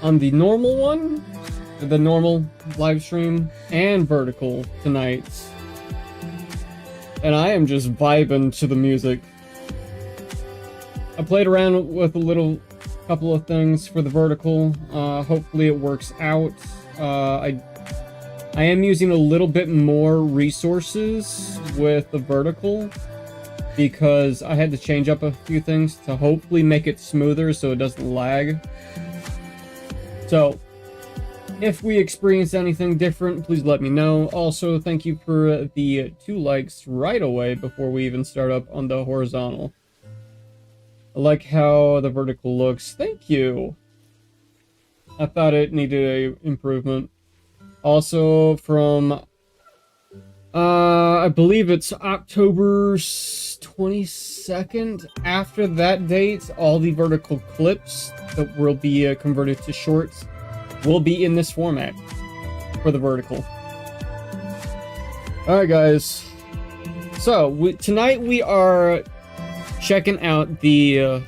on the normal one, the normal live stream, and vertical tonight. And I am just vibing to the music. I played around with a couple of things for the vertical. Hopefully it works out. I am using a little bit more resources with the vertical because I had to change up a few things to hopefully make it smoother so it doesn't lag. So, if we experience anything different, please let me know. Also, thank you for the 2 likes right away before we even start up on the horizontal. I like how the vertical looks. Thank you. I thought it needed a improvement. Also, from I believe it's October 22nd. After that date, all the vertical clips that will be converted to shorts will be in this format for the vertical. Alright, guys. So, tonight we are checking out the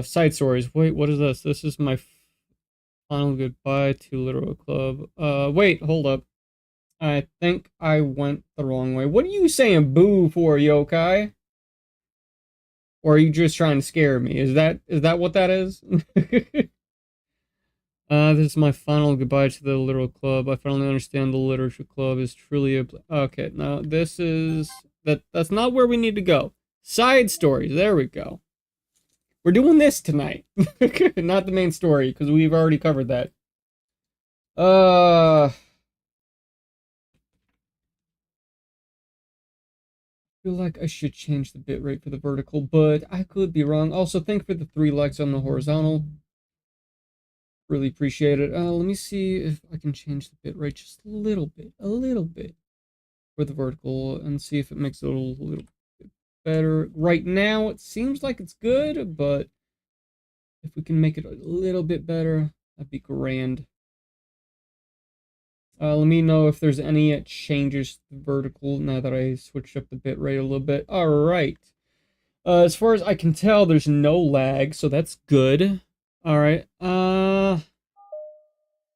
side stories. Wait, what is this? This is my final goodbye to Literal Club. Wait, hold up. I think I went the wrong way. What are you saying boo for, yokai? Or are you just trying to scare me? Is that what that is? This is my final goodbye to the Literal Club. I finally understand the Literature Club is truly a... Okay, now this is... That's not where we need to go. Side stories, there we go. We're doing this tonight. Not the main story, because we've already covered that. I feel like I should change the bitrate for the vertical, but I could be wrong. Also, thank you for the 3 likes on the horizontal. Really appreciate it. Let me see if I can change the bitrate just a little bit for the vertical and see if it makes it a little bit better. Right now, it seems like it's good, but if we can make it a little bit better, that'd be grand. Let me know if there's any changes to the vertical now that I switched up the bitrate a little bit. Alright. As far as I can tell, there's no lag, so that's good. Alright.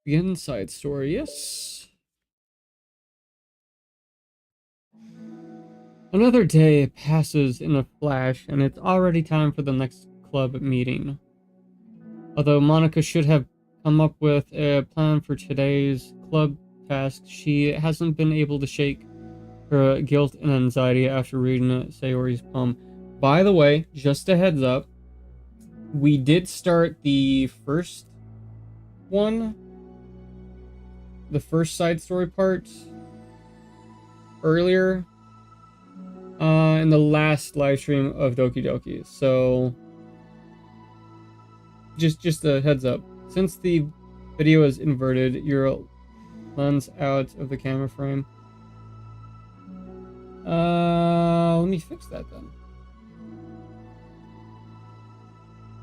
Begin side story, yes. Another day passes in a flash, and it's already time for the next club meeting. Although Monica should have come up with a plan for today's club task, she hasn't been able to shake her guilt and anxiety after reading Sayori's poem. By the way, just a heads up, we did start the first one, the first side story part, earlier in the last live stream of Doki Doki. So just a heads up. Since the video is inverted, your lens out of the camera frame. Let me fix that then.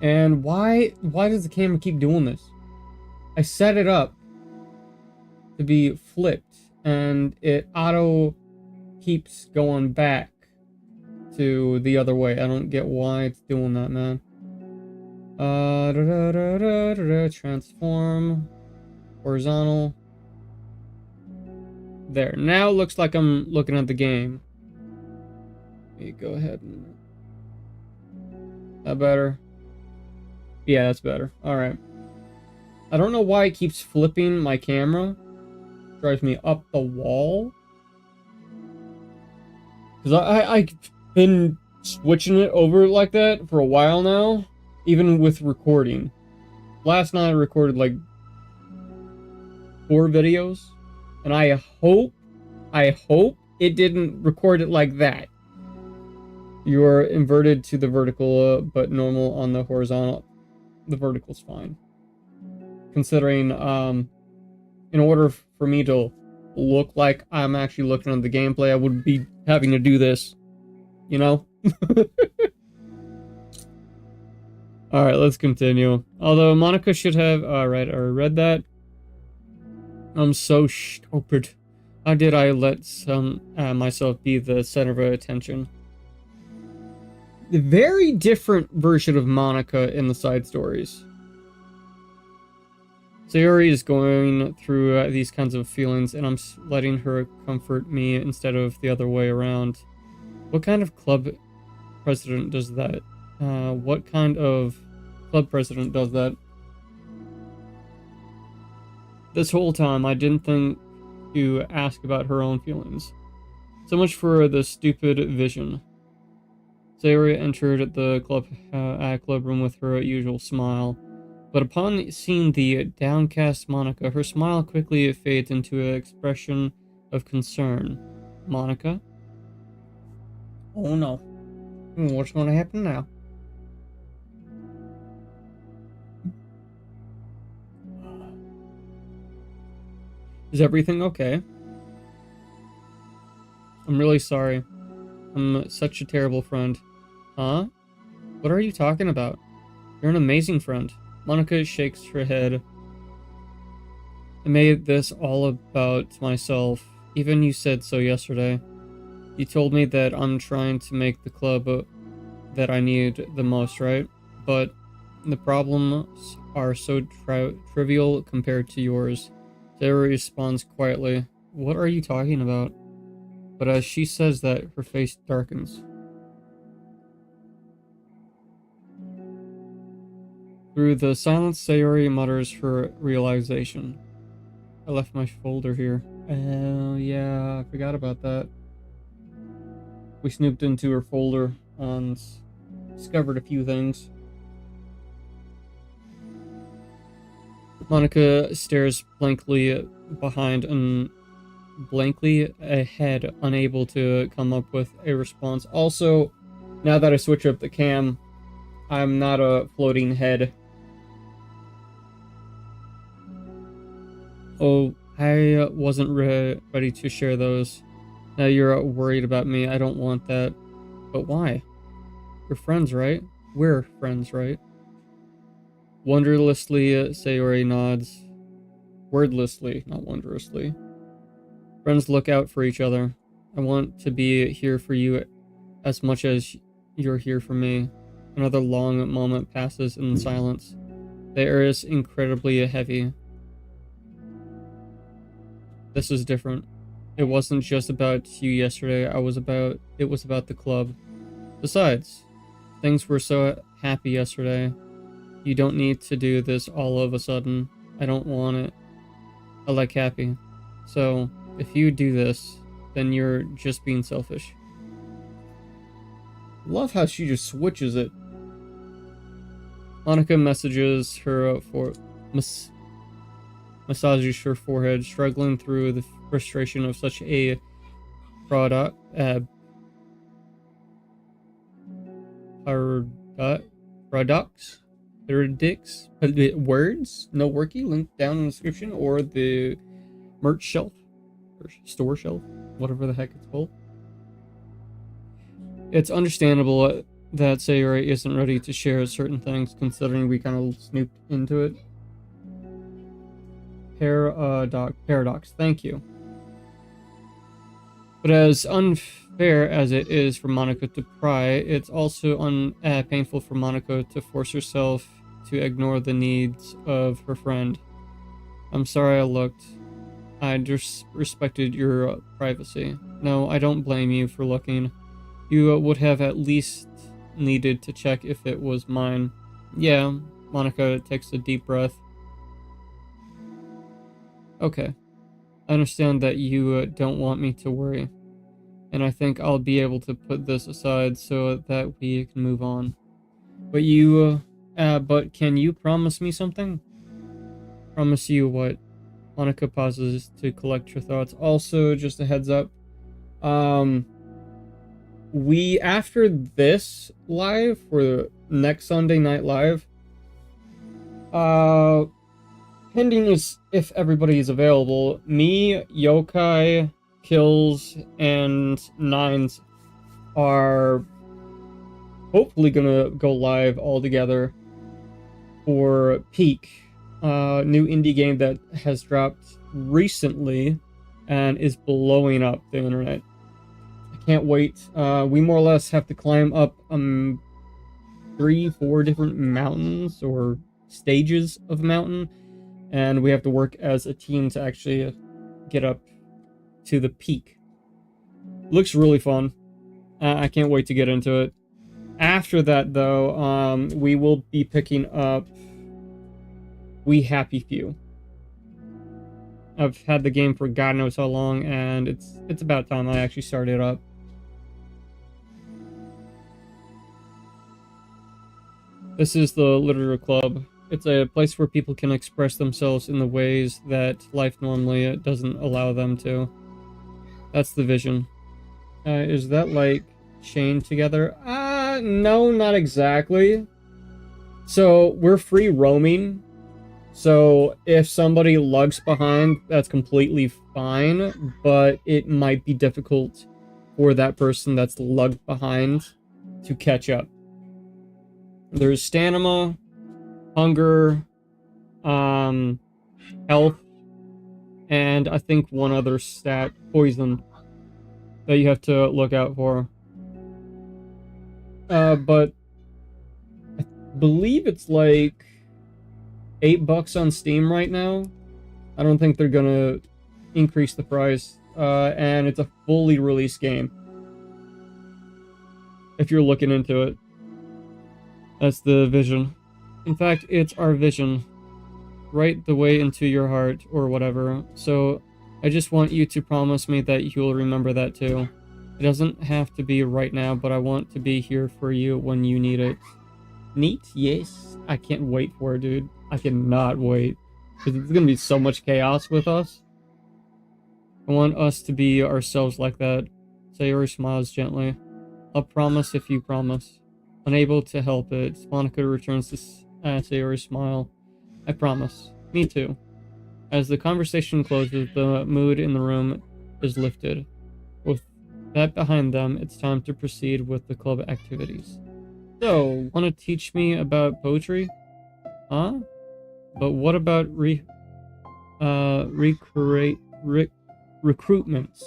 And why does the camera keep doing this? I set it up to be flipped, and it auto keeps going back to the other way. I don't get why it's doing that, man. Transform. Horizontal. There. Now it looks like I'm looking at the game. Let me go ahead and... That better? Yeah, that's better. Alright. I don't know why it keeps flipping my camera. Drives me up the wall. Because I've been switching it over like that for a while now. Even with recording. Last night I recorded like 4 videos. And I hope it didn't record it like that. You're inverted to the vertical, but normal on the horizontal. The vertical's fine. Considering, in order for me to look like I'm actually looking at the gameplay, I would be having to do this. You know? Alright, let's continue. Although Monica should have... Alright, I read that. I'm so stupid. How did I let myself be the center of attention? very different version of Monica in the side stories. Sayori is going through these kinds of feelings, and I'm letting her comfort me instead of the other way around. What kind of club president does that? What kind of club president does that? This whole time, I didn't think to ask about her own feelings. So much for the stupid vision. Sayori entered the club room with her usual smile. But upon seeing the downcast Monica, her smile quickly fades into an expression of concern. Monica? Oh no. What's going to happen now? Is everything okay? I'm really sorry. I'm such a terrible friend. Huh? What are you talking about? You're an amazing friend. Monica shakes her head. I made this all about myself. Even you said so yesterday. You told me that I'm trying to make the club that I need the most, right? But the problems are so trivial compared to yours. Sarah responds quietly. What are you talking about? But as she says that, her face darkens. Through the silence, Sayori mutters her realization. I left my folder here. Oh, yeah, I forgot about that. We snooped into her folder and discovered a few things. Monica stares blankly behind and blankly ahead, unable to come up with a response. Also, now that I switch up the cam, I'm not a floating head. Oh, I wasn't ready to share those. Now you're worried about me. I don't want that. But why? We're friends, right? We're friends, right? Wonderlessly, Sayori nods. Wordlessly, not wondrously. Friends look out for each other. I want to be here for you as much as you're here for me. Another long moment passes in silence. The air is incredibly heavy. This is different. It wasn't just about you yesterday. It was about the club. Besides, things were so happy yesterday. You don't need to do this all of a sudden. I don't want it. I like happy. So, if you do this, then you're just being selfish. Love how she just switches it. Monica messages her massages her forehead, struggling through the frustration of such a paradox. Words, no worky, link down in the description or the merch shelf or store shelf, whatever the heck it's called. It's understandable that Sayori isn't ready to share certain things, considering we kind of snooped into it. Paradox, thank you. But as unfair as it is for Monica to pry, it's also painful for Monica to force herself to ignore the needs of her friend. I'm sorry I looked. I just respected your privacy. No, I don't blame you for looking. You would have at least needed to check if it was mine. Yeah, Monica takes a deep breath. Okay. I understand that you don't want me to worry. And I think I'll be able to put this aside so that we can move on. But can you promise me something? Promise you what? Monica pauses to collect her thoughts. Also, just a heads up. We, after this live, for next Sunday Night Live, pending is if everybody is available, me, Yokai, Kills, and Nines are hopefully gonna go live all together for Peak, new indie game that has dropped recently and is blowing up the internet. I can't wait. We more or less have to climb up 3-4 different mountains or stages of mountain, and we have to work as a team to actually get up to the peak. Looks really fun. I can't wait to get into it. After that, though, we will be picking up We Happy Few. I've had the game for God knows how long, and it's about time I actually start it up. This is the Literature Club. It's a place where people can express themselves in the ways that life normally doesn't allow them to. That's the vision. Is that, like, chained together? No, not exactly. So, we're free roaming. So, if somebody lugs behind, that's completely fine, but it might be difficult for that person that's lugged behind to catch up. There's stamina, hunger, health, and I think one other stat, poison, that you have to look out for. But I believe it's like $8 on Steam right now. I don't think they're gonna increase the price, and it's a fully released game. If you're looking into it. That's the vision. In fact, it's our vision. Right the way into your heart, or whatever. So, I just want you to promise me that you'll remember that too. It doesn't have to be right now, but I want to be here for you when you need it. Neat? Yes. I can't wait for it, dude. I cannot wait. Because it's gonna be so much chaos with us. I want us to be ourselves like that. Sayori smiles gently. I'll promise if you promise. Unable to help it, Monica returns to Sayori's smile. I promise. Me too. As the conversation closes, the mood in the room is lifted. With that behind them, it's time to proceed with the club activities. So, want to teach me about poetry? Huh? But what about recruitments?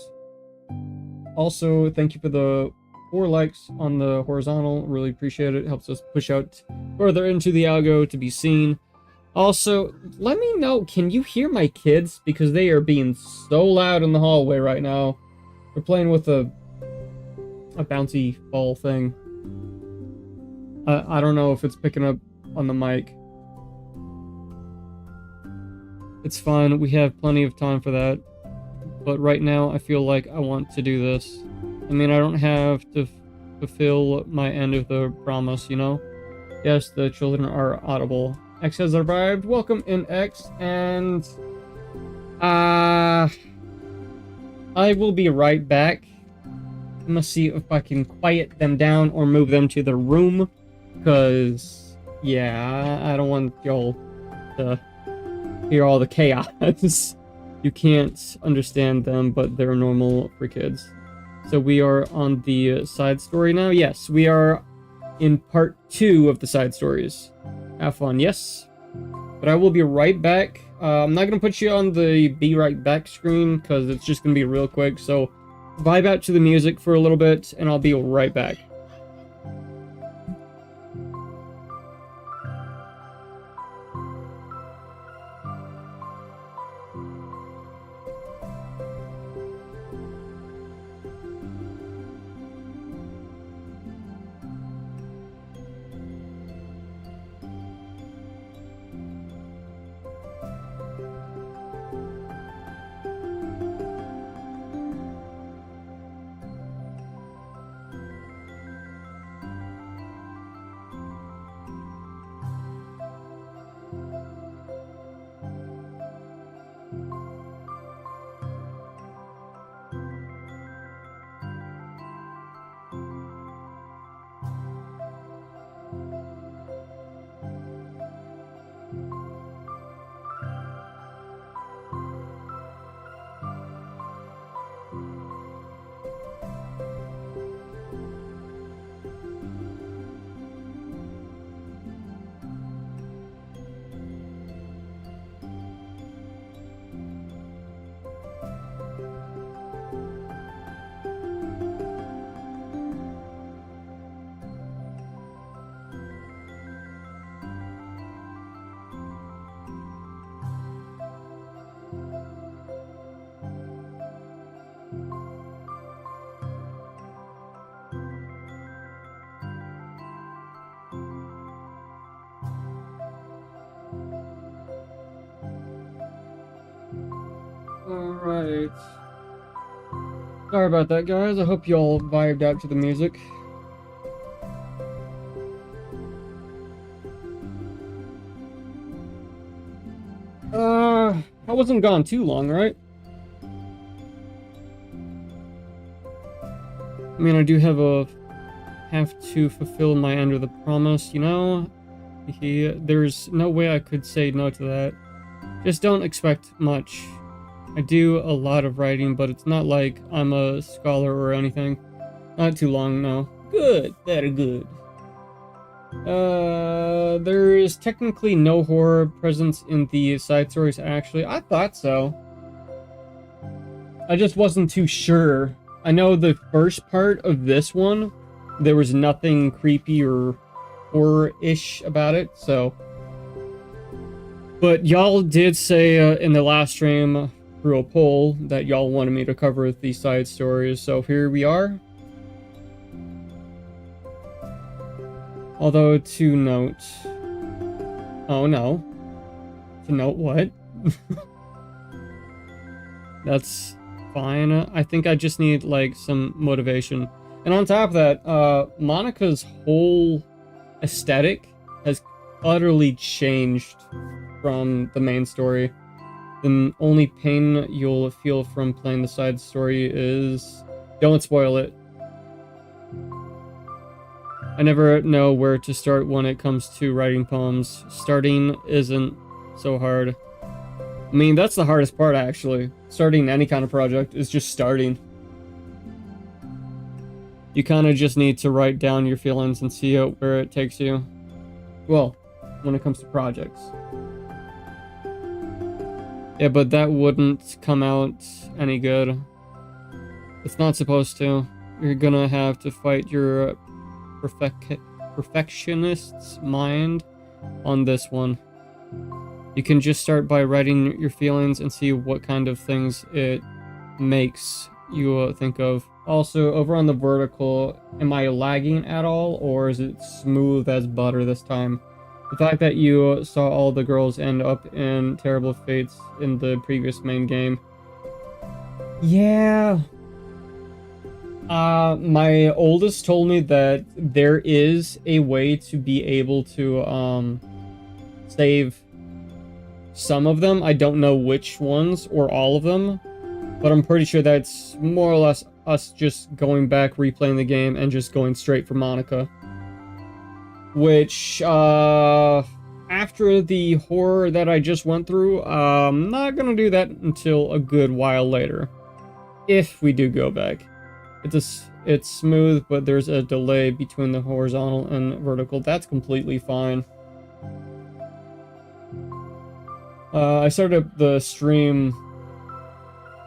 Also, thank you for the 4 likes on the horizontal. Really appreciate it. Helps us push out further into the algo to be seen. Also, let me know, can you hear my kids? Because they are being so loud in the hallway right now. They're playing with a bouncy ball thing. I don't know if it's picking up on the mic. It's fine, we have plenty of time for that. But right now, I feel like I want to do this. I mean, I don't have to fulfill my end of the promise, you know? Yes, the children are audible. X has arrived. Welcome in, X. And... I will be right back. I'm gonna see if I can quiet them down or move them to the room. Because, yeah, I don't want y'all to hear all the chaos. You can't understand them, but they're normal for kids. So we are on the side story now? Yes, we are in part 2 of the side stories. Have fun, yes. But I will be right back. I'm not going to put you on the be right back screen, because it's just going to be real quick. So vibe out to the music for a little bit, and I'll be right back. Alright. Sorry about that, guys. I hope you all vibed out to the music. I wasn't gone too long, right? I mean, I do have to fulfill my end of the promise, you know? There's no way I could say no to that. Just don't expect much. I do a lot of writing, but it's not like I'm a scholar or anything. Not too long, no. Good, very good. There is technically no horror presence in the side stories, actually. I thought so. I just wasn't too sure. I know the first part of this one, there was nothing creepy or horror-ish about it, so. But y'all did say in the last stream through a poll that y'all wanted me to cover the side stories, so here we are. Although, to note... Oh, no. To note what? That's fine. I think I just need, like, some motivation. And on top of that, Monica's whole aesthetic has utterly changed from the main story. The only pain you'll feel from playing the side story is... Don't spoil it. I never know where to start when it comes to writing poems. Starting isn't so hard. I mean, that's the hardest part, actually. Starting any kind of project is just starting. You kind of just need to write down your feelings and see where it takes you. Well, when it comes to projects. Yeah, but that wouldn't come out any good. It's not supposed to. You're gonna have to fight your perfectionist's mind on this one. You can just start by writing your feelings and see what kind of things it makes you think of. Also, over on the vertical, am I lagging at all, or is it smooth as butter this time? The fact that you saw all the girls end up in terrible fates in the previous main game. Yeah. My oldest told me that there is a way to be able to, save some of them. I don't know which ones, or all of them, but I'm pretty sure that's more or less us just going back, replaying the game, and just going straight for Monica. Which, after the horror that I just went through, I'm not gonna do that until a good while later. If we do go back. It's smooth, but there's a delay between the horizontal and vertical. That's completely fine. I started the stream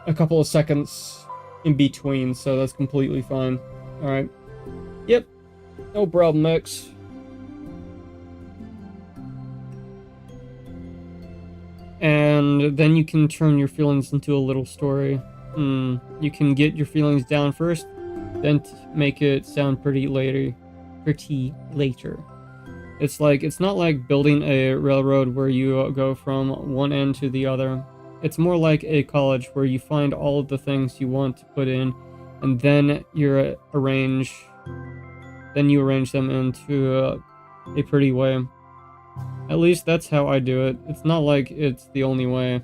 a couple of seconds in between, so that's completely fine. Alright. Yep. No problem, X. And then you can turn your feelings into a little story. You can get your feelings down first, then make it sound pretty later. It's not like building a railroad where you go from one end to the other. It's more like a college where you find all of the things you want to put in, and then you arrange them into a pretty way. At least that's how I do it. It's not like it's the only way,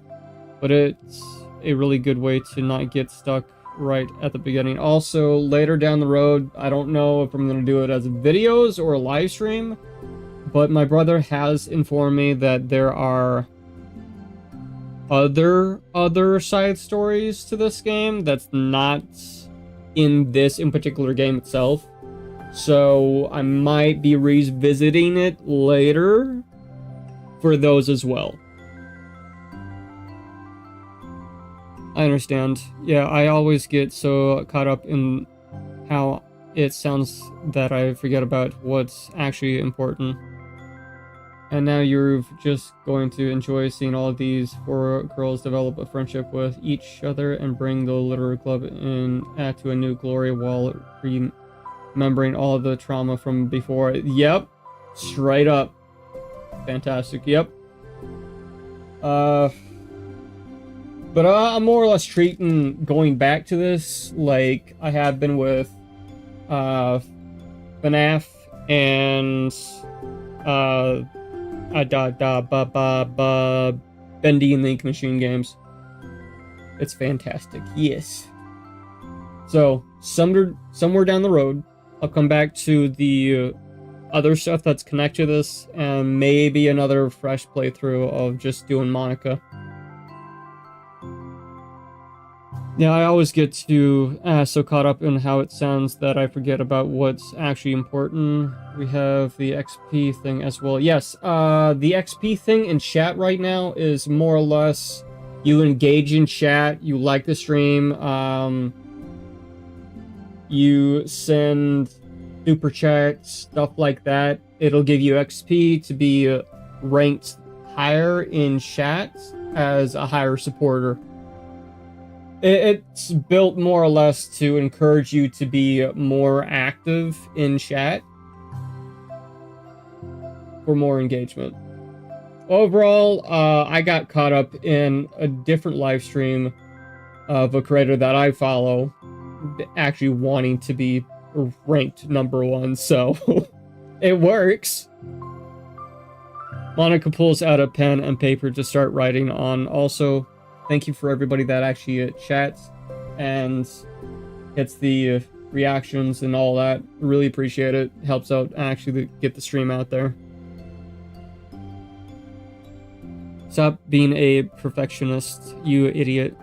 but it's a really good way to not get stuck right at the beginning. Also, later down the road, I don't know if I'm going to do it as videos or a live stream, but my brother has informed me that there are other side stories to this game that's not in this in particular game itself. So I might be revisiting it later for those as well. I understand. Yeah, I always get so caught up in how it sounds that I forget about what's actually important. And now you're just going to enjoy seeing all of these four girls develop a friendship with each other and bring the literary club in to a new glory while remembering all of the trauma from before. Yep. Straight up. Fantastic. Yep. But I'm more or less treating going back to this like I have been with FNAF and Bendy and the Ink Machine games. It's fantastic, yes. So somewhere down the road, I'll come back to the other stuff that's connected to this, and maybe another fresh playthrough of just doing Monica. Yeah, I always get so caught up in how it sounds that I forget about what's actually important. We have the XP thing as well. Yes, the XP thing in chat right now is more or less you engage in chat, you like the stream, you send super chats, stuff like that. It'll give you XP to be ranked higher in chat as a higher supporter. It's built more or less to encourage you to be more active in chat for more engagement. Overall, I got caught up in a different live stream of a creator that I follow actually wanting to be ranked #1, so it works. Monica pulls out a pen and paper to start writing on. Also, thank you for everybody that actually chats and hits the reactions and all that. Really appreciate it. Helps out actually to get the stream out there. Stop being a perfectionist, you idiot.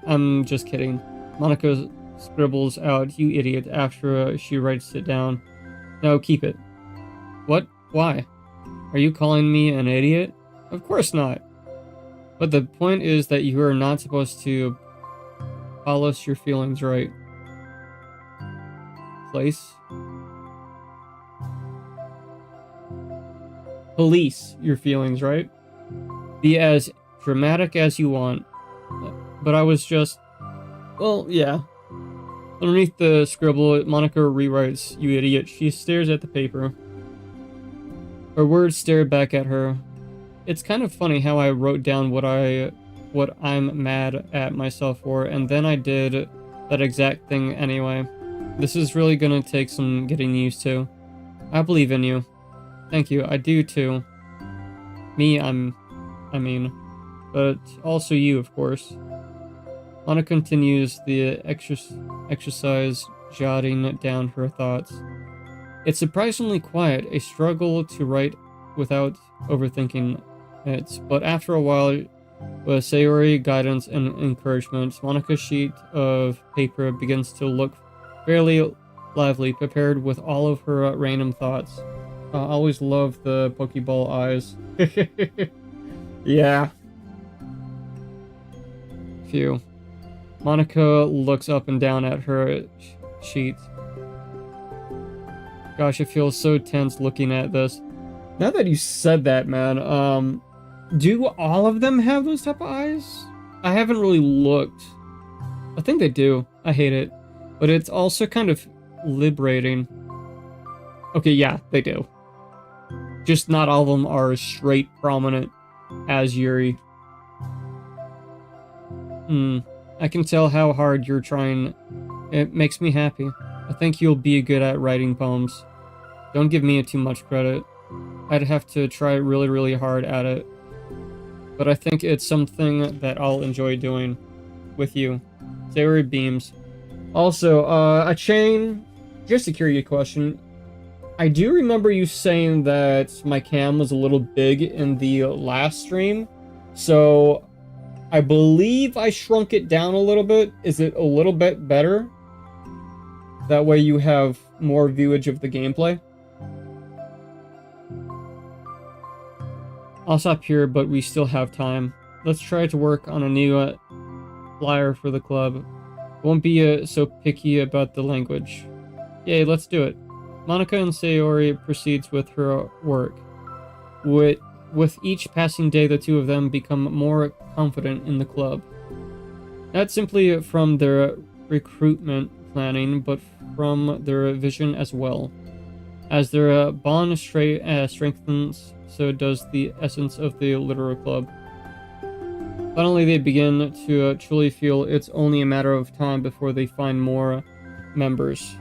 I'm just kidding. Monica scribbles out, you idiot, after she writes it down. No, keep it. What? Why? Are you calling me an idiot? Of course not. But the point is that you are not supposed to polish your feelings, right? Police your feelings, right? Be as dramatic as you want. But I was just... Well, yeah. Underneath the scribble, Monica rewrites, you idiot. She stares at the paper. Her words stare back at her. It's kind of funny how I wrote down what I'm mad at myself for, and then I did that exact thing anyway. This is really gonna take some getting used to. I believe in you. Thank you, I do too. Me, I mean, but also you, of course. Monica continues the exercise, jotting down her thoughts. It's surprisingly quiet, a struggle to write without overthinking it, but after a while, with Sayori guidance and encouragement, Monica's sheet of paper begins to look fairly lively, prepared with all of her random thoughts. I always love the Pokeball eyes. Yeah. Phew. Monica looks up and down at her sheet. Gosh, it feels so tense looking at this. Now that you said that, man, do all of them have those type of eyes? I haven't really looked. I think they do. I hate it. But it's also kind of liberating. Okay, yeah, they do. Just not all of them are as straight prominent as Yuri. I can tell how hard you're trying. It makes me happy. I think you'll be good at writing poems. Don't give me too much credit. I'd have to try really, really hard at it. But I think it's something that I'll enjoy doing with you. Sayori beams. Also, a chain, just a curious question. I do remember you saying that my cam was a little big in the last stream. So, I believe I shrunk it down a little bit. Is it a little bit better? That way you have more viewage of the gameplay. I'll stop here, but we still have time. Let's try to work on a new flyer for the club. Won't be so picky about the language. Yay, let's do it. Monica and Sayori proceeds with her work. With each passing day, the two of them become more confident in the club. Not simply from their recruitment planning, but from their vision as well. As their bond strengthens, so does the essence of the literary club. Finally, they begin to truly feel it's only a matter of time before they find more members.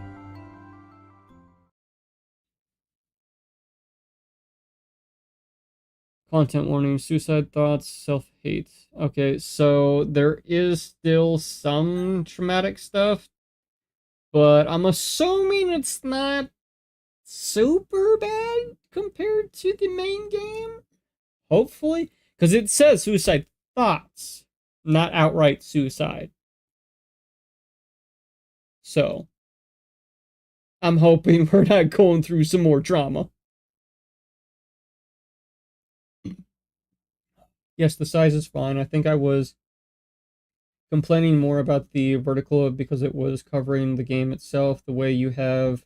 Content warning, suicide thoughts, self-hate. Okay, so there is still some traumatic stuff, but I'm assuming it's not super bad compared to the main game. Hopefully, because it says suicide thoughts, not outright suicide. So, I'm hoping we're not going through some more trauma. Yes, the size is fine. I think I was complaining more about the vertical because it was covering the game itself. The way you have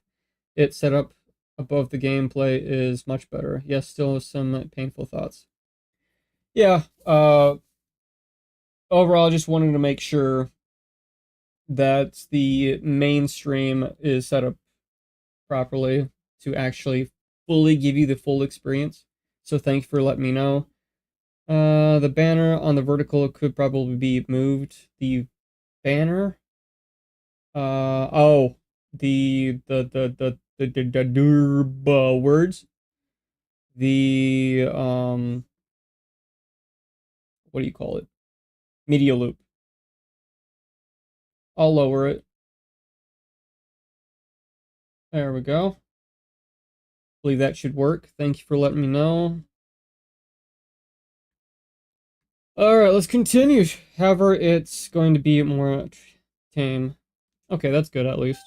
it set up above the gameplay is much better. Yes, still some painful thoughts. Yeah, overall, just wanting to make sure that the mainstream is set up properly to actually fully give you the full experience. So thanks for letting me know. The banner on the vertical could probably be moved. The banner. Oh, the words. The what do you call it? Media loop. I'll lower it. There we go. Believe that should work. Thank you for letting me know. Alright, let's continue. However, it's going to be more tame. Okay, that's good at least.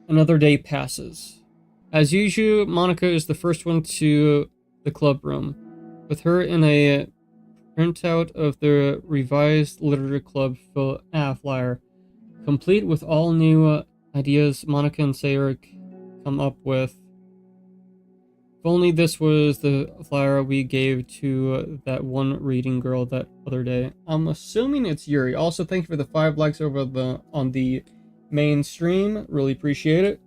Another day passes. As usual, Monica is the first one to the club room, with her in a printout of the revised literature club flyer, complete with all new ideas Monica and Sayorick come up with. If only this was the flyer we gave to that one reading girl that other day. I'm assuming it's Yuri. Also, thank you for the 5 likes over on the main stream. Really appreciate it.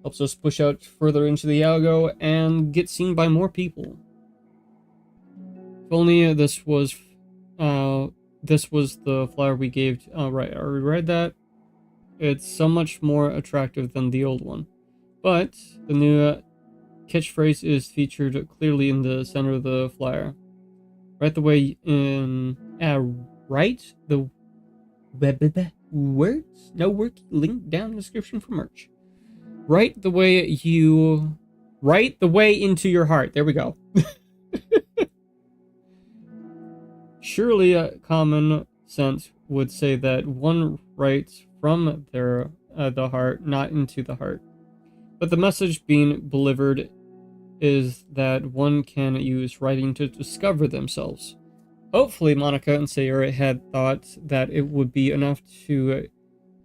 Helps us push out further into the algo and get seen by more people. If only this was the flyer we gave. Right, I read that. It's so much more attractive than the old one. But the new catchphrase is featured clearly in the center of the flyer. Right the way in right the words no work link down in the description for merch. Right the way into your heart. There we go. Surely common sense would say that one writes from the heart, not into the heart. But the message being delivered is that one can use writing to discover themselves. Hopefully, Monica and Sayori had thought that it would be enough to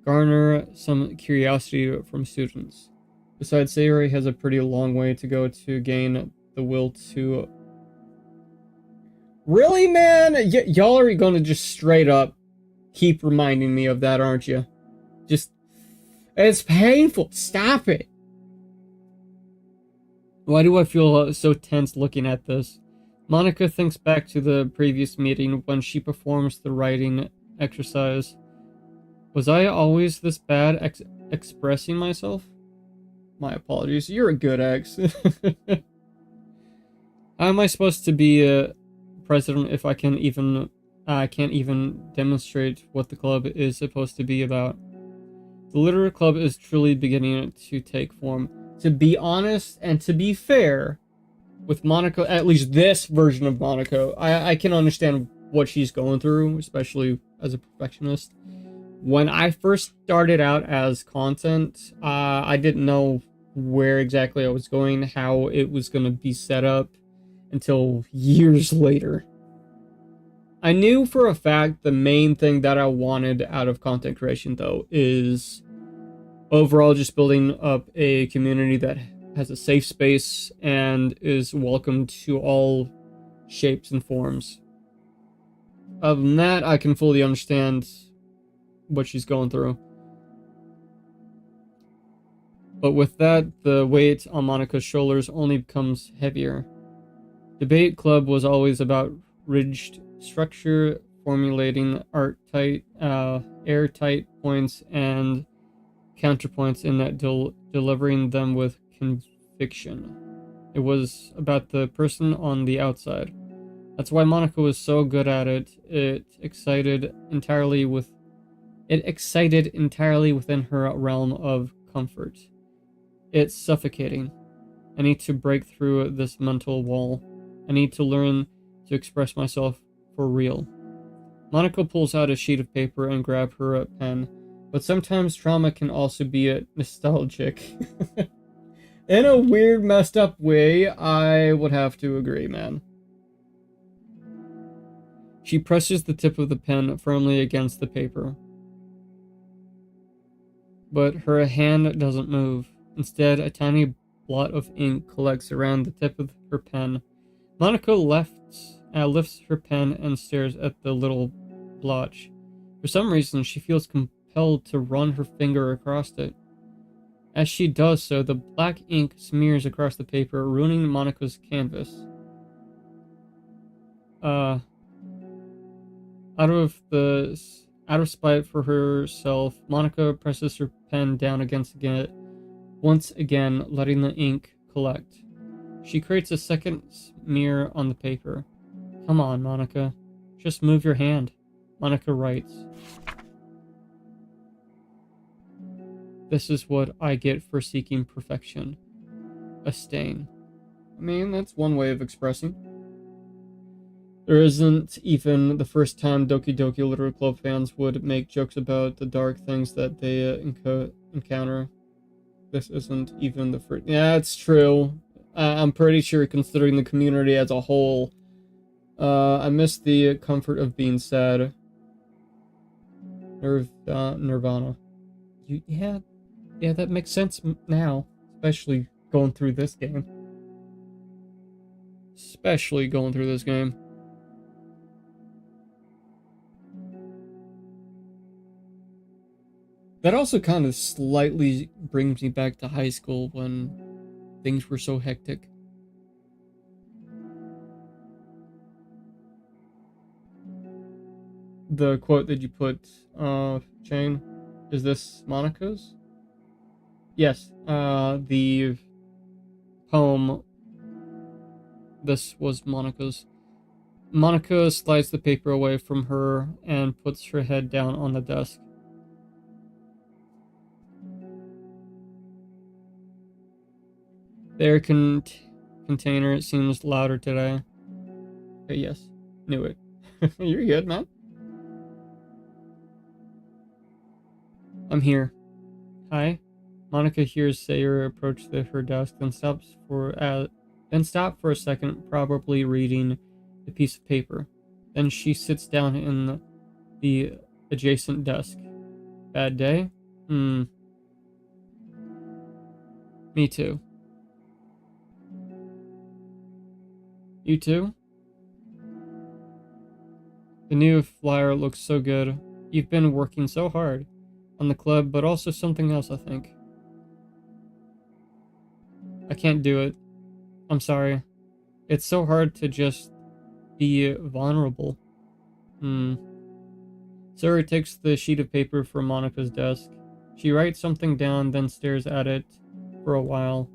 garner some curiosity from students. Besides, Sayori has a pretty long way to go to gain the will to... Really, man? Y'all are going to just straight up keep reminding me of that, aren't you? Just... It's painful. Stop it. Why do I feel so tense looking at this? Monica thinks back to the previous meeting when she performs the writing exercise. Was I always this bad expressing myself? My apologies. You're a good ex. How am I supposed to be a president if I can't even demonstrate what the club is supposed to be about? The literary club is truly beginning to take form. To be honest and to be fair with Monica, at least this version of Monica, I can understand what she's going through, especially as a perfectionist. When I first started out as content, I didn't know where exactly I was going, how it was going to be set up until years later. I knew for a fact the main thing that I wanted out of content creation, though, is overall just building up a community that has a safe space and is welcome to all shapes and forms. Other than that, I can fully understand what she's going through. But with that, the weight on Monica's shoulders only becomes heavier. Debate Club was always about ridged structure, formulating airtight points and counterpoints in that delivering them with conviction. It was about the person on the outside. That's why Monica was so good at it. It excited entirely within her realm of comfort. It's suffocating. I need to break through this mental wall. I need to learn to express myself for real. Monica pulls out a sheet of paper and grabs her pen, but sometimes trauma can also be nostalgic. In a weird, messed up way, I would have to agree, man. She presses the tip of the pen firmly against the paper. But her hand doesn't move. Instead, a tiny blot of ink collects around the tip of her pen. Monica lifts her pen and stares at the little blotch. For some reason, she feels compelled to run her finger across it. As she does so, the black ink smears across the paper, ruining Monica's canvas. Out of spite for herself, Monica presses her pen down against it, once again letting the ink collect. She creates a second smear on the paper. Come on, Monica. Just move your hand. Monica writes. This is what I get for seeking perfection. A stain. I mean, that's one way of expressing. There isn't even the first time Doki Doki Literary Club fans would make jokes about the dark things that they encounter. This isn't even the first. Yeah, it's true. I'm pretty sure, considering the community as a whole, I miss the comfort of being sad. Nirvana. Yeah, that makes sense now, especially going through this game. That also kind of slightly brings me back to high school when things were so hectic. The quote that you put, Shane, is this Monica's? Yes, the poem, this was Monica's. Monica slides the paper away from her and puts her head down on the desk. The air container seems louder today. Okay, yes, knew it. You're good, man. I'm here. Hi. Monica hears Sayori approach her desk, then stop for a second, probably reading the piece of paper. Then she sits down in the adjacent desk. Bad day? Me too. You too? The new flyer looks so good. You've been working so hard on the club, but also something else, I think. I can't do it. I'm sorry. It's so hard to just be vulnerable. Sarah takes the sheet of paper from Monica's desk. She writes something down, then stares at it for a while.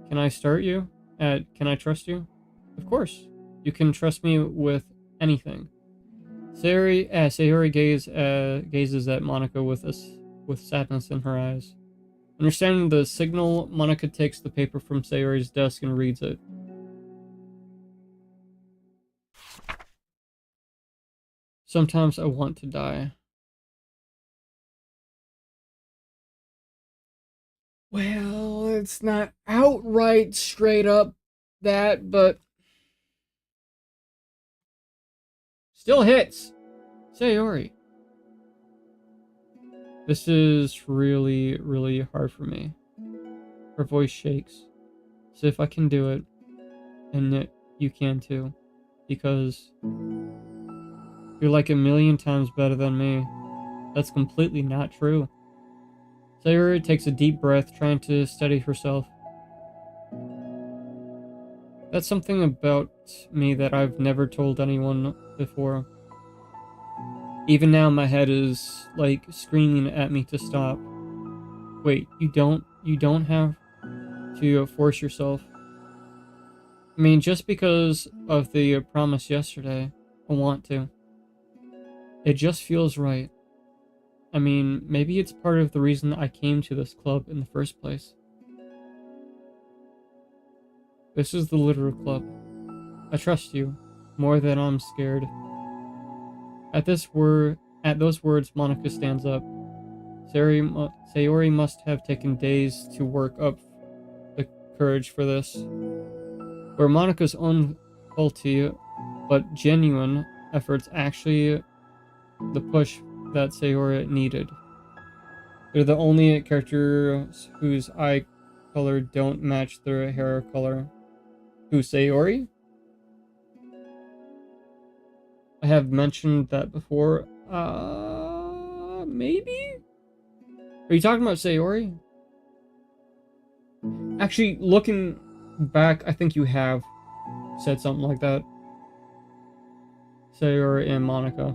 Can I start you? Can I trust you? Of course. You can trust me with anything. Sayori gazes at Monica with sadness in her eyes. Understanding the signal, Monica takes the paper from Sayori's desk and reads it. Sometimes I want to die. Well, it's not outright straight up that, but still hits. Sayori. This is really, really hard for me. Her voice shakes. So if I can do it, and you can too. Because you're like a million times better than me. That's completely not true. Sayori takes a deep breath, trying to steady herself. That's something about me that I've never told anyone before. Even now my head is like screaming at me to stop. Wait, you don't have to force yourself. I mean, just because of the promise yesterday, I want to. It just feels right. I mean, maybe it's part of the reason I came to this club in the first place. This is the literal club. I trust you, more than I'm scared. At those words, Monica stands up. Sayori must have taken days to work up the courage for this. Where Monica's own faulty but genuine efforts actually the push that Sayori needed. They're the only characters whose eye color don't match their hair color. Who, Sayori? I have mentioned that before. Maybe? Are you talking about Sayori? Actually, looking back, I think you have said something like that. Sayori and Monica.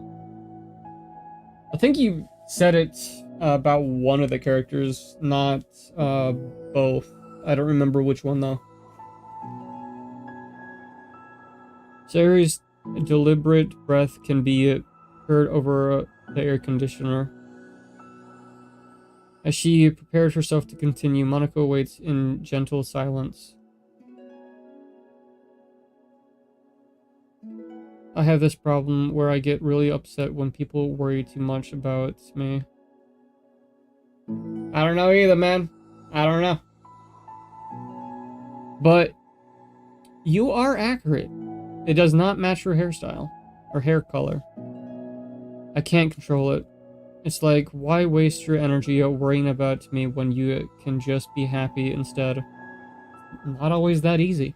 I think you said it about one of the characters, not both. I don't remember which one, though. Sayori's deliberate breath can be heard over the air conditioner. As she prepared herself to continue, Monica waits in gentle silence. I have this problem where I get really upset when people worry too much about me. I don't know either, man. I don't know. But you are accurate. It does not match her hairstyle or hair color. I can't control it. It's like, why waste your energy worrying about me when you can just be happy instead? Not always that easy.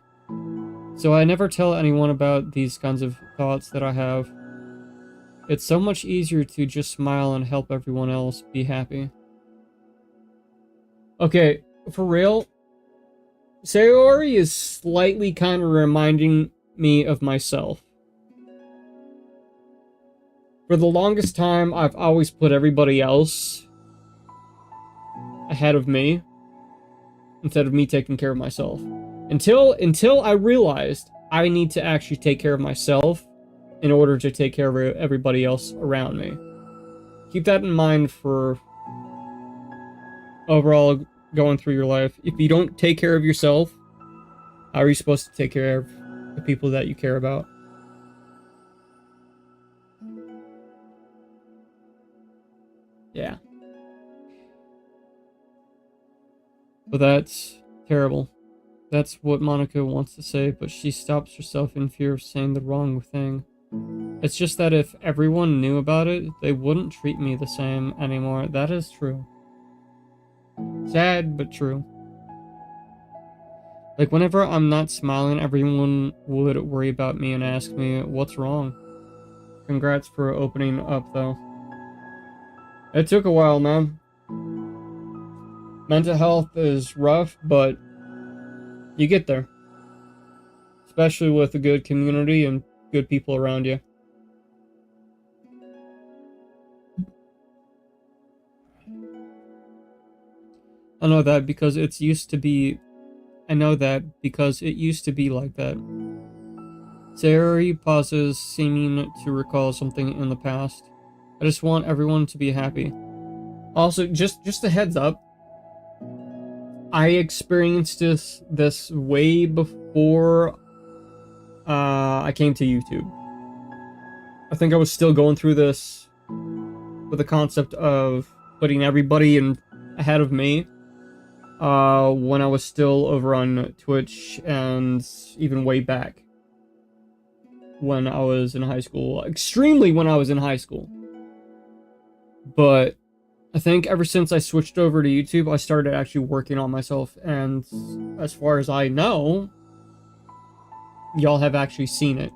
So I never tell anyone about these kinds of thoughts that I have. It's so much easier to just smile and help everyone else be happy. Okay, for real, Sayori is slightly kind of reminding me of myself. For the longest time, I've always put everybody else ahead of me instead of me taking care of myself. Until I realized I need to actually take care of myself in order to take care of everybody else around me. Keep that in mind for overall going through your life. If you don't take care of yourself, how are you supposed to take care of the people that you care about? Yeah. But that's terrible. That's what Monica wants to say, but she stops herself in fear of saying the wrong thing. It's just that if everyone knew about it, they wouldn't treat me the same anymore. That is true. Sad, but true. Like, whenever I'm not smiling, everyone would worry about me and ask me, what's wrong? Congrats for opening up, though. It took a while, man. Mental health is rough, but you get there. Especially with a good community and good people around you. I know that because it used to be like that. Sayori pauses, seeming to recall something in the past. I just want everyone to be happy. Also, just a heads up. I experienced this way before I came to YouTube. I think I was still going through this with the concept of putting everybody ahead of me when I was still over on Twitch and even way back when I was in high school. Extremely when I was in high school. But I think ever since I switched over to YouTube, I started actually working on myself, and as far as I know, y'all have actually seen it.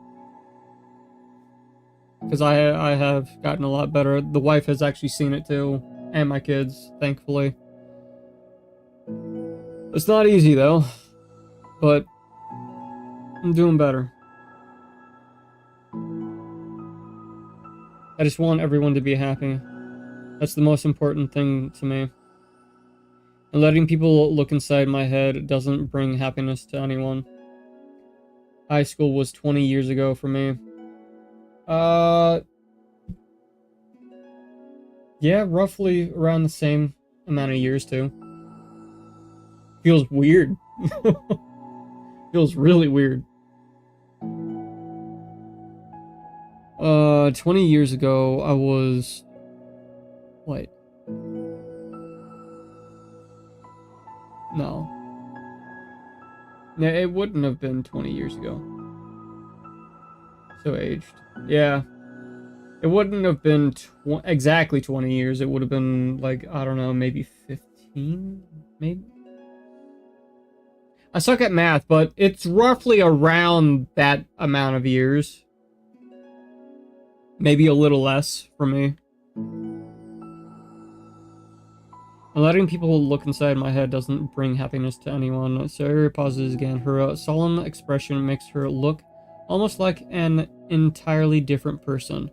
Because I have gotten a lot better. The wife has actually seen it too, and my kids, thankfully. It's not easy though, but I'm doing better. I just want everyone to be happy. That's the most important thing to me. And letting people look inside my head doesn't bring happiness to anyone. High school was 20 years ago for me. Yeah, roughly around the same amount of years too. Feels weird. Feels really weird. 20 years ago, I was... What? No. No, it wouldn't have been 20 years ago. So aged. Yeah. It wouldn't have been exactly 20 years. It would have been, like, I don't know, maybe 15? Maybe? I suck at math, but it's roughly around that amount of years. Maybe a little less for me. And letting people look inside my head doesn't bring happiness to anyone. Sarah pauses again. Her solemn expression makes her look almost like an entirely different person.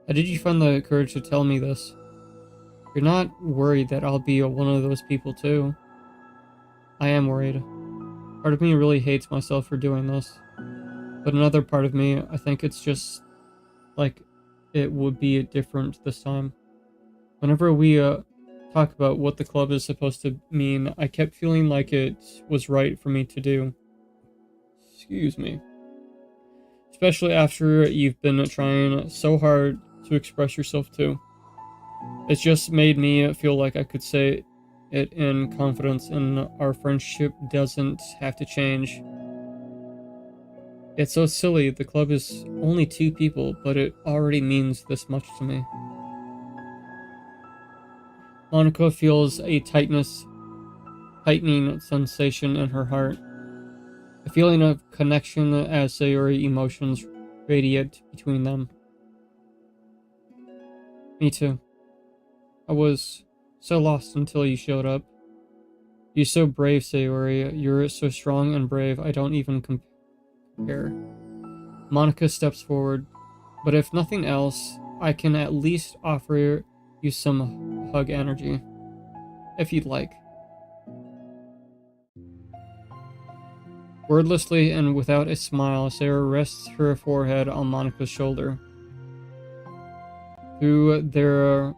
How did you find the courage to tell me this? You're not worried that I'll be one of those people too. I am worried. Part of me really hates myself for doing this. But another part of me, I think it's just like it would be different this time. Whenever we talk about what the club is supposed to mean, I kept feeling like it was right for me to do. Excuse me. Especially after you've been trying so hard to express yourself too. It's just made me feel like I could say it in confidence and our friendship doesn't have to change. It's so silly, the club is only 2 people, but it already means this much to me. Monica feels a tightening sensation in her heart. A feeling of connection as Sayori emotions radiate between them. Me too. I was so lost until you showed up. You're so brave, Sayori. You're so strong and brave, I don't even compare. Monica steps forward. But if nothing else, I can at least offer you some hug energy. If you'd like. Wordlessly and without a smile, Sarah rests her forehead on Monica's shoulder. Through their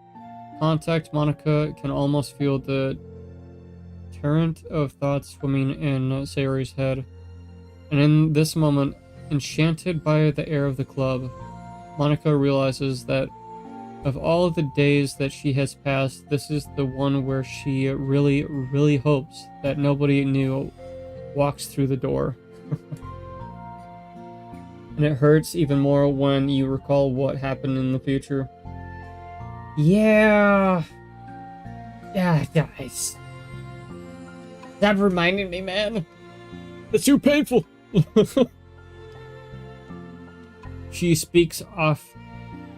contact, Monica can almost feel the torrent of thoughts swimming in Sayori's head. And in this moment, enchanted by the air of the club, Monica realizes that of all of the days that she has passed, this is the one where she really, really hopes that nobody new walks through the door. And it hurts even more when you recall what happened in the future. Yeah, guys. That reminded me, man. It's too painful. She speaks off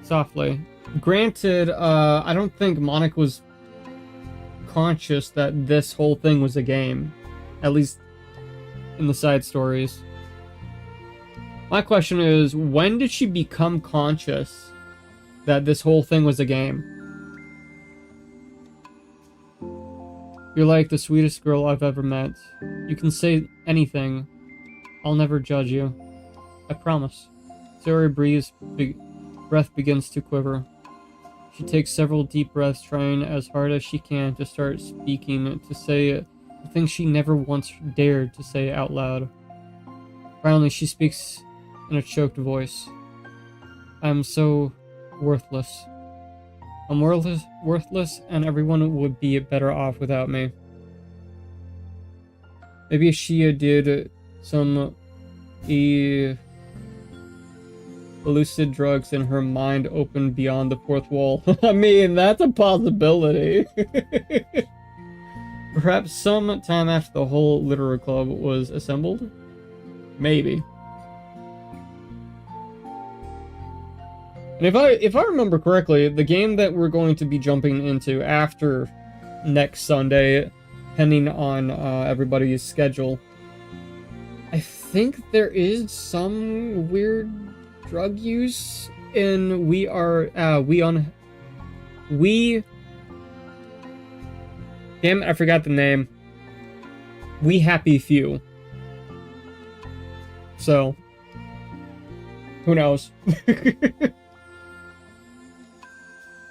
softly. Granted, I don't think Monica was conscious that this whole thing was a game. At least in the side stories. My question is, when did she become conscious that this whole thing was a game? You're like the sweetest girl I've ever met. You can say anything. I'll never judge you. I promise. Sarah breathes. Breath begins to quiver. She takes several deep breaths, trying as hard as she can to start speaking, to say the things she never once dared to say out loud. Finally, she speaks in a choked voice. I'm so worthless. I'm worthless, and everyone would be better off without me. Maybe she did some elusive drugs and her mind opened beyond the 4th wall. I mean, that's a possibility. Perhaps some time after the whole literary club was assembled? Maybe. And if I remember correctly, the game that we're going to be jumping into after next Sunday, depending on everybody's schedule, I think there is some weird drug use in damn it, I forgot the name. We Happy Few. So, who knows?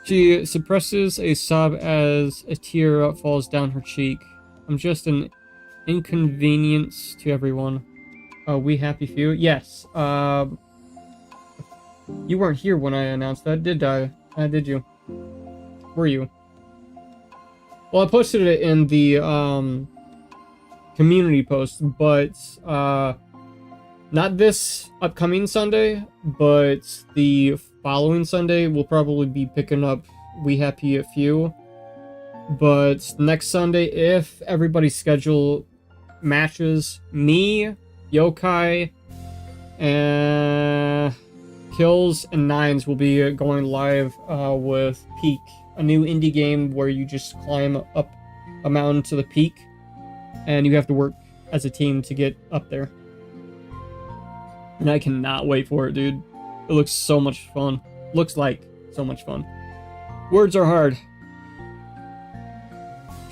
She suppresses a sob as a tear falls down her cheek. I'm just an inconvenience to everyone. We Happy Few? Yes. You weren't here when I announced that, did I? Did you? Were you? Well, I posted it in the community post, but not this upcoming Sunday, but the following Sunday we'll probably be picking up We Happy Few. But next Sunday, if everybody's schedule matches, me, Yokai, and Kills and Nines will be going live with Peak, a new indie game where you just climb up a mountain to the peak, and you have to work as a team to get up there. And I cannot wait for it, dude. It looks so much fun. Looks like so much fun. Words are hard.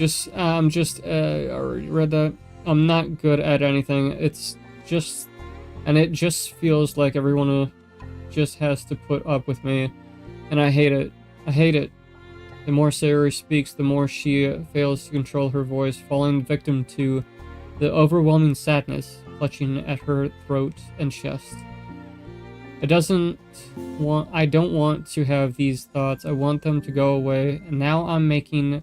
I already read that. I'm not good at anything. It just feels like everyone just has to put up with me. And I hate it. I hate it. The more Sayori speaks, the more she fails to control her voice, falling victim to the overwhelming sadness clutching at her throat and chest. I don't want to have these thoughts. I want them to go away. And now I'm making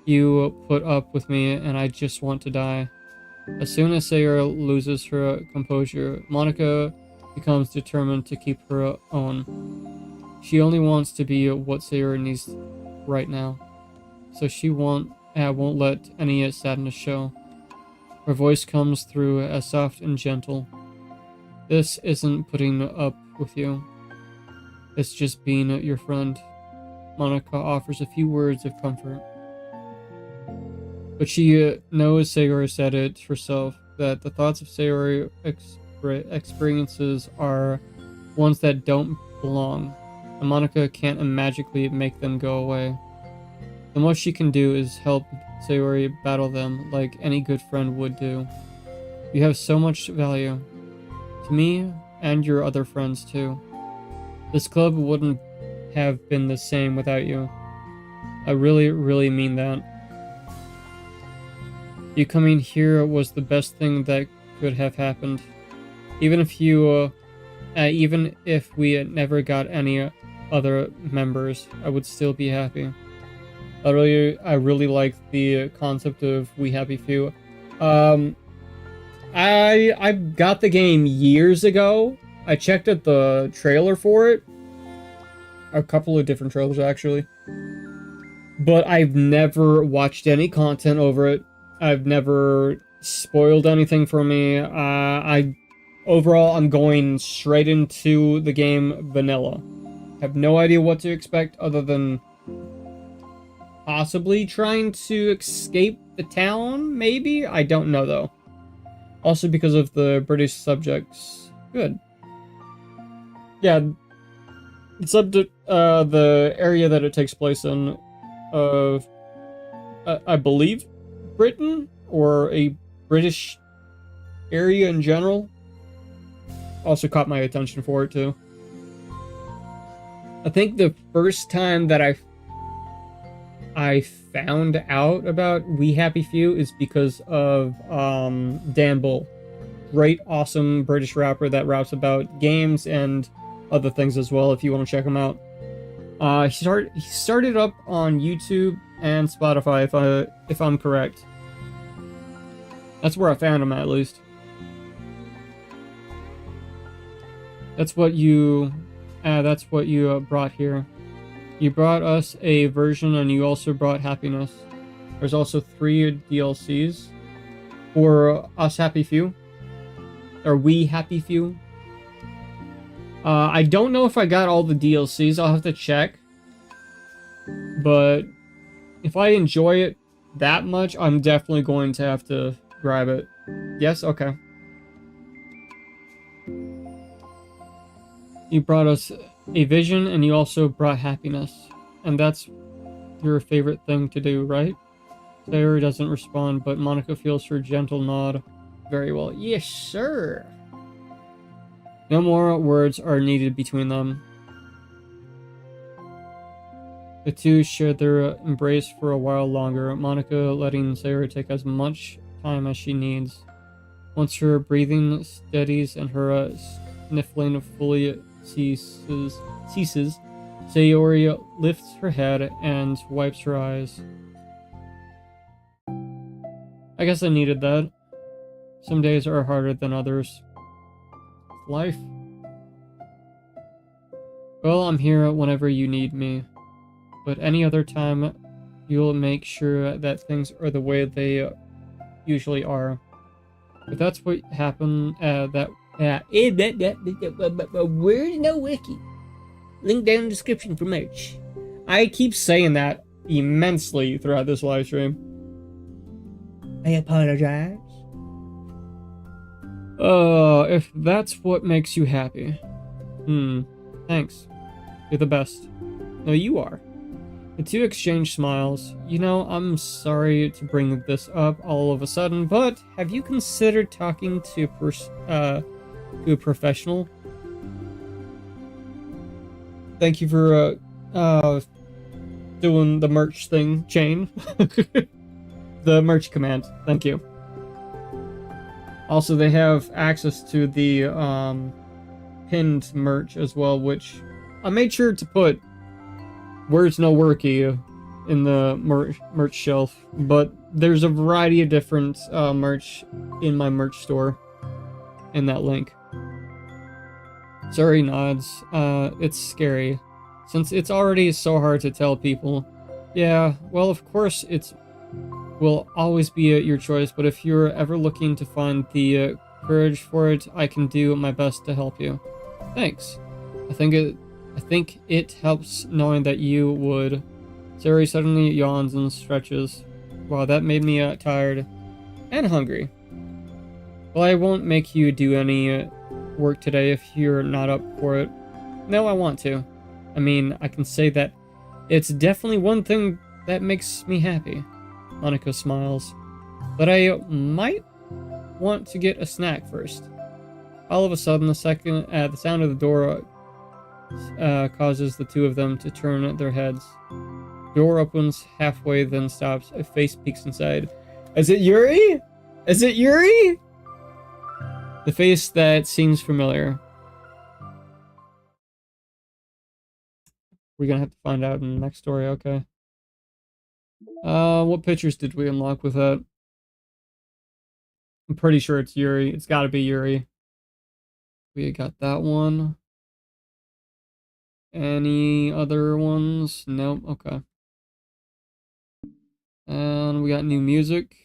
you put up with me, and I just want to die. As soon as Sayori loses her composure, Monica becomes determined to keep her own. She only wants to be what Sayori needs right now, so she won't let any sadness show. Her voice comes through as soft and gentle. This isn't putting up with you. It's just being your friend. Monica offers a few words of comfort. But she knows Sayori said it herself, that the thoughts of Sayori experiences are ones that don't belong, and Monica can't magically make them go away. The most she can do is help Sayori battle them like any good friend would do. You have so much value. To me, and your other friends too. This club wouldn't have been the same without you. I really, really mean that. You coming here was the best thing that could have happened. Even if we never got any other members, I would still be happy. I really like the concept of We Happy Few. I got the game years ago. I checked out the trailer for it. A couple of different trailers, actually. But I've never watched any content over it. I've never spoiled anything for me. Overall, I'm going straight into the game vanilla. Have no idea what to expect other than possibly trying to escape the town, maybe? I don't know, though. Also because of the British subjects. Good. Yeah. The area that it takes place in, I believe, Britain, or a British area in general. Also caught my attention for it, too. I think the first time that I found out about We Happy Few is because of Dan Bull. Great, awesome British rapper that raps about games and other things as well, if you want to check him out. He started up on YouTube and Spotify, if I'm correct. That's where I found him, at least. That's what you brought here. You brought us a version, and you also brought happiness. There's also 3 DLCs for Us Happy Few, or We Happy Few. I don't know if I got all the DLCs. I'll have to check. But if I enjoy it that much, I'm definitely going to have to grab it. Yes? Okay. You brought us a vision, and you also brought happiness. And that's your favorite thing to do, right? Sayori doesn't respond, but Monica feels her gentle nod. Very well. Yes, sir. No more words are needed between them. The two shared their embrace for a while longer, Monica letting Sayori take as much time as she needs. Once her breathing steadies and her sniffling fully ceases, Sayori lifts her head and wipes her eyes. I guess I needed that. Some days are harder than others. Life. Well, I'm here whenever you need me. But any other time, you'll make sure that things are the way they usually are. If that's what happened, where's no wiki? Link down in the description for merch. I keep saying that immensely throughout this live stream. I apologize. If that's what makes you happy. Thanks. You're the best. No, you are. The two exchange smiles. You know, I'm sorry to bring this up all of a sudden, but have you considered talking to a professional? Thank you for doing the merch thing, Chain. The merch command. Thank you. Also, they have access to the pinned merch as well, which I made sure to put "Where's No Worky" in the merch shelf, but there's a variety of different merch in my merch store in that link. Sorry nods. It's scary, since it's already so hard to tell people. Yeah, well, of course it will always be your choice, but if you're ever looking to find the courage for it, I can do my best to help you. Thanks. I think it helps knowing that you would. Sayori suddenly yawns and stretches. Wow, that made me tired and hungry. Well, I won't make you do any work today if you're not up for it. No, I want to. I mean, I can say that it's definitely one thing that makes me happy. Monica smiles. But I might want to get a snack first. All of a sudden, the sound of the door causes the two of them to turn their heads. The door opens halfway, then stops. A face peeks inside. Is it Yuri? Is it Yuri? The face that seems familiar. We're gonna have to find out in the next story, okay. What pictures did we unlock with that? I'm pretty sure it's Yuri. It's gotta be Yuri. We got that one. Any other ones? Nope, okay. And we got new music.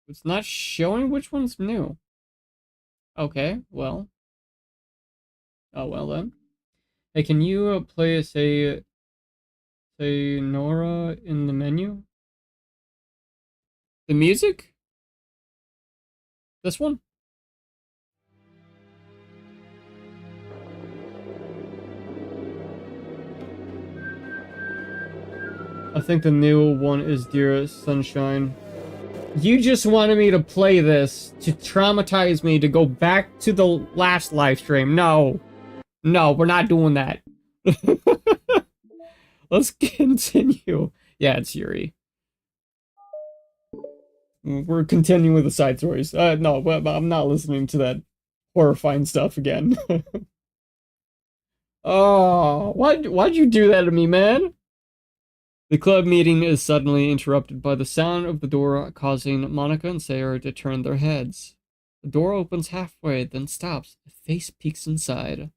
It's not showing which one's new. Okay, well. Oh, well then. Hey, can you play say Nora in the menu? The music? This one? I think the new one is Dear Sunshine. You just wanted me to play this to traumatize me to go back to the last live stream. No. No, we're not doing that. Let's continue. Yeah, it's Yuri. We're continuing with the side stories. No, I'm not listening to that horrifying stuff again. Oh, why'd you do that to me, man? The club meeting is suddenly interrupted by the sound of the door, causing Monica and Sayori to turn their heads. The door opens halfway, then stops. A face peeks inside.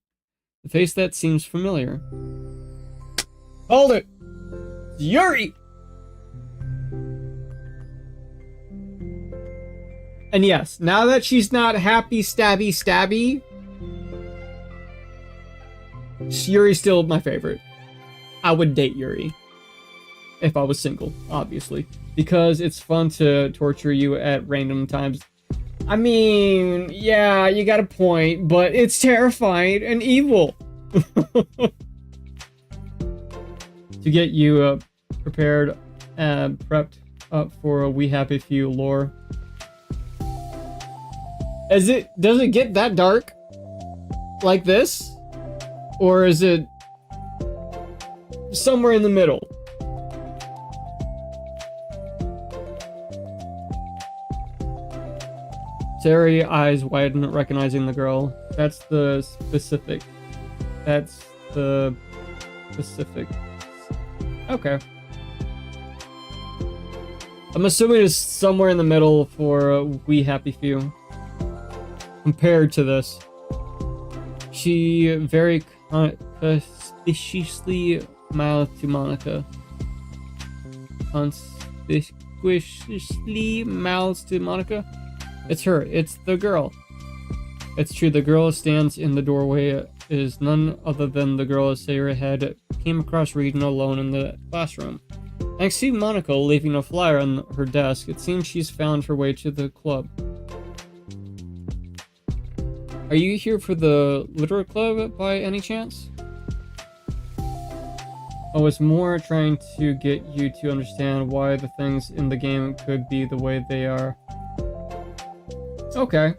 The face that seems familiar. Hold it! Yuri! And yes, now that she's not happy stabby stabby, Yuri's still my favorite. I would date Yuri. If I was single, obviously. Because it's fun to torture you at random times. I mean, yeah, you got a point, but it's terrifying and evil. To get you prepared and prepped up for a We Happy Few lore. Does it get that dark? Like this? Or is it somewhere in the middle? Sari eyes widen, recognizing the girl. That's the specific. That's the specific. Okay. I'm assuming it's somewhere in the middle for We Happy Few. Compared to this. She very conspicuously mouthed to Monica. Conspicuously mouths to Monica? It's her. It's the girl. It's true. The girl stands in the doorway is none other than the girl Sarah had came across reading alone in the classroom. Thanks to Monica leaving a flyer on her desk, it seems she's found her way to the club. Are you here for the literary club by any chance? I was more trying to get you to understand why the things in the game could be the way they are. Okay.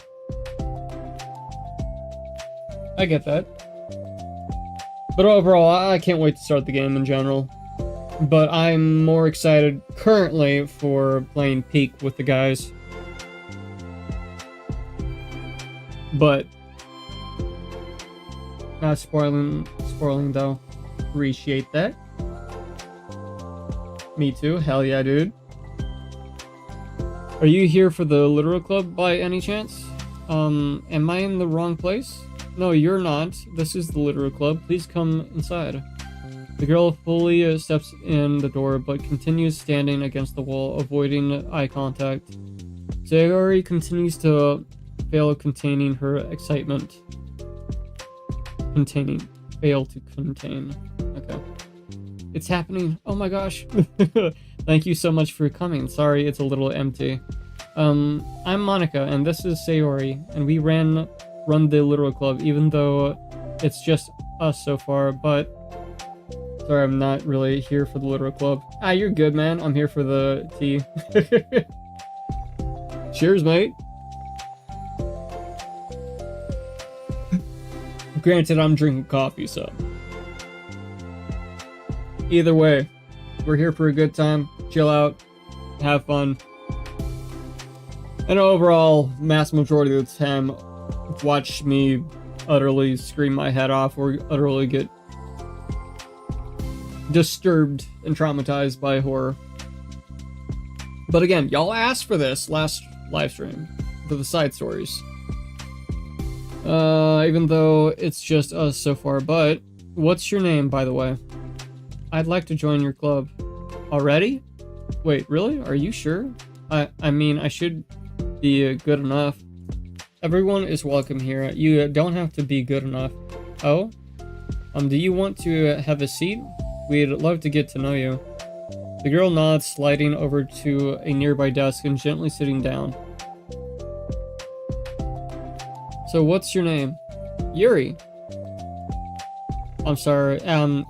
I get that. But overall, I can't wait to start the game in general. But I'm more excited currently for playing Peak with the guys. But not spoiling though. Appreciate that. Me too. Hell yeah, dude. Are you here for the literal club by any chance? Am I in the wrong place? No, you're not. This is the literal club. Please come inside. The girl fully steps in the door, but continues standing against the wall, avoiding eye contact. Sayori continues to fail containing her excitement. Fail to contain. Okay. It's happening. Oh my gosh. Thank you so much for coming. Sorry, it's a little empty. I'm Monica, and this is Sayori, and we run the literal club, even though it's just us so far, but sorry, I'm not really here for the literal club. Ah, you're good, man. I'm here for the tea. Cheers, mate. Granted, I'm drinking coffee, so either way, we're here for a good time, chill out, have fun, and overall, mass majority of the time, watch me utterly scream my head off or utterly get disturbed and traumatized by horror. But again, y'all asked for this last live stream for the side stories. Even though it's just us so far, but what's your name, by the way? I'd like to join your club. Already? Wait, really? Are you sure? I mean, I should be good enough. Everyone is welcome here. You don't have to be good enough. Oh? Do you want to have a seat? We'd love to get to know you. The girl nods, sliding over to a nearby desk and gently sitting down. So what's your name? Yuri. I'm sorry, I'm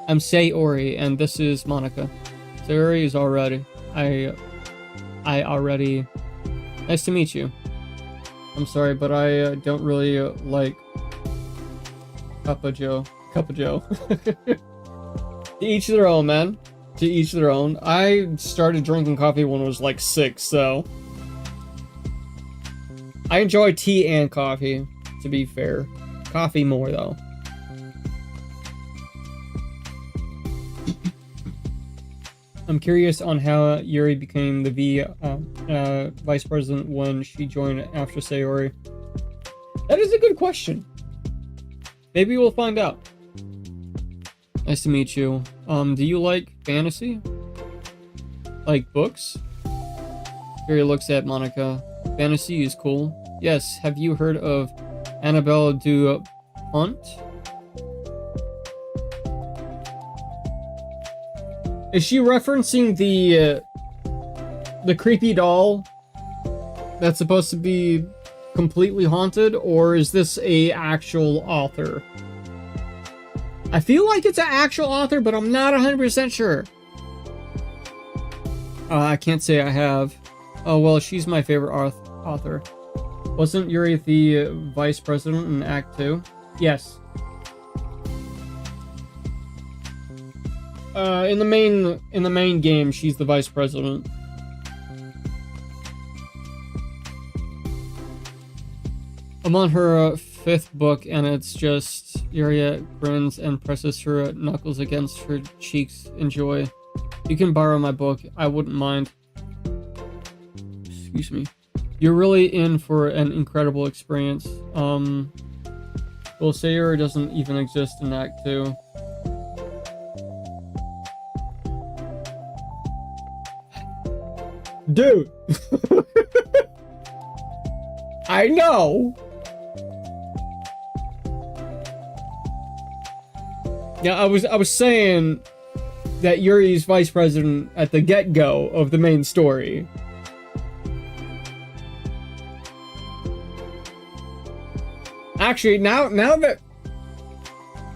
Sayori, and this is Monica. Sayori is already. I already. Nice to meet you. I'm sorry, but I don't really like Cup of Joe. To each their own, man. To each their own. I started drinking coffee when I was like 6, so I enjoy tea and coffee, to be fair. Coffee more, though. I'm curious on how Yuri became the vice president when she joined after Sayori. That is a good question. Maybe we'll find out. Nice to meet you. Do you like fantasy? Like books? Yuri looks at Monica. Fantasy is cool. Yes, have you heard of Annabelle Dupont? Is she referencing the creepy doll that's supposed to be completely haunted, or is this a actual author? I feel like it's an actual author, but I'm not 100% sure. I can't say I have. Oh, well, she's my favorite author. Wasn't Yuri the vice president in Act 2? Yes. In the main game, she's the vice president. I'm on her 5th book, and it's just Yuri grins and presses her knuckles against her cheeks in joy. You can borrow my book. I wouldn't mind. Excuse me. You're really in for an incredible experience. Well, Sayori doesn't even exist in Act 2. Dude! I know! Yeah, I was saying that Yuri's vice president at the get-go of the main story. Actually, now that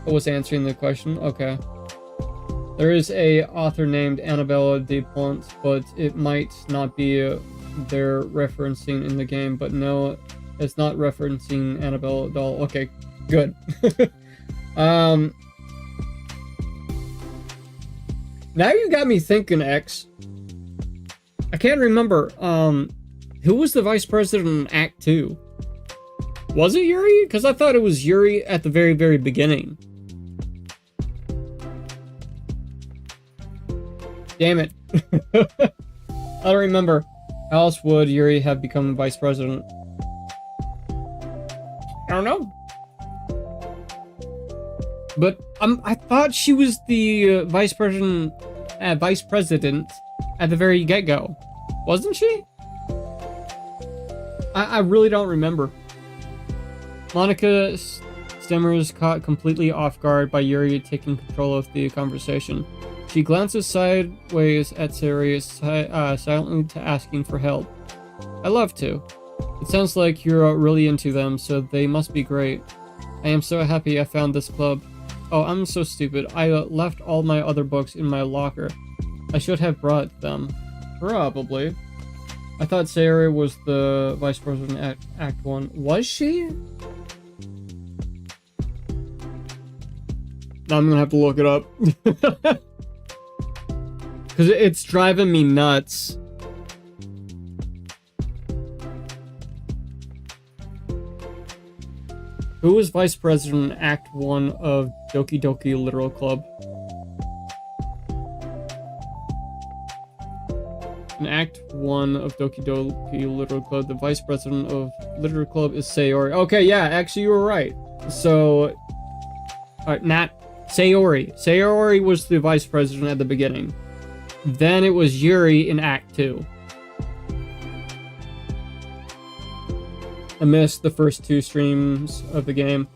I was answering the question, okay. There is a author named Annabella de Pont, but it might not be they're referencing in the game, but no, it's not referencing Annabella at all. Okay, good. Now you got me thinking, X. I can't remember, who was the vice president in Act 2? Was it Yuri? Because I thought it was Yuri at the very, very beginning. Damn it. I don't remember. How else would Yuri have become vice president? I don't know. But I thought she was the vice president at the very get-go. Wasn't she? I really don't remember. Monica stammers, caught completely off guard by Yuri taking control of the conversation. She glances sideways at Sayori, silently asking for help. I love to. It sounds like you're really into them, so they must be great. I am so happy I found this club. Oh, I'm so stupid. I left all my other books in my locker. I should have brought them. Probably. I thought Sayori was the vice president at Act 1. Was she? I'm gonna have to look it up. Because it's driving me nuts. Who was vice president in Act 1 of Doki Doki Literal Club? In Act 1 of Doki Doki Literal Club, the vice president of Literal Club is Sayori. Okay, yeah, actually you were right. So, not Sayori. Sayori was the vice president at the beginning. Then it was Yuri in Act 2. I missed the first 2 streams of the game.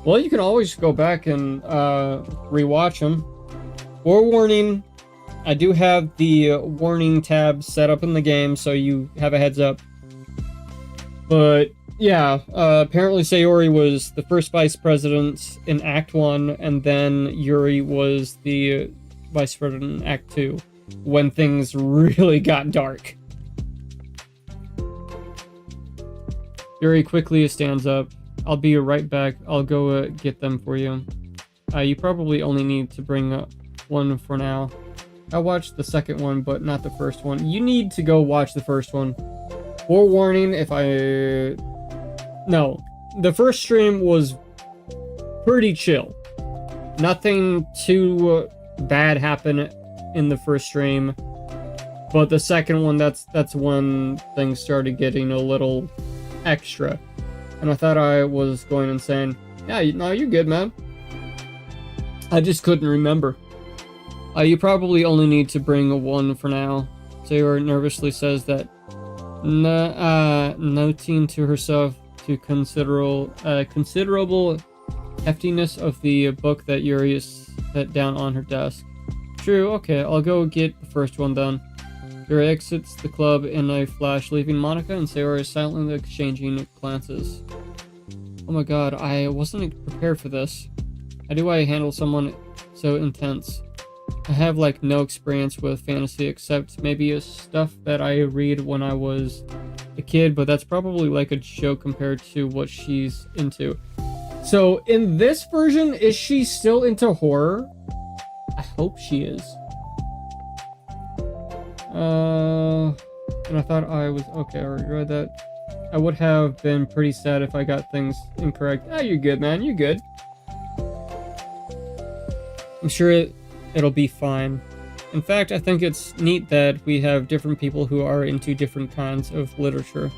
Well, you can always go back and rewatch them. Forewarning, I do have the warning tab set up in the game, so you have a heads up. But yeah, apparently Sayori was the first vice president in Act 1, and then Yuri was the vice president in Act 2, when things really got dark. Yuri quickly stands up. I'll be right back. I'll go get them for you. You probably only need to bring one for now. I watched the second one, but not the first one. You need to go watch the first one. Forewarning, if I... No. The first stream was pretty chill. Nothing too bad happened in the first stream. But the second one, that's when things started getting a little extra. And I thought I was going insane. Yeah, no, you're good, man. I just couldn't remember. You probably only need to bring one for now. Sayori nervously says that, noting to herself to considerable heftiness of the book that Yuri has set down on her desk. True, okay, I'll go get the first one then. Yuri exits the club in a flash, leaving Monica and Sayori silently exchanging glances. Oh my god, I wasn't prepared for this. How do I handle someone so intense? I have like no experience with fantasy except maybe stuff that I read when I was a kid, but that's probably like a joke compared to what she's into. So in this version, is she still into horror? I hope she is. And I thought I was okay. I read that. I would have been pretty sad if I got things incorrect. Ah, you're good, man. You're good. I'm sure it'll be fine. In fact, I think it's neat that we have different people who are into different kinds of literature.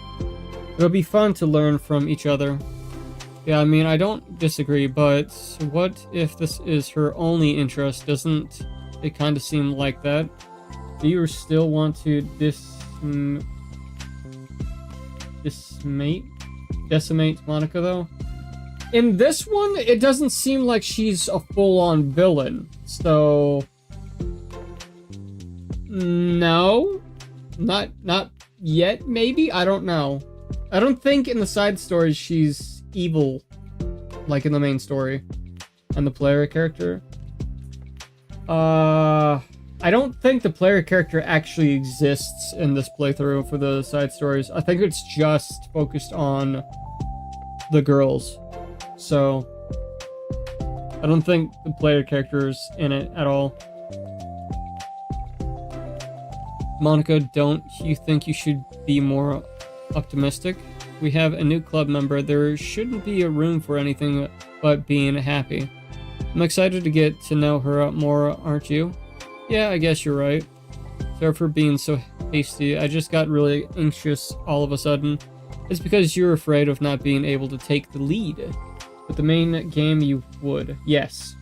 It'll be fun to learn from each other. Yeah, I mean, I don't disagree, but what if this is her only interest? Doesn't it kind of seem like that? Do you still want to decimate Monica, though? In this one, it doesn't seem like she's a full-on villain, so... No? Not yet, maybe? I don't know. I don't think in the side stories she's evil, like in the main story. And the player character. I don't think the player character actually exists in this playthrough for the side stories. I think it's just focused on the girls. So, I don't think the player character is in it at all. Monica, don't you think you should be more optimistic? We have a new club member. There shouldn't be a room for anything but being happy. I'm excited to get to know her more, aren't you? Yeah, I guess you're right. Sorry for being so hasty. I just got really anxious all of a sudden. It's because you're afraid of not being able to take the lead. But the main game you would. Yes.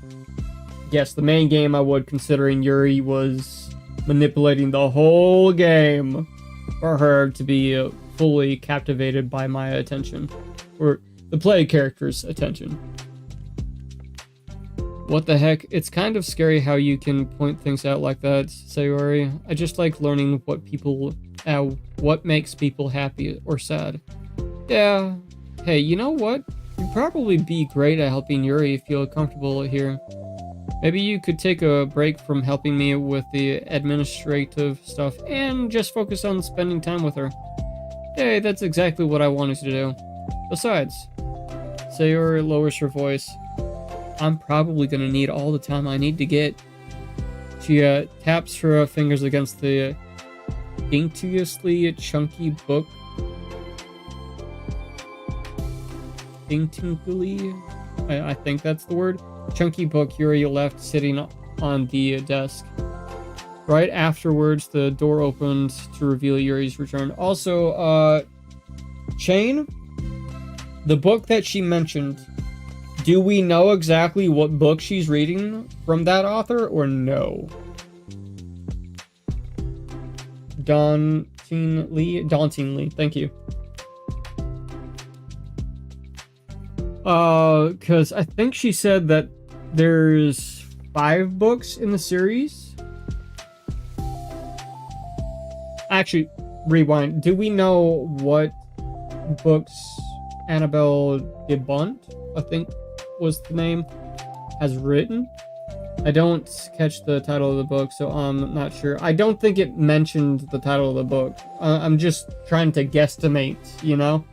Yes, the main game I would, considering Yuri was manipulating the whole game for her to be fully captivated by my attention. Or the play character's attention. What the heck? It's kind of scary how you can point things out like that, Sayori. I just like learning what makes people happy or sad. Yeah. Hey, you know what? You'd probably be great at helping Yuri feel comfortable here. Maybe you could take a break from helping me with the administrative stuff and just focus on spending time with her. Hey, that's exactly what I wanted to do. Besides, Sayori lowers her voice. I'm probably gonna need all the time I need to get. She taps her fingers against the daintiously chunky book. Daintily? I think that's the word. Chunky book Yuri left sitting on the desk. Right afterwards, the door opened to reveal Yuri's return. Also, Chain, the book that she mentioned, do we know exactly what book she's reading from that author, or no? Dauntingly, thank you. Because I think she said that there's 5 books in the series. Actually, rewind. Do we know what books Annabelle Debont, I think was the name, has written? I don't catch the title of the book, so I'm not sure. I don't think it mentioned the title of the book. I'm just trying to guesstimate, you know?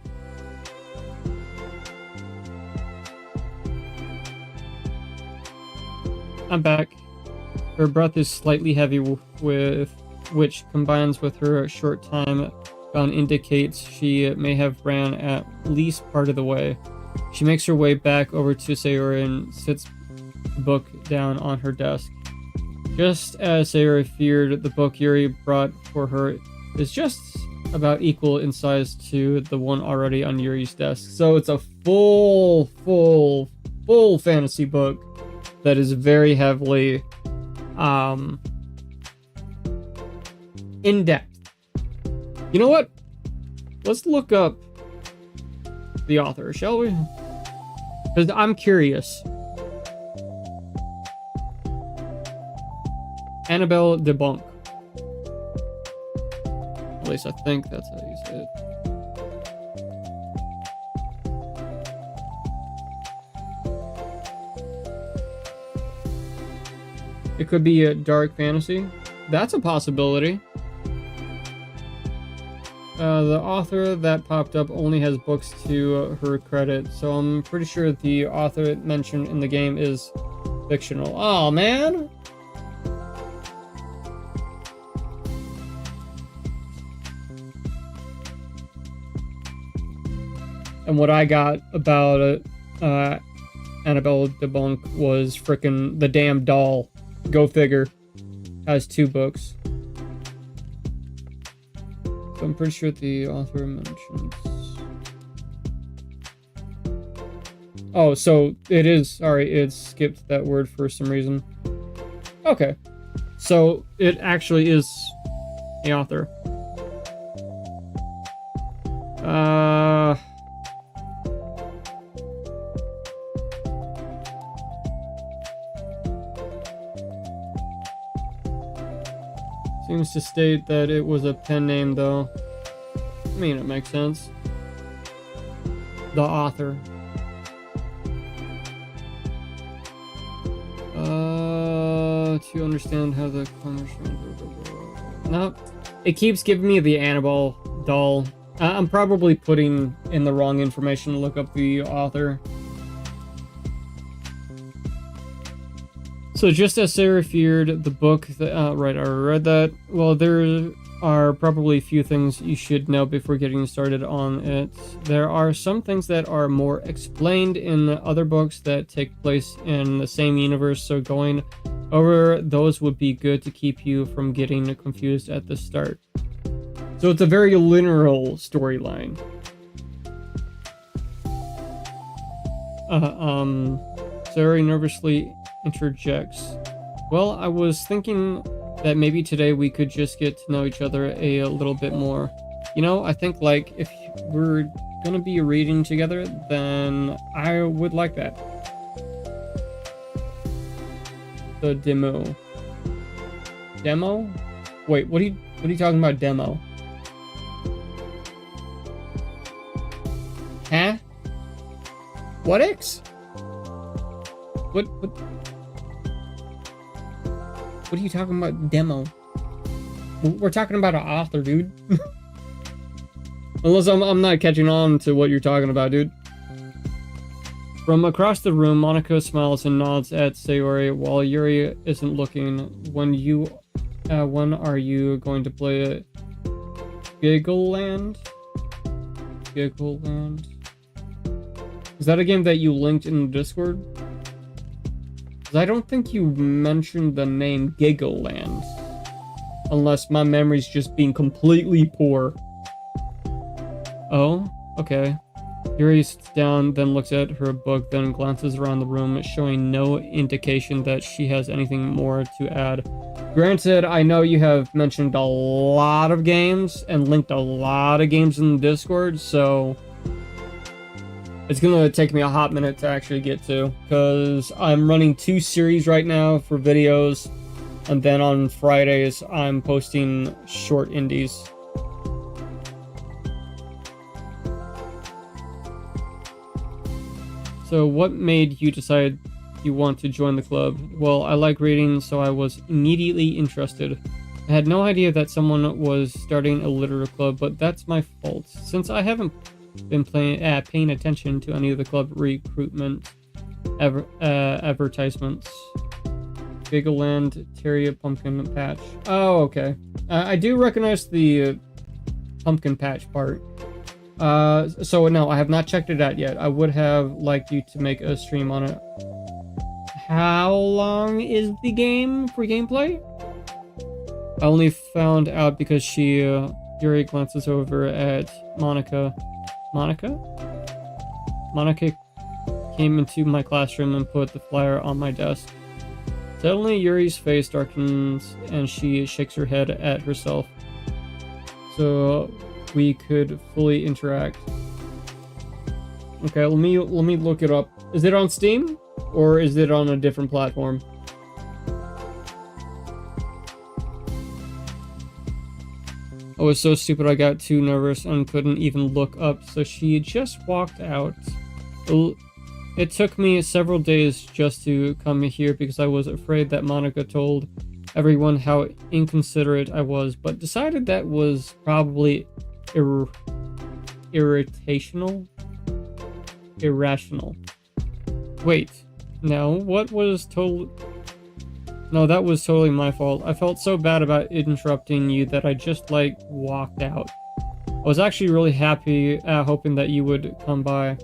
I'm back. Her breath is slightly heavy, with which combines with her short time gone indicates she may have ran at least part of the way. She makes her way back over to Sayori and sits the book down on her desk. Just as Sayori feared, the book Yuri brought for her is just about equal in size to the one already on Yuri's desk. So it's a full fantasy book that is very heavily in-depth. You know what? Let's look up the author, shall we? Because I'm curious. Annabelle Debunk. At least I think that's how you say it. It could be a dark fantasy. That's a possibility. The author that popped up only has books to her credit, so I'm pretty sure the author mentioned in the game is fictional. Oh man! And what I got about Annabelle Debunk was frickin' the damn doll. Go figure. Has 2 books. So I'm pretty sure the author mentions... Oh, so it is... Sorry, it skipped that word for some reason. Okay. So it actually is the author. Seems to state that it was a pen name, though. I mean, it makes sense. The author. To understand how the... Nope. It keeps giving me the Annabelle doll. I'm probably putting in the wrong information to look up the author. So just as Sarah feared, the book that, right, I read that. Well, there are probably a few things you should know before getting started on it. There are some things that are more explained in the other books that take place in the same universe, so going over those would be good to keep you from getting confused at the start. So it's a very literal storyline. Sarah nervously interjects. Well, I was thinking that maybe today we could just get to know each other a little bit more. You know, I think, like, if we're gonna be reading together, then I would like that. The demo. Demo? Wait, what are you talking about, demo? Huh? What X? What are you talking about, demo? We're talking about an author, dude. Unless I'm not catching on to what you're talking about, dude. From across the room, Monica smiles and nods at Sayori while Yuri isn't looking. When are you going to play Giggleland? Giggleland? Is that a game that you linked in Discord? I don't think you mentioned the name Giggleland. Unless my memory's just being completely poor. Oh, okay. Yuri sits down, then looks at her book, then glances around the room, showing no indication that she has anything more to add. Granted, I know you have mentioned a lot of games and linked a lot of games in the Discord, so... it's gonna take me a hot minute to actually get to, because I'm running 2 series right now for videos, and then on Fridays I'm posting short indies. So what made you decide you want to join the club? Well, I like reading, so I was immediately interested. I had no idea that someone was starting a literary club, but that's my fault, since I haven't been paying attention to any of the club recruitment advertisements. Giggleland, Terry Pumpkin Patch. Oh, okay. I do recognize the pumpkin patch part. So no, I have not checked it out yet. I would have liked you to make a stream on it. How long is the game for gameplay? I only found out because Yuri glances over at Monica. Monica came into my classroom and put the flyer on my desk. Suddenly, Yuri's face darkens and she shakes her head at herself. So we could fully interact. Okay, let me look it up. Is it on Steam or is it on a different platform? I was so stupid I got too nervous and couldn't even look up, so she just walked out. It took me several days just to come here because I was afraid that Monica told everyone how inconsiderate I was, but decided that was probably irrational. Wait, no, what was total? No, that was totally my fault. I felt so bad about interrupting you that I just, like, walked out. I was actually really happy, hoping that you would come by.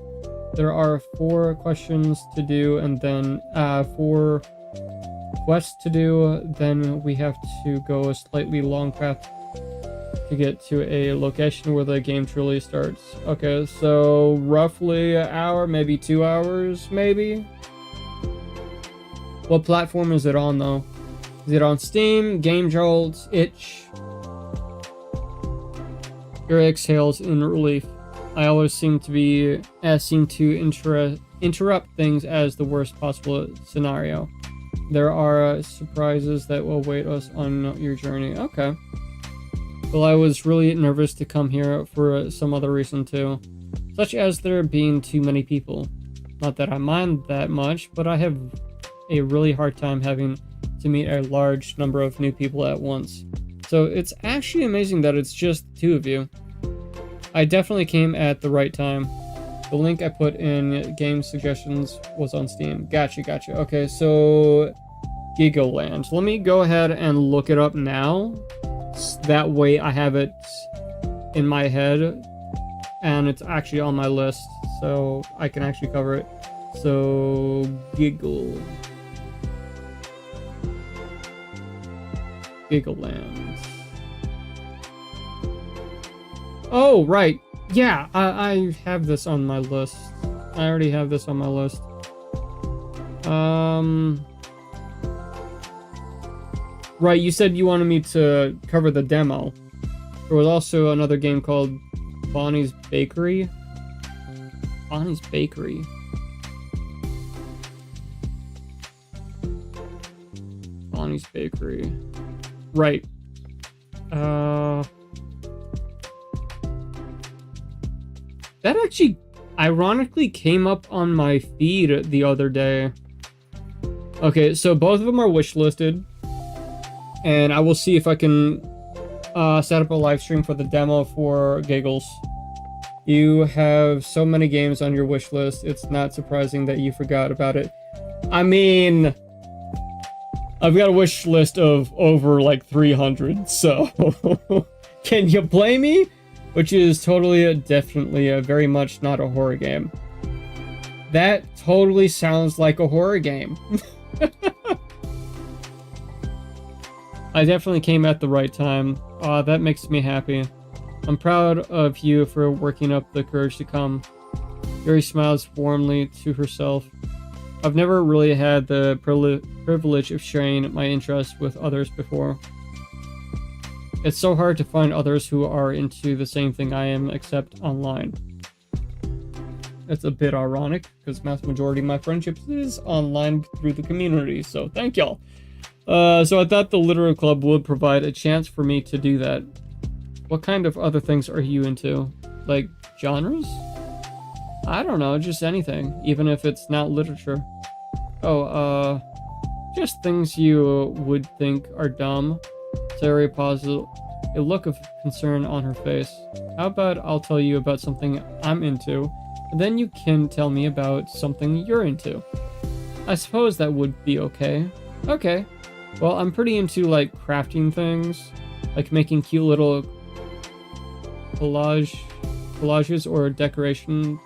There are 4 questions to do, and then 4 quests to do. Then we have to go a slightly long path to get to a location where the game truly starts. Okay, so roughly an hour, maybe 2 hours, maybe? What platform is it on, though? Is it on Steam, Game Jolt, Itch? Your exhales in relief. I always seem to interrupt things as the worst possible scenario. There are surprises that will await us on your journey. Okay. Well, I was really nervous to come here for some other reason too, such as there being too many people. Not that I mind that much, but I have a really hard time having to meet a large number of new people at once. So it's actually amazing that it's just 2 of you. I definitely came at the right time. The link I put in game suggestions was on Steam. Gotcha. Okay, so Gigaland. Let me go ahead and look it up now. That way I have it in my head and it's actually on my list, so I can actually cover it. So Gigaland. Oh, right. Yeah, I have this on my list. I already have this on my list. Right, you said you wanted me to cover the demo. There was also another game called Bonnie's Bakery. Bonnie's Bakery. Bonnie's Bakery. Right. That actually ironically came up on my feed the other day. Okay, so both of them are wishlisted. And I will see if I can set up a live stream for the demo for Giggles. You have so many games on your wish list, it's not surprising that you forgot about it. I mean, I've got a wish list of over like 300, so can you blame me? Which is totally, definitely, very much not a horror game. That totally sounds like a horror game. I definitely came at the right time. That makes me happy. I'm proud of you for working up the courage to come. Yuri smiles warmly to herself. I've never really had the privilege of sharing my interests with others before. It's so hard to find others who are into the same thing I am, except online. That's a bit ironic, because vast majority of my friendships is online through the community, so thank y'all. So I thought the Literary Club would provide a chance for me to do that. What kind of other things are you into? Like, genres? I don't know, just anything, even if it's not literature. Oh, just things you would think are dumb. Sarah pauses, a look of concern on her face. How about I'll tell you about something I'm into, and then you can tell me about something you're into. I suppose that would be okay. Okay. Well, I'm pretty into, like, crafting things, like making cute little collages or decorating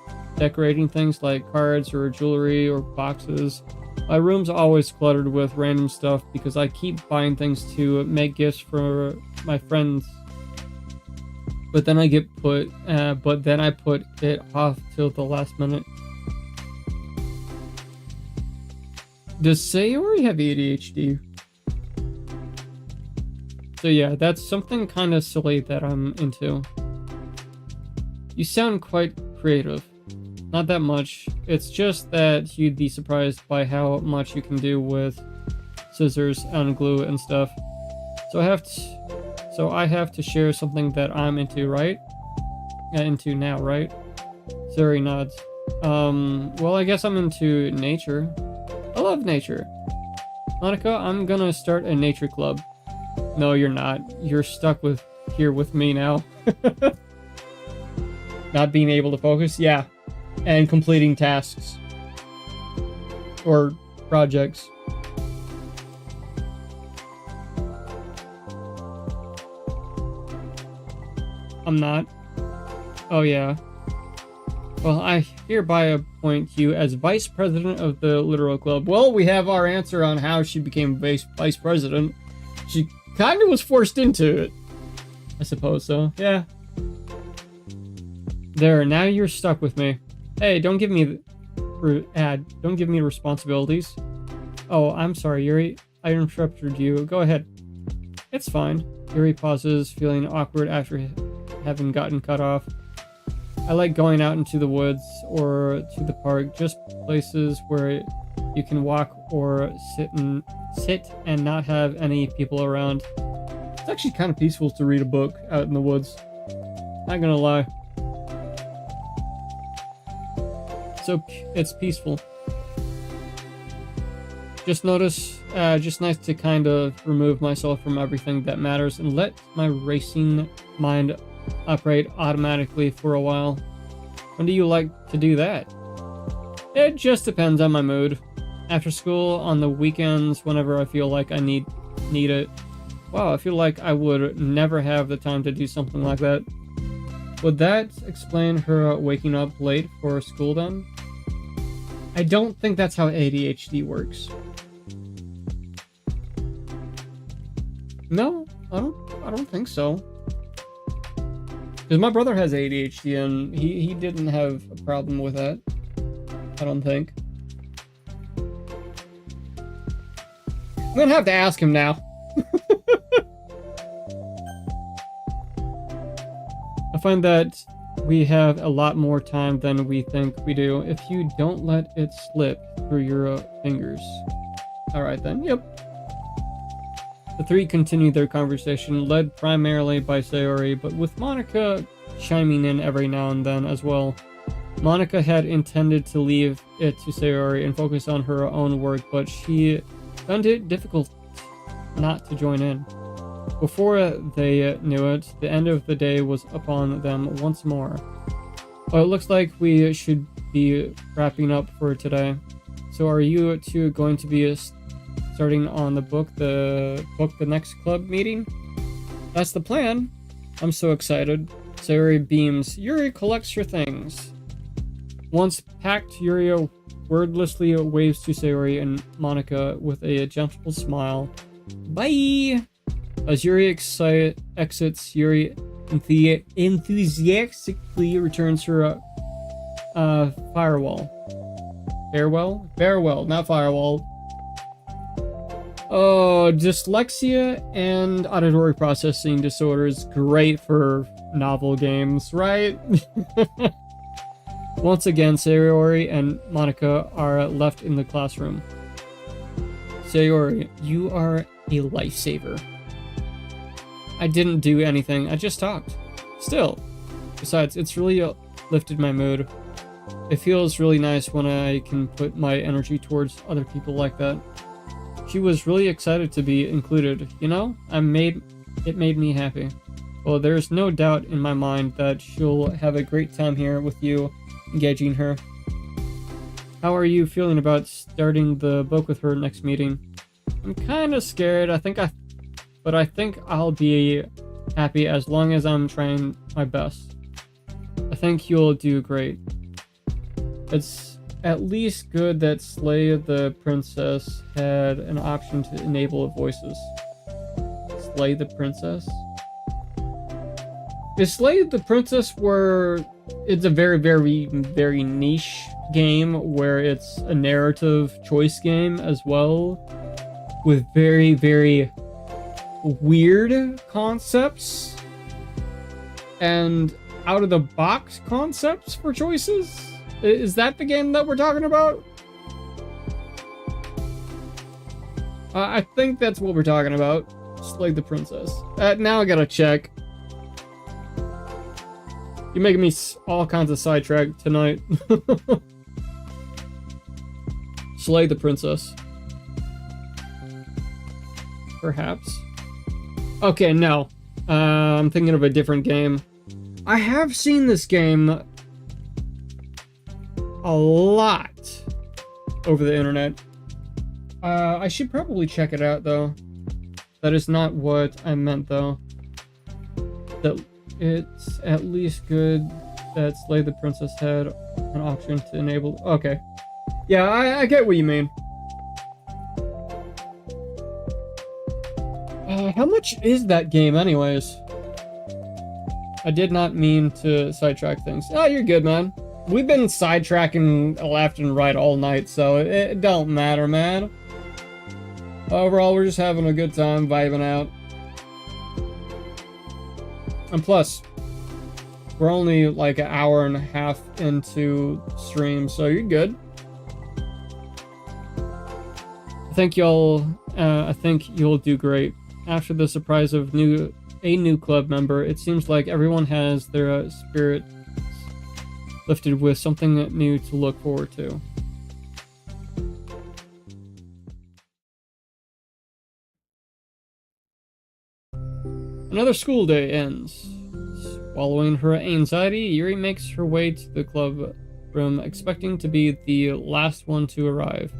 things like cards or jewelry or boxes. My room's always cluttered with random stuff because I keep buying things to make gifts for my friends. But then I put it off till the last minute. Does Sayori have ADHD? So yeah, that's something kind of silly that I'm into. You sound quite creative. Not that much. It's just that you'd be surprised by how much you can do with scissors and glue and stuff. So I have So I have to share something that I'm into, right? Into now, right? Sayori nods. Well, I guess I'm into nature. I love nature. Monica, I'm gonna start a nature club. No, you're not. You're stuck here with me now. Not being able to focus? Yeah. And completing tasks. Or projects. I'm not. Oh, yeah. Well, I hereby appoint you as vice president of the literal club. Well, we have our answer on how she became vice president. She kind of was forced into it. I suppose so. Yeah. There, now you're stuck with me. Hey, don't give me responsibilities. Oh, I'm sorry, Yuri. I interrupted you. Go ahead. It's fine. Yuri pauses, feeling awkward after having gotten cut off. I like going out into the woods or to the park, just places where you can walk or sit and not have any people around. It's actually kind of peaceful to read a book out in the woods. Not gonna lie. So it's peaceful. Just nice to kind of remove myself from everything that matters and let my racing mind operate automatically for a while. When do you like to do that? It just depends on my mood. After school, on the weekends, whenever I feel like I need it. Wow, I feel like I would never have the time to do something like that. Would that explain her waking up late for school then? I don't think that's how ADHD works. No, I don't think so. Because my brother has ADHD and he didn't have a problem with that. I don't think. I'm gonna have to ask him now. I find that we have a lot more time than we think we do if you don't let it slip through your fingers. Alright then, yep. The three continue their conversation, led primarily by Sayori, but with Monica chiming in every now and then as well. Monica had intended to leave it to Sayori and focus on her own work, but she found it difficult not to join in. Before they knew it, the end of the day was upon them once more. Well, it looks like we should be wrapping up for today. So are you two going to be starting on the next club meeting? That's the plan. I'm so excited. Sayori beams. Yuri collects her things. Once packed, Yuri wordlessly waves to Sayori and Monica with a gentle smile. Bye! As Yuri exits, Yuri enthusiastically returns her farewell, not firewall. Oh, dyslexia and auditory processing disorders, great for novel games, right? Once again, Sayori and Monica are left in the classroom. Sayori, you are a lifesaver. I didn't do anything, I just talked. Still. Besides, it's really lifted my mood. It feels really nice when I can put my energy towards other people like that. She was really excited to be included, you know? It made me happy. Well, there's no doubt in my mind that she'll have a great time here with you, engaging her. How are you feeling about starting the book with her next meeting? I'm kind of scared, but I think I'll be happy as long as I'm trying my best. I think you'll do great. It's at least good that Slay the Princess had an option to enable voices. Slay the Princess? Is Slay the Princess where it's a very, very, very niche game where it's a narrative choice game as well, with very, very weird concepts and out-of-the-box concepts for choices? Is that the game that we're talking about? I think that's what we're talking about. Slayed the princess. Now I gotta check. You're making me all kinds of sidetracked tonight. Slay the princess. Perhaps. Okay, no. I'm thinking of a different game. I have seen this game a lot over the internet. I should probably check it out, though. That is not what I meant, though. That it's at least good that Slay the Princess had an option to enable... Okay. Yeah, I get what you mean. How much is that game, anyways? I did not mean to sidetrack things. Oh, you're good, man. We've been sidetracking left and right all night, so it don't matter, man. Overall, we're just having a good time, vibing out. And plus, we're only like an hour and a half into stream, so you're good. I think you'll do great. After the surprise of a new club member, it seems like everyone has their spirit lifted with something new to look forward to. Another school day ends. Swallowing her anxiety, Yuri makes her way to the club room, expecting to be the last one to arrive.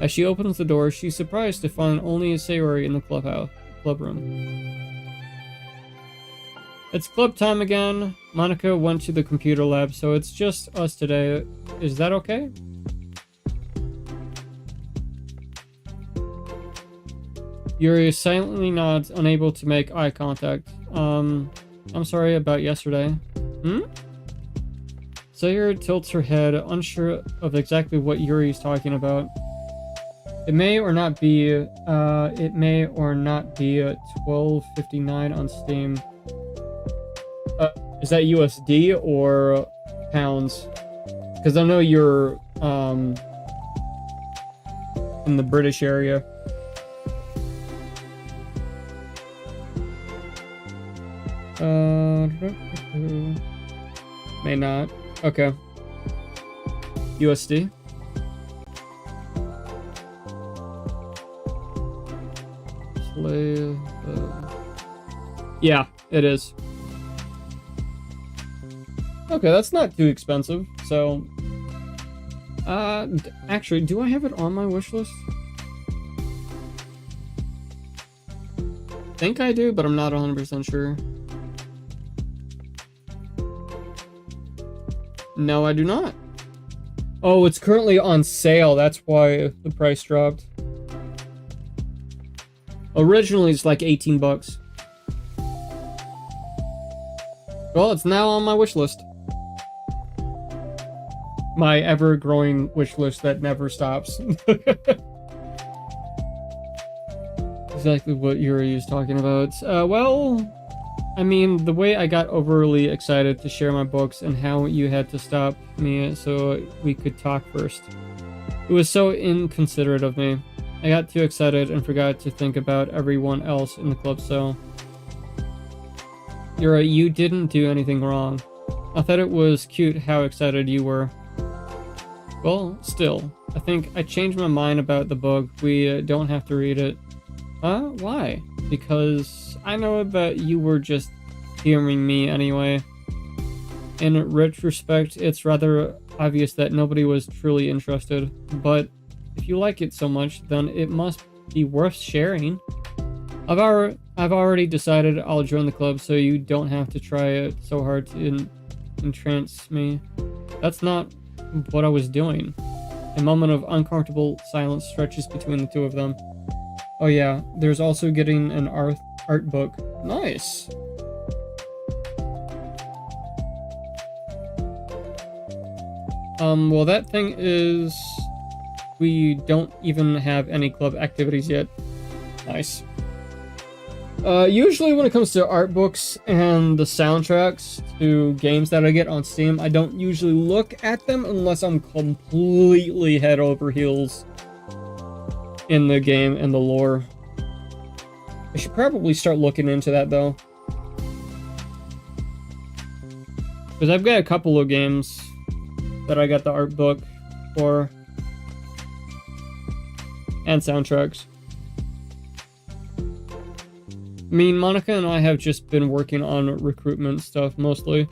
As she opens the door, she's surprised to find only Sayori in the club room. It's club time again. Monica went to the computer lab, so it's just us today. Is that okay? Yuri silently nods, unable to make eye contact. I'm sorry about yesterday. Sayori tilts her head, unsure of exactly what Yuri is talking about. It may or not be 12.59 on Steam. Is that USD or pounds? Because I know you're in the British area. May not. Okay. USD. Yeah, it is. Okay, that's not too expensive. So, actually, do I have it on my wish list? I think I do, but I'm not 100% sure. No, I do not. Oh, it's currently on sale. That's why the price dropped. Originally, it's like 18 bucks. Well, it's now on my wish list. My ever-growing wish list that never stops. Exactly what Yuri is talking about. Well, I mean, the way I got overly excited to share my books and how you had to stop me so we could talk first. It was so inconsiderate of me. I got too excited and forgot to think about everyone else in the club, so... Yuri, you didn't do anything wrong. I thought it was cute how excited you were. Well, still, I think I changed my mind about the book. We don't have to read it. Why? Because I know that you were just humoring me anyway. In retrospect, it's rather obvious that nobody was truly interested, but if you like it so much, then it must be worth sharing. I've already decided I'll join the club, so you don't have to try it so hard to entrance me. That's not what I was doing. A moment of uncomfortable silence stretches between the two of them. Oh yeah, there's also getting an art book. Nice. Well, that thing is... We don't even have any club activities yet. Nice. Usually when it comes to art books and the soundtracks to games that I get on Steam, I don't usually look at them unless I'm completely head over heels in the game and the lore. I should probably start looking into that though. Because I've got a couple of games that I got the art book for. And soundtracks. I mean, Monica and I have just been working on recruitment stuff mostly.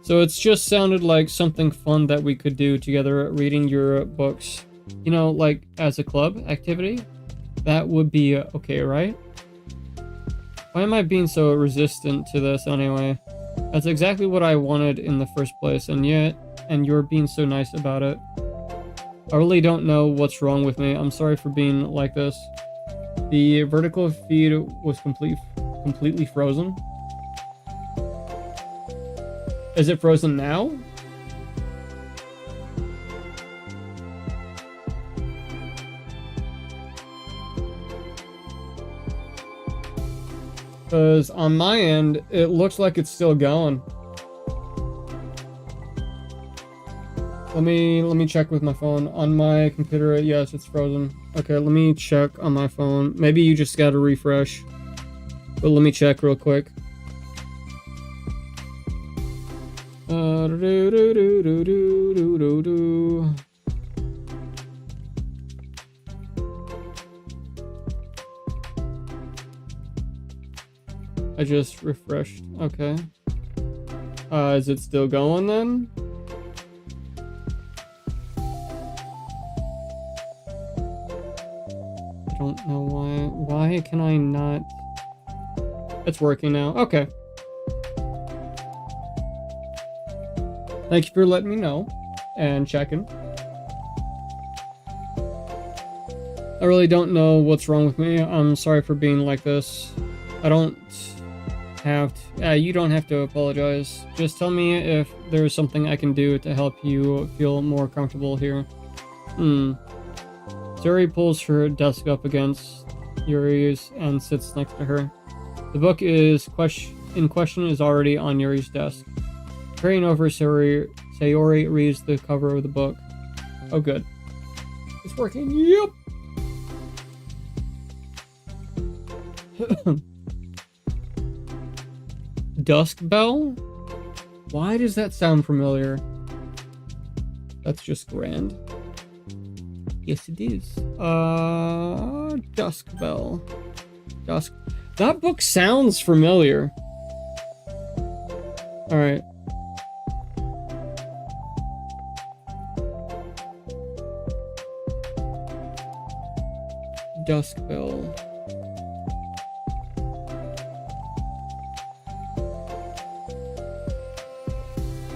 So it's just sounded like something fun that we could do together, reading your books. You know, like as a club activity? That would be okay, right? Why am I being so resistant to this anyway? That's exactly what I wanted in the first place, and you're being so nice about it. I really don't know what's wrong with me. I'm sorry for being like this. The vertical feed was completely frozen. Is it frozen now? Because on my end, it looks like it's still going. Let me check with my phone. On my computer, yes, it's frozen. Okay, let me check on my phone. Maybe you just gotta refresh. But let me check real quick. I just refreshed. Okay. Is it still going then? I don't know why. Why can I not? It's working now. Okay. Thank you for letting me know and checking. I really don't know what's wrong with me. I'm sorry for being like this. I don't have to, you don't have to apologize. Just tell me if there's something I can do to help you feel more comfortable here. Zuri pulls her desk up against Yuri's and sits next to her. The book in question is already on Yuri's desk. Carrying over, Sayori reads the cover of the book. Oh, good. It's working. Yep. Dusk Bell? Why does that sound familiar? That's just grand. Yes, it is. Dusk Bell. Dusk. That book sounds familiar. Alright. Dusk Bell.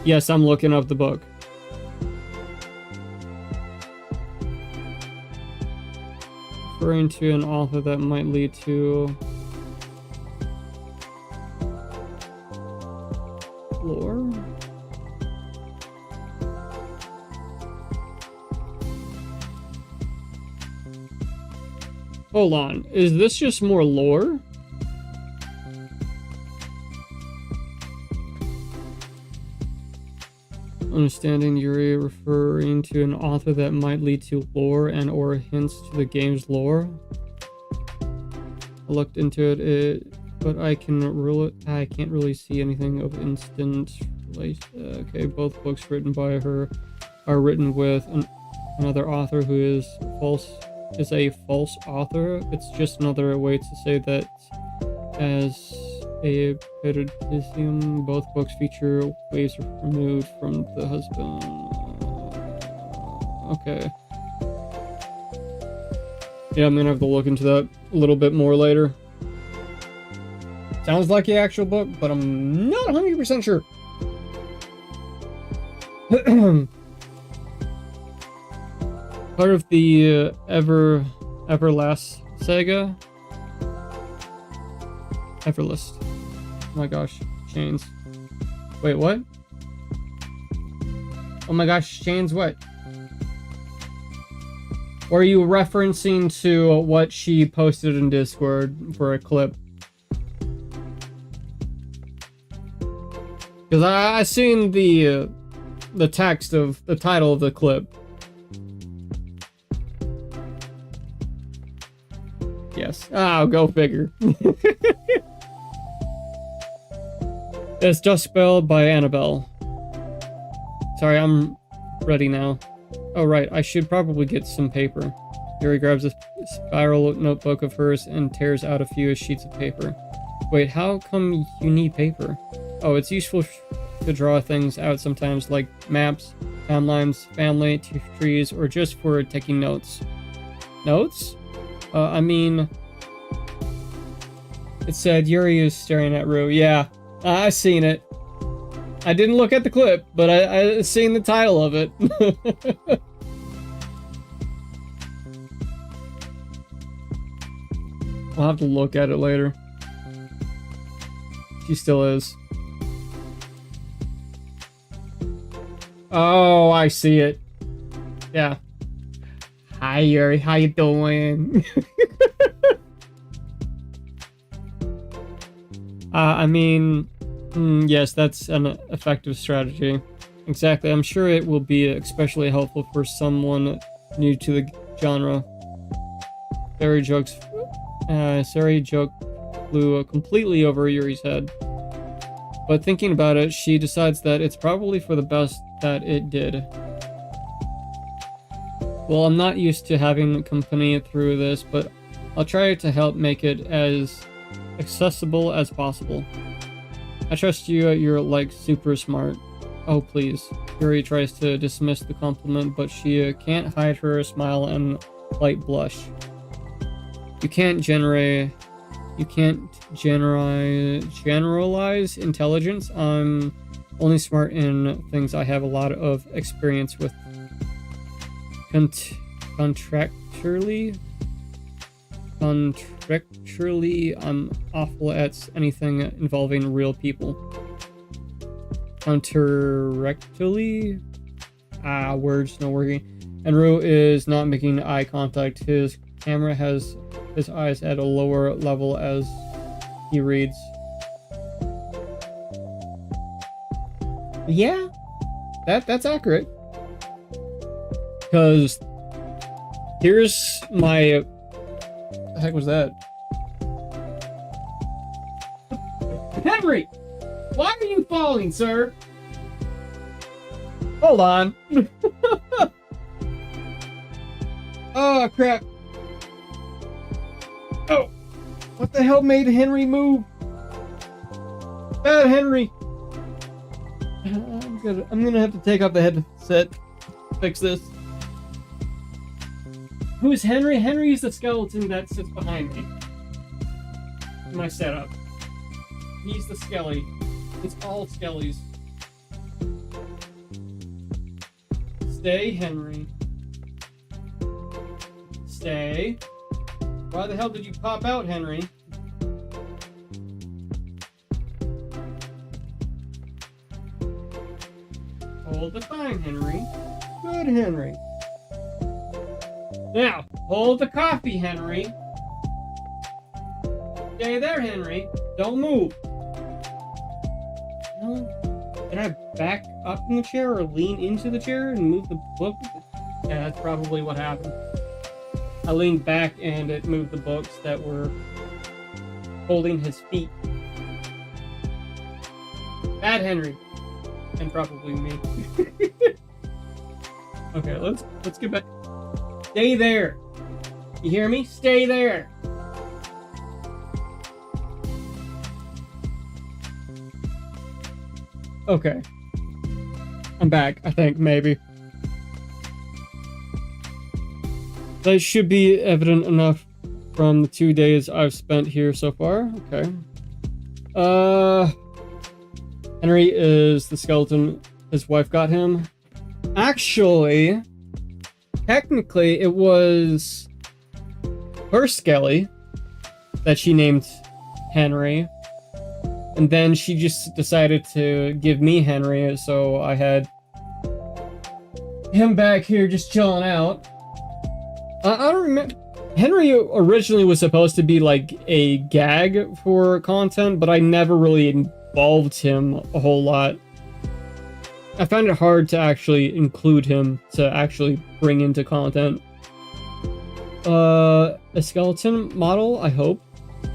Yes, I'm looking up the book. Referring to an author that might lead to lore. Hold on, is this just more lore? Understanding Yuri referring to an author that might lead to lore and or hints to the game's lore. I looked into it, but I can't really see anything of instant relation. Okay, both books written by her are written with another author who is a false author. It's just another way to say that as a patriotism, both books feature waves removed from the husband. Okay. Yeah, I'm gonna have to look into that a little bit more later. Sounds like the actual book, but I'm not 100% sure. Part of the Everlast saga. Everlast. Oh my gosh, chains. Wait, what? Oh my gosh, chains what? Or are you referencing to what she posted in Discord for a clip? Because I seen the text of the title of the clip. Yeah. Yes. Oh, go figure. It's just spelled by Annabelle. Sorry, I'm ready now. Oh, right. I should probably get some paper. Yuri grabs a spiral notebook of hers and tears out a few sheets of paper. Wait, how come you need paper? Oh, it's useful to draw things out sometimes, like maps, timelines, family trees, or just for taking notes. Notes? I mean... It said Yuri is staring at Rue. Yeah, I seen it. I didn't look at the clip, but I seen the title of it. I'll have to look at it later. She still is. Oh, I see it. Yeah. Hi, Yuri. How you doing? I mean, yes, that's an effective strategy. Exactly. I'm sure it will be especially helpful for someone new to the genre. Sorry joke flew completely over Yuri's head. But thinking about it, she decides that it's probably for the best that it did. Well, I'm not used to having company through this, but I'll try to help make it as accessible as possible. I trust you, you're like super smart. Oh, please. Yuri tries to dismiss the compliment, but she can't hide her smile and light blush. You can't generalize intelligence. I'm only smart in things I have a lot of experience with. Contractually, I'm awful at anything involving real people. Counterrectally? Words not working. And Rue is not making eye contact. His camera has his eyes at a lower level as he reads. Yeah, that's accurate. Because here's my... What the heck was that? Henry! Why are you falling, sir? Hold on. Oh, crap. Oh, what the hell made Henry move? Bad Henry. I'm gonna have to take off the headset. Fix this. Who's Henry? Henry's the skeleton that sits behind me. My setup. He's the skelly. It's all skellies. Stay, Henry. Stay. Why the hell did you pop out, Henry? Hold the fine, Henry. Good, Henry. Now, hold the coffee, Henry. Stay there, Henry. Don't move. No. Can I back up in the chair or lean into the chair and move the book? Yeah, that's probably what happened. I leaned back and it moved the books that were holding his feet. Bad Henry. And probably me. Okay, let's get back. Stay there. You hear me? Stay there. Okay. I'm back, I think, maybe. That should be evident enough from the 2 days I've spent here so far. Okay. Henry is the skeleton his wife got him. Actually, technically, it was her skelly that she named Henry. And then she just decided to give me Henry, so I had him back here just chilling out. I don't remember. Henry originally was supposed to be like a gag for content, but I never really involved him a whole lot. I found it hard to actually include him to actually bring into content. A skeleton model, I hope.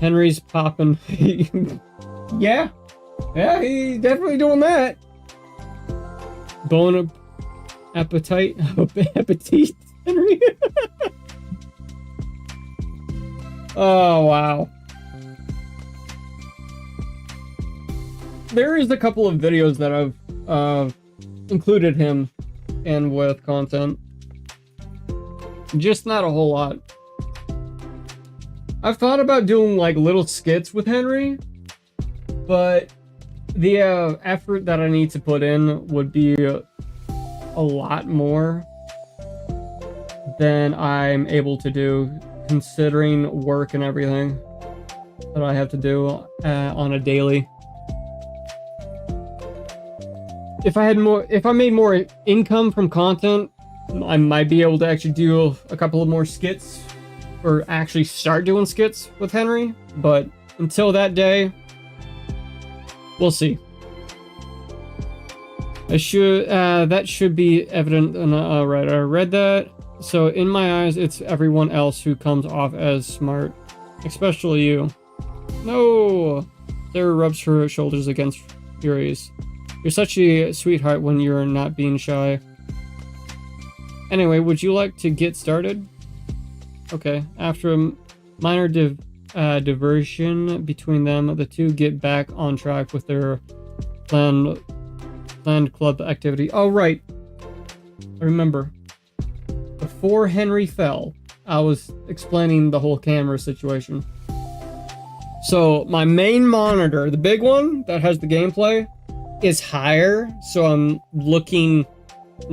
Henry's popping. Yeah. Yeah, he's definitely doing that. Bone appetite. Appetite, Henry. Oh, wow. There is a couple of videos that I've included him in with content. Just not a whole lot. I've thought about doing like little skits with Henry, but the effort that I need to put in would be a lot more than I'm able to do, considering work and everything that I have to do on a daily. If I made more income from content, I might be able to actually do a couple of more skits, or actually start doing skits with Henry, but until that day, we'll see. That should be evident. Right, I read that. So in my eyes, it's everyone else who comes off as smart, especially you. No! Sarah rubs her shoulders against Yuri's. You're such a sweetheart when you're not being shy. Anyway, would you like to get started? Okay. After a minor diversion between them, the two get back on track with their planned club activity. Oh, right. I remember. Before Henry fell, I was explaining the whole camera situation. So, my main monitor, the big one that has the gameplay, is higher, so I'm looking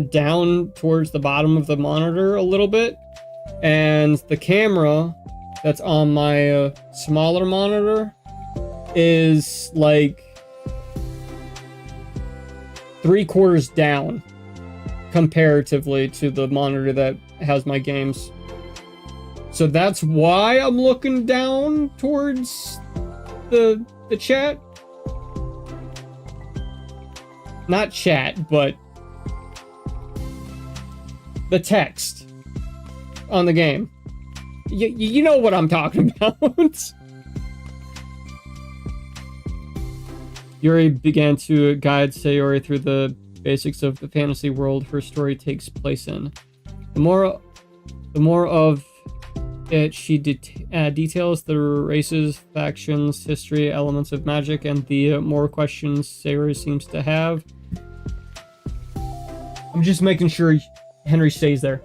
down towards the bottom of the monitor a little bit, and the camera that's on my smaller monitor is like 3/4 down comparatively to the monitor that has my games. So that's why I'm looking down towards the chat. Not chat, but the text on the game. You know what I'm talking about. Yuri began to guide Sayori through the basics of the fantasy world her story takes place in. The more of it she details the races, factions, history, elements of magic, and the more questions Sayori seems to have. I'm just making sure Henry stays there.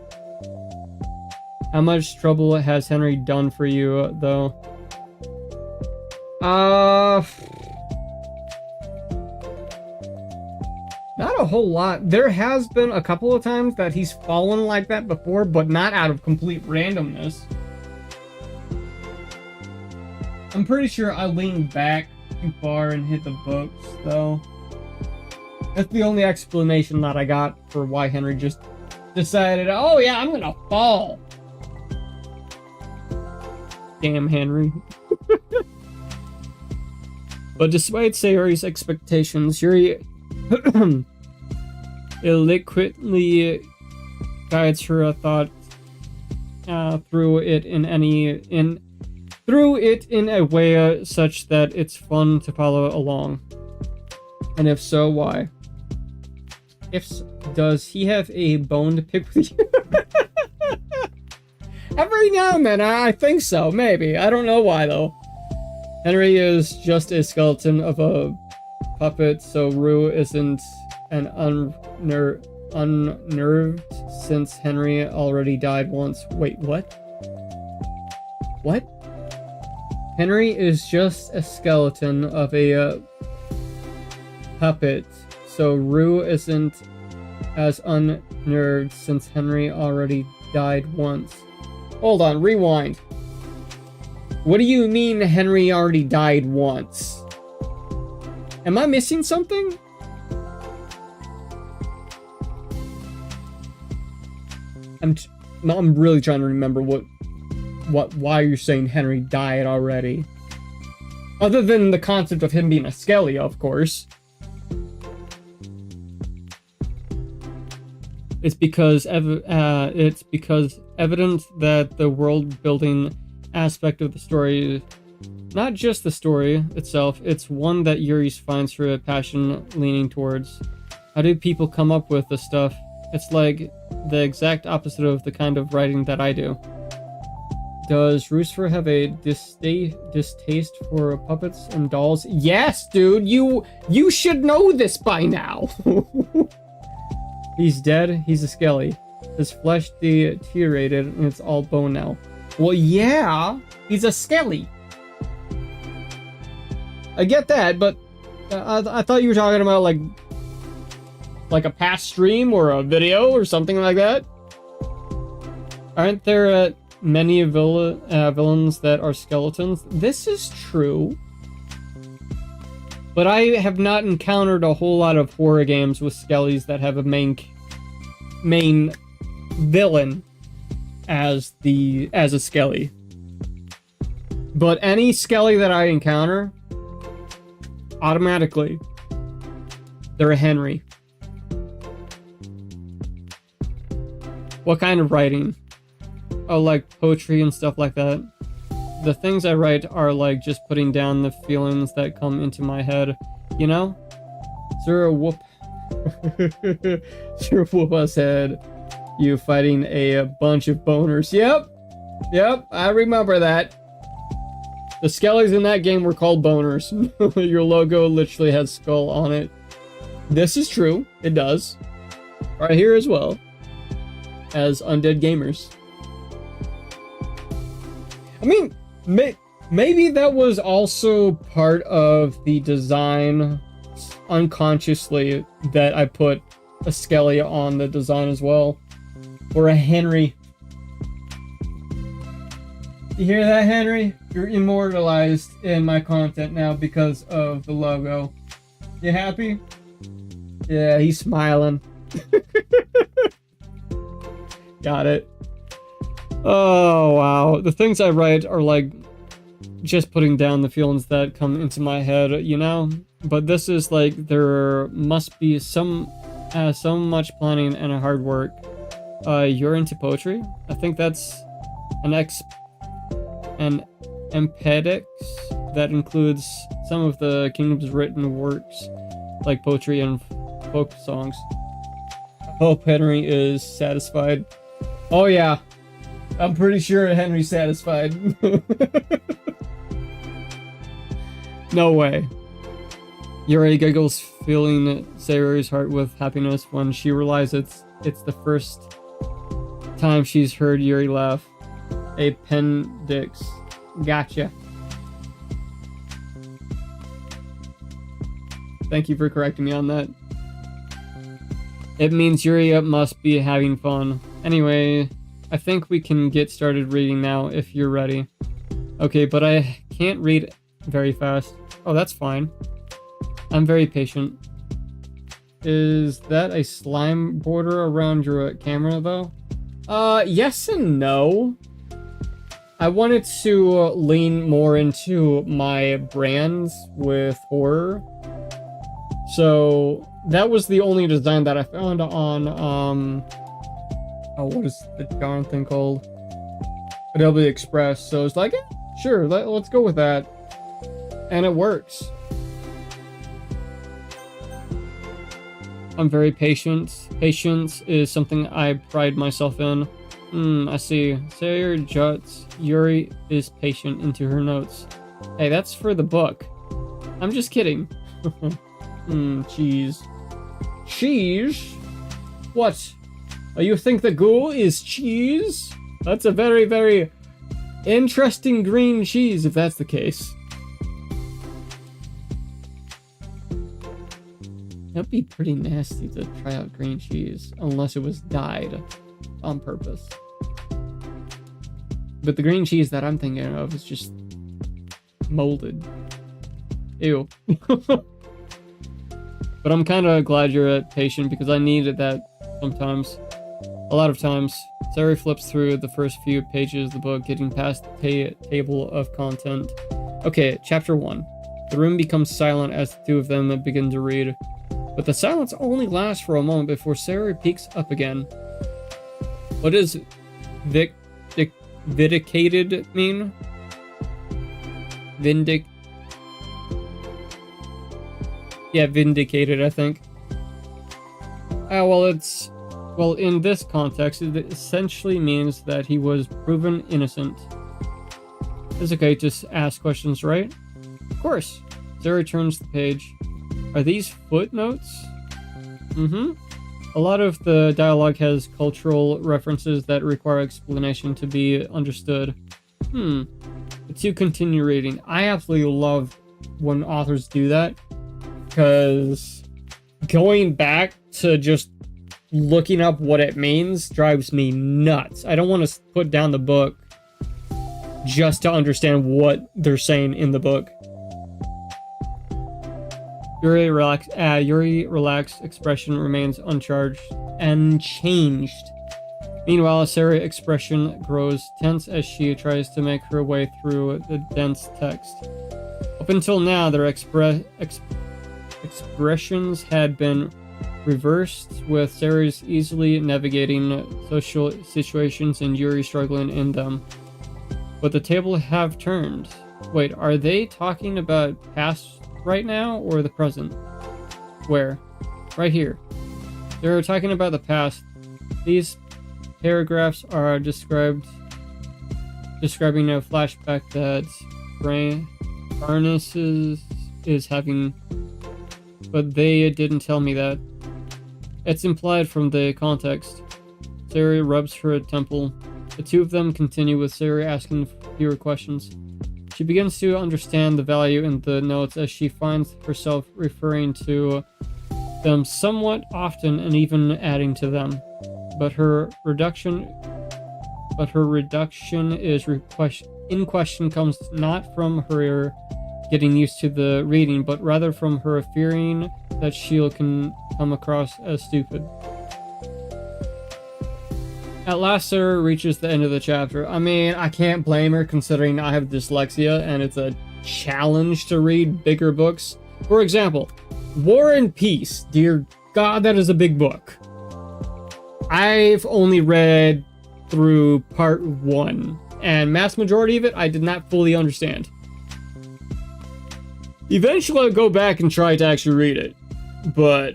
How much trouble has Henry done for you, though? Not a whole lot. There has been a couple of times that he's fallen like that before, but not out of complete randomness. I'm pretty sure I leaned back too far and hit the books, though. That's the only explanation that I got for why Henry just decided, oh yeah, I'm gonna fall. Damn Henry. But despite Sayori's expectations, Yuri illiquidly guides her thought through it in a way such that it's fun to follow along. And if so, why? Does he have a bone to pick with you? Every now and then, I think so, maybe. I don't know why, though. Henry is just a skeleton of a puppet, so Rue isn't an unnerved since Henry already died once. Wait, what? What? Henry is just a skeleton of a puppet, so Rue isn't as unnerved since Henry already died once. Hold on, rewind. What do you mean Henry already died once? Am I missing something? I'm really trying to remember why you're saying Henry died already. Other than the concept of him being a Skelly, of course. it's because evident that the world building aspect of the story, not just the story itself, it's one that Yuri finds her passion leaning towards. How do people come up with this stuff? It's like the exact opposite of the kind of writing that I do. Does Ruesafer have a distaste for puppets and dolls? Yes, dude, you should know this by now. He's dead. He's a skelly. His flesh deteriorated and it's all bone now. Well, yeah, he's a skelly. I get that, but I thought you were talking about like a past stream or a video or something like that. Aren't there many villains that are skeletons? This is true. But I have not encountered a whole lot of horror games with skellies that have a main villain as a skelly. But any skelly that I encounter, automatically, they're a Henry. What kind of writing? Oh, like poetry and stuff like that. The things I write are like just putting down the feelings that come into my head, you know? Sir Whoop. Sir Whoop us head. You fighting a bunch of boners. Yep, I remember that. The skellies in that game were called boners. Your logo literally has skull on it. This is true. It does. Right here as well. As undead gamers. I mean, maybe that was also part of the design unconsciously that I put a skelly on the design as well. Or a Henry. You hear that, Henry? You're immortalized in my content now because of the logo. You happy? Yeah, he's smiling. Got it. Oh, wow. The things I write are like just putting down the feelings that come into my head, you know? But this is like, there must be so much planning and hard work. You're into poetry? I think that's an empedix that includes some of the kingdom's written works, like poetry and folk songs. I hope Henry is satisfied. Oh yeah, I'm pretty sure Henry's satisfied. No way. Yuri giggles, filling Sayori's heart with happiness when she realizes it's the first time she's heard Yuri laugh. Appendix. Gotcha. Thank you for correcting me on that. It means Yuri must be having fun. Anyway, I think we can get started reading now if you're ready. Okay, but I can't read very fast. Oh, that's fine. I'm very patient. Is that a slime border around your camera, though? Yes and no. I wanted to lean more into my brands with horror. So that was the only design that I found on, oh, what is the darn thing called? Adobe Express. So it's like, sure, let's go with that. And it works. I'm very patient. Patience is something I pride myself in. I see. Sayer jots Yuri is patient into her notes. Hey, that's for the book. I'm just kidding. Cheese. Cheese? What? You think the ghoul is cheese? That's a very, very interesting green cheese, if that's the case. That'd be pretty nasty to try out green cheese, unless it was dyed on purpose. But the green cheese that I'm thinking of is just molded. Ew. But I'm kind of glad you're patient because I needed that sometimes. A lot of times. Sari flips through the first few pages of the book, getting past the table of content. Okay, chapter 1. The room becomes silent as the two of them begin to read. But the silence only lasts for a moment before Sayori peeks up again. What does vindicated mean? Yeah, vindicated, I think. Well, in this context, it essentially means that he was proven innocent. It's okay to ask questions, right? Of course. Sayori turns the page. Are these footnotes? Mm-hmm. A lot of the dialogue has cultural references that require explanation to be understood. The two continue reading. I absolutely love when authors do that, because going back to just looking up what it means drives me nuts. I don't want to put down the book just to understand what they're saying in the book. Yuri's relaxed expression remains unchanged. Meanwhile, Sayori's expression grows tense as she tries to make her way through the dense text. Up until now, their expressions had been reversed, with Sayori's easily navigating social situations and Yuri struggling in them. But the table have turned. Wait, are they talking about past right now or the present? Where? Right here. They're talking about the past. These paragraphs are describing a flashback that Barnes is having, but they didn't tell me that. It's implied from the context. Sayori rubs her temple. The two of them continue, with Sayori asking fewer questions. She begins to understand the value in the notes as she finds herself referring to them somewhat often and even adding to them. But her reduction in question comes not from her getting used to the reading, but rather from her fearing that she'll can come across as stupid. At last, Sarah reaches the end of the chapter. I mean, I can't blame her, considering I have dyslexia and it's a challenge to read bigger books. For example, War and Peace. Dear God, that is a big book. I've only read through part 1, and mass majority of it I did not fully understand. Eventually I'll go back and try to actually read it, but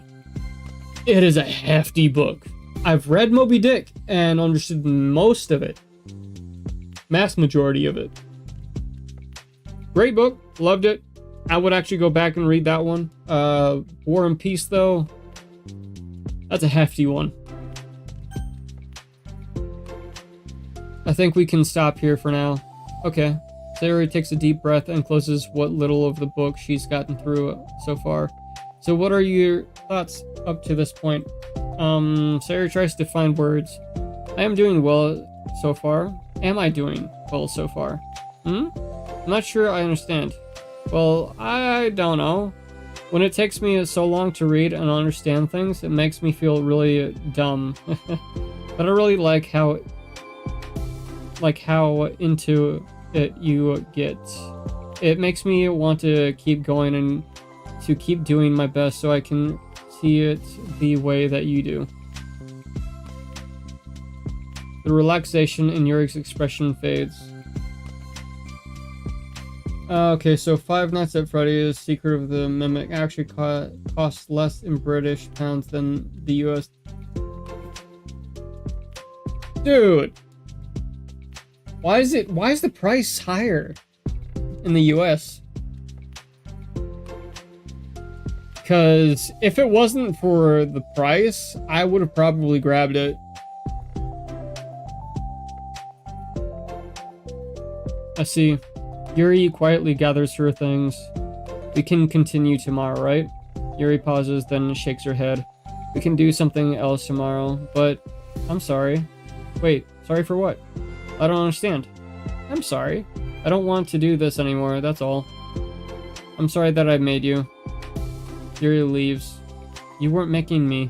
it is a hefty book. I've read Moby Dick and understood most of it. Mass majority of it. Great book, loved it. I would actually go back and read that one. War and Peace, though, that's a hefty one. I think we can stop here for now. Okay. Sayori takes a deep breath and closes what little of the book she's gotten through so far. So what are your thoughts up to this point? Sayori tries to find words. I am doing well so far. Am I doing well so far? I'm not sure I understand. Well, I don't know. When it takes me so long to read and understand things, it makes me feel really dumb. But I really like how into it you get. It makes me want to keep going and to keep doing my best so I can see it the way that you do. The relaxation in Yuri's expression fades. Okay, so Five Nights at Freddy's Secret of the Mimic actually costs less in British pounds than the US. Dude! Why is the price higher in the US? Because if it wasn't for the price, I would have probably grabbed it. I see. Yuri quietly gathers her things. We can continue tomorrow, right? Yuri pauses, then shakes her head. We can do something else tomorrow, but I'm sorry. Wait, sorry for what? I don't understand. I'm sorry. I don't want to do this anymore, that's all. I'm sorry that I made you. Yuri leaves. You weren't making me.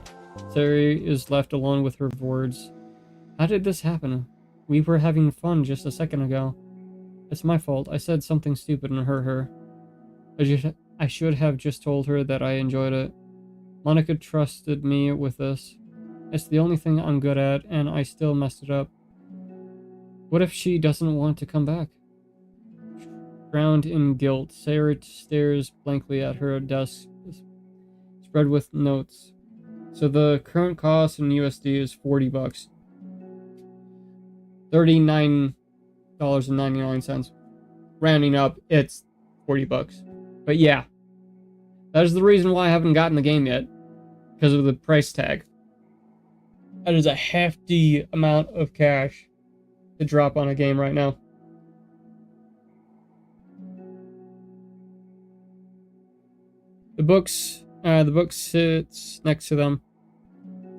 Sayori is left alone with her words. How did this happen? We were having fun just a second ago. It's my fault. I said something stupid and hurt her. I should have just told her that I enjoyed it. Monica trusted me with this. It's the only thing I'm good at, and I still messed it up. What if she doesn't want to come back? Drowned in guilt, Sarah stares blankly at her desk, spread with notes. So the current cost in USD is $40. $39.99. Rounding up, it's $40. But yeah, that is the reason why I haven't gotten the game yet, because of the price tag. That is a hefty amount of cash to drop on a game right now. The book sits next to them.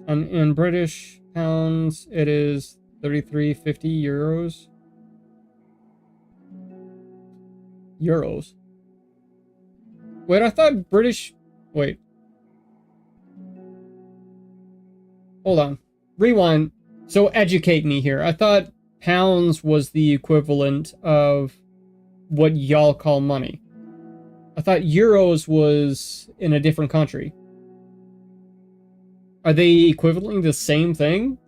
And in British pounds, it is 33.50 euros. Euros. Wait, I thought British... Wait. Hold on. Rewind. So educate me here. I thought pounds was the equivalent of what y'all call money. I thought euros was in a different country. Are they equivalently the same thing?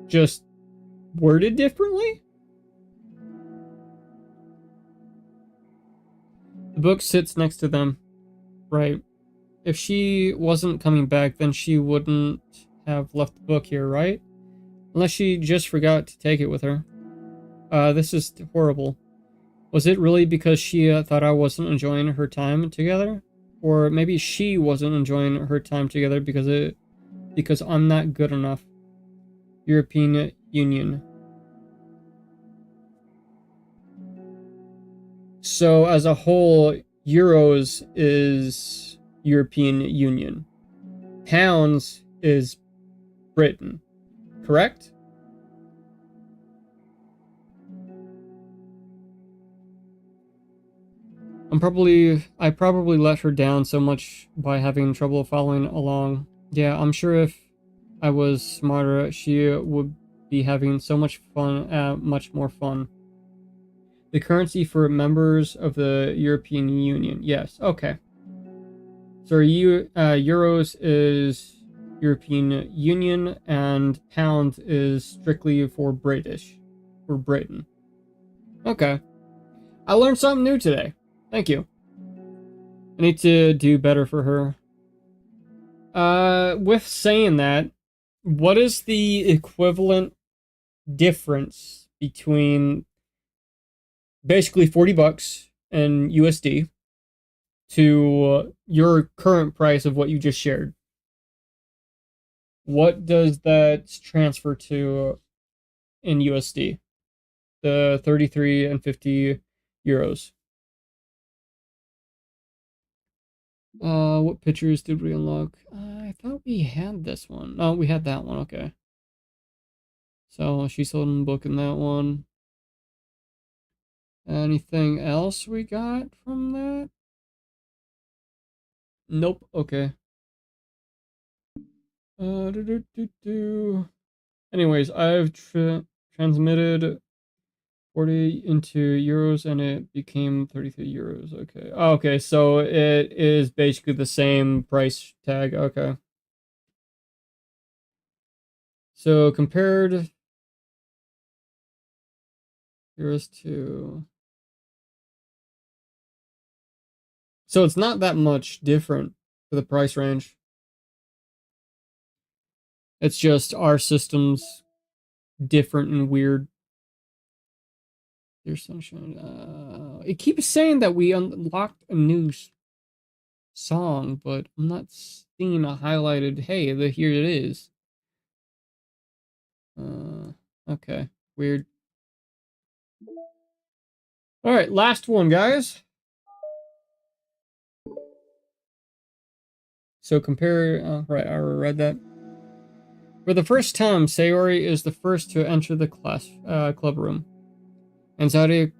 Just worded differently? The book sits next to them. Right. If she wasn't coming back, then she wouldn't have left the book here, right? Unless she just forgot to take it with her. This is horrible. Was it really because she thought I wasn't enjoying her time together? Or maybe she wasn't enjoying her time together because I'm not good enough. European Union. So as a whole, euros is European Union. Pounds is Britain. Correct? I probably let her down so much by having trouble following along. Yeah, I'm sure if I was smarter, she would be having so much fun, much more fun. The currency for members of the European Union. Yes, okay. So euros is European Union, and pound is strictly for British, for Britain. Okay. I learned something new today. Thank you. I need to do better for her. With saying that, what is the equivalent difference between basically $40 in USD to your current price of what you just shared? What does that transfer to in USD? The 33 and 50 euros. What pictures did we unlock? I thought we had this one. Oh, we had that one, okay. So she sold a book in that one. Anything else we got from that? Nope, okay. Anyways, I've transmitted 40 into euros and it became 33 euros. Okay. Oh, okay, so it is basically the same price tag. Okay. So compared euros to... So it's not that much different for the price range. It's just our system's different and weird. There's sunshine. It keeps saying that we unlocked a new song, but I'm not seeing a highlighted, hey, here it is. Okay, weird. Alright, last one, guys. So compare, right, I already read that. For the first time, Sayori is the first to enter the class club room. Anxiety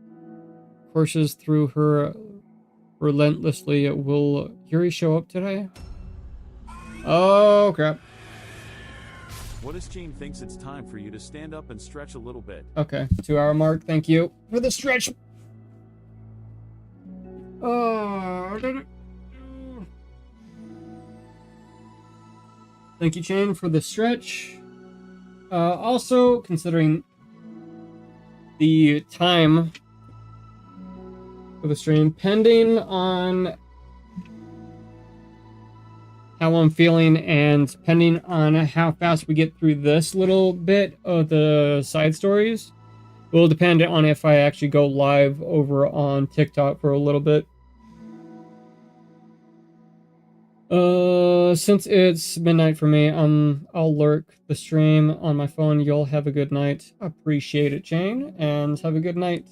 courses through her relentlessly. Will Yuri show up today? Oh, crap. What if Jean thinks it's time for you to stand up and stretch a little bit? Okay, 2-hour mark. Thank you for the stretch. Oh, Thank you, Chain, for the stretch. Also, considering the time for the stream, pending on how I'm feeling and pending on how fast we get through this little bit of the side stories, will depend on if I actually go live over on TikTok for a little bit. Since it's midnight for me, I'll lurk the stream on my phone. You'll have a good night. Appreciate it, Jane, and have a good night.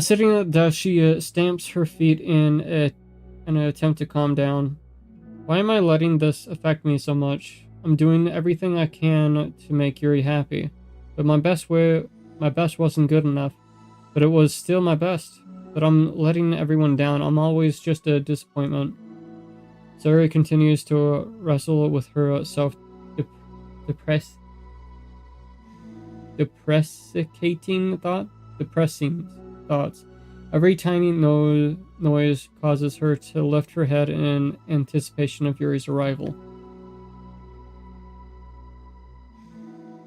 Sitting at the desk, she stamps her feet in an attempt to calm down. Why am I letting this affect me so much? I'm doing everything I can to make Yuri happy, but my best wasn't good enough. But it was still my best. But I'm letting everyone down. I'm always just a disappointment. Sari continues to wrestle with her depressing thoughts. Every tiny noise causes her to lift her head in anticipation of Yuri's arrival.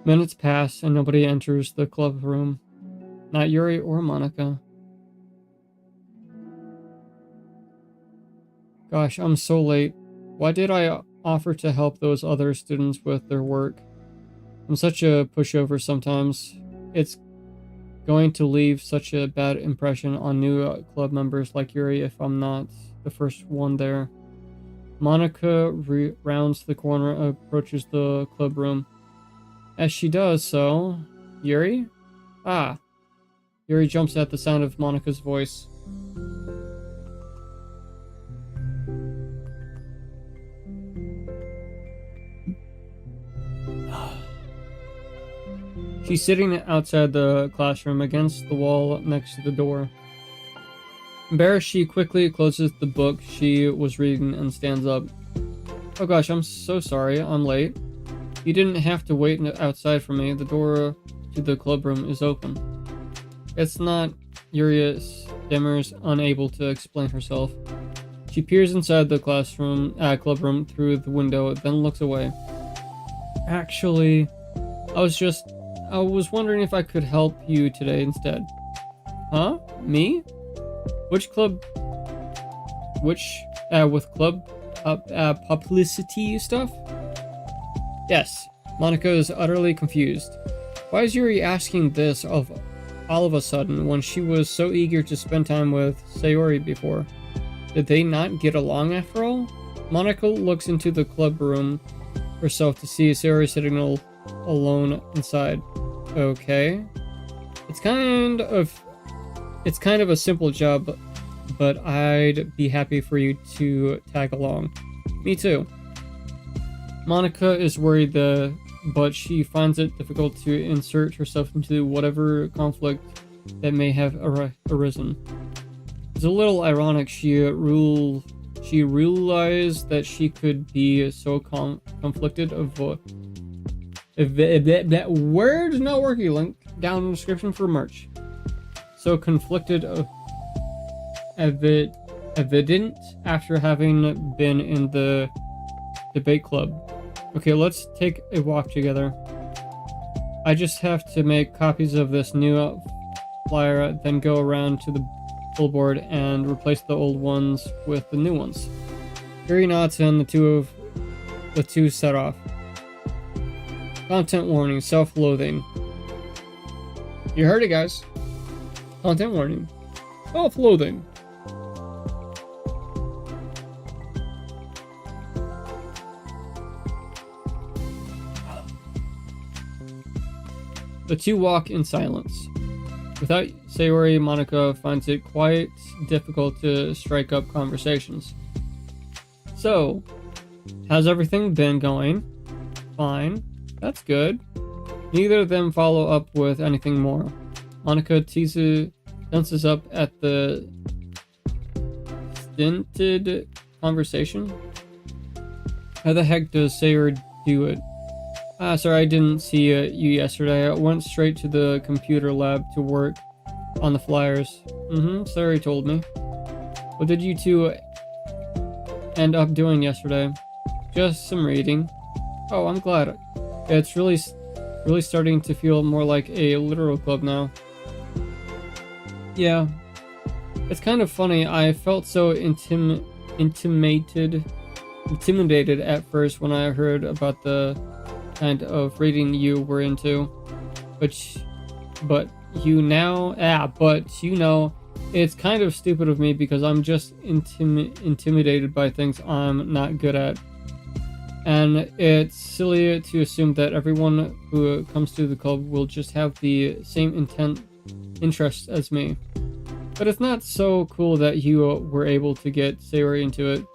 Minutes pass and nobody enters the club room. Not Yuri or Monica. Gosh, I'm so late. Why did I offer to help those other students with their work? I'm such a pushover sometimes. It's going to leave such a bad impression on new club members like Yuri if I'm not the first one there. Monica rounds the corner, approaches the club room. As she does so, Yuri? Ah. Yuri jumps at the sound of Monica's voice. She's sitting outside the classroom against the wall next to the door. Embarrassed, she quickly closes the book she was reading and stands up. Oh gosh, I'm so sorry, I'm late. You didn't have to wait outside for me. The door to the club room is open. It's not. Yuri stammers, unable to explain herself. She peers inside the club room through the window, then looks away. Actually, I was wondering if I could help you today instead. Huh? Me? With club publicity stuff? Yes. Monica is utterly confused. Why is Yuri asking this all of a sudden when she was so eager to spend time with Sayori before? Did they not get along after all? Monica looks into the club room herself to see Sayori sitting alone inside. Okay. It's kind of a simple job, but I'd be happy for you to tag along. Me too. Monica is worried, but she finds it difficult to insert herself into whatever conflict that may have arisen. It's a little ironic she realized that she could be so conflicted that word's not working. Link down in the description for merch. So conflicted evident after having been in the debate club. Okay, let's take a walk together. I just have to make copies of this new flyer, then go around to the billboard and replace the old ones with the new ones. Yuri nods and the two set off. Content warning, self-loathing. You heard it, guys. Content warning, self-loathing. The two walk in silence. Without Sayori, Monica finds it quite difficult to strike up conversations. So, how's everything been going? Fine. That's good. Neither of them follow up with anything more. Monica tenses up at the stinted conversation. How the heck does Sayori do it? Sorry, I didn't see you yesterday. I went straight to the computer lab to work on the flyers. Sayori told me. What did you two end up doing yesterday? Just some reading. Oh, I'm glad. It's really starting to feel more like a literal club now. Yeah. It's kind of funny. I felt so intimidated at first when I heard about the kind of reading you were into. But you know, it's kind of stupid of me because I'm just intimidated by things I'm not good at. And it's silly to assume that everyone who comes to the club will just have the same interests as me. But it's not so cool that you were able to get Sayori into it.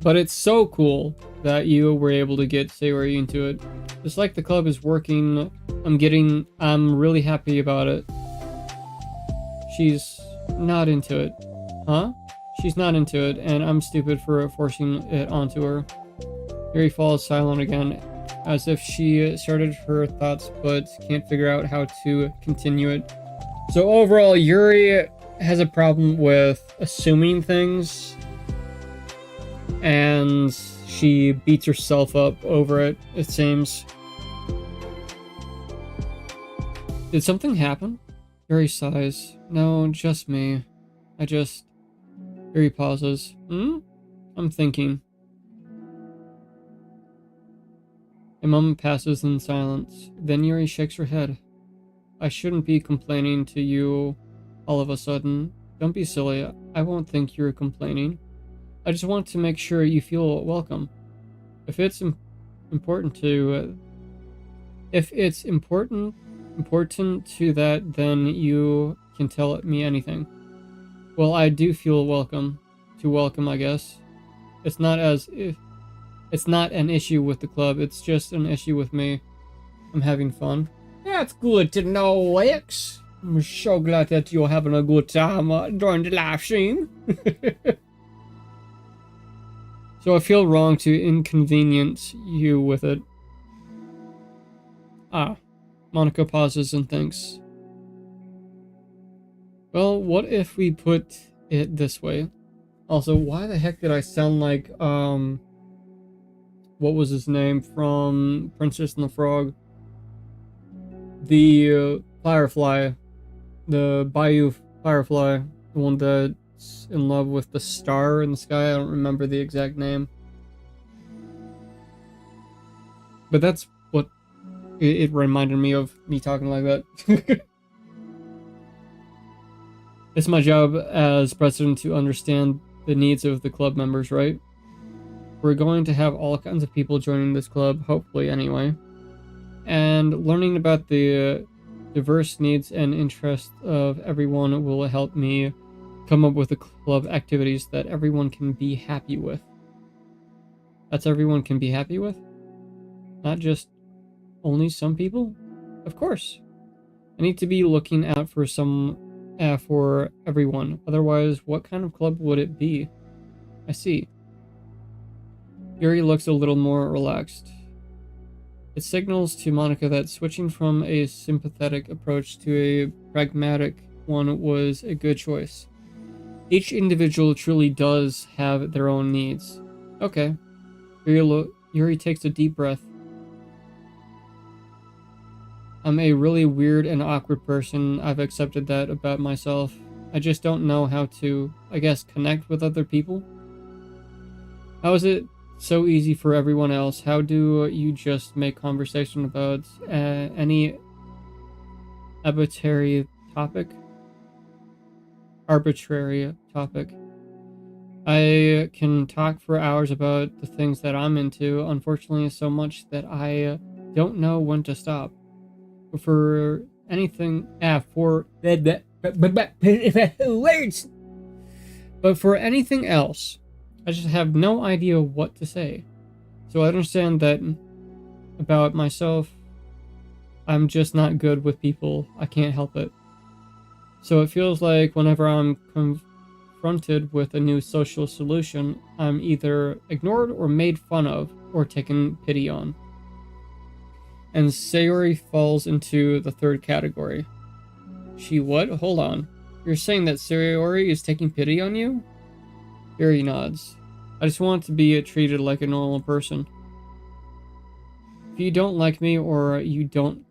But it's so cool that you were able to get Sayori into it. It's like the club is working. I'm really happy about it. She's not into it. Huh? She's not into it, and I'm stupid for forcing it onto her. Yuri falls silent again, as if she started her thoughts but can't figure out how to continue it. So overall, Yuri has a problem with assuming things, and she beats herself up over it, it seems. Did something happen? Yuri sighs. No, just me. Yuri pauses. I'm thinking. A moment passes in silence. Then Yuri shakes her head. I shouldn't be complaining to you all of a sudden. Don't be silly. I won't think you're complaining. I just want to make sure you feel welcome. If it's important to that, then you can tell me anything. Well, I do feel welcome, I guess. It's not an issue with the club, it's just an issue with me. I'm having fun. That's good to know, X. I'm so glad that you're having a good time during the live stream. So I feel wrong to inconvenience you with it. Monica pauses and thinks. Well, what if we put it this way? Also, why the heck did I sound like, what was his name from Princess and the Frog? The Firefly. The Bayou Firefly. The one that's in love with the star in the sky. I don't remember the exact name. But that's what it reminded me of, me talking like that. It's my job as president to understand the needs of the club members, right? We're going to have all kinds of people joining this club, hopefully anyway. And learning about the diverse needs and interests of everyone will help me come up with the club activities that everyone can be happy with. That's everyone can be happy with? Not just only some people? Of course. I need to be looking out for for everyone. Otherwise, what kind of club would it be? I see. Yuri looks a little more relaxed. It signals to Monica that switching from a sympathetic approach to a pragmatic one was a good choice. Each individual truly does have their own needs. Okay. Yuri takes a deep breath. I'm a really weird and awkward person. I've accepted that about myself. I just don't know how to, I guess, connect with other people. How is it so easy for everyone else? How do you just make conversation about any arbitrary topic? I can talk for hours about the things that I'm into. Unfortunately, so much that I don't know when to stop. For anything, but for anything else, I just have no idea what to say. So I understand that about myself. I'm just not good with people. I can't help it. So it feels like whenever I'm confronted with a new social solution, I'm either ignored or made fun of or taken pity on. And Sayori falls into the third category. She what? Hold on. You're saying that Sayori is taking pity on you? Yuri nods. I just want to be treated like a normal person. If you don't like me or you don't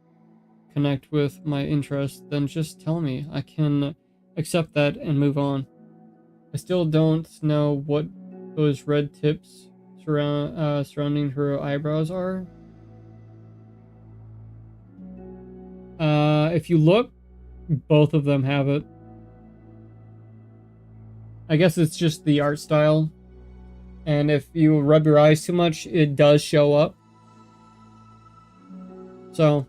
connect with my interests, then just tell me. I can accept that and move on. I still don't know what those red tips surrounding her eyebrows are. If you look, both of them have it. I guess it's just the art style. And if you rub your eyes too much, it does show up. So,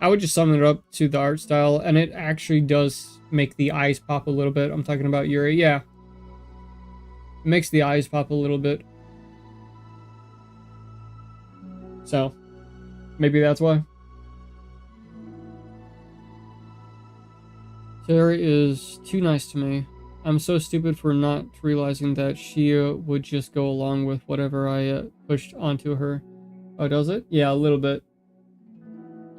I would just sum it up to the art style, and it actually does make the eyes pop a little bit. I'm talking about Yuri, yeah. It makes the eyes pop a little bit. So, maybe that's why. Sarah is too nice to me. I'm so stupid for not realizing that she would just go along with whatever I pushed onto her. Oh, does it? Yeah, a little bit.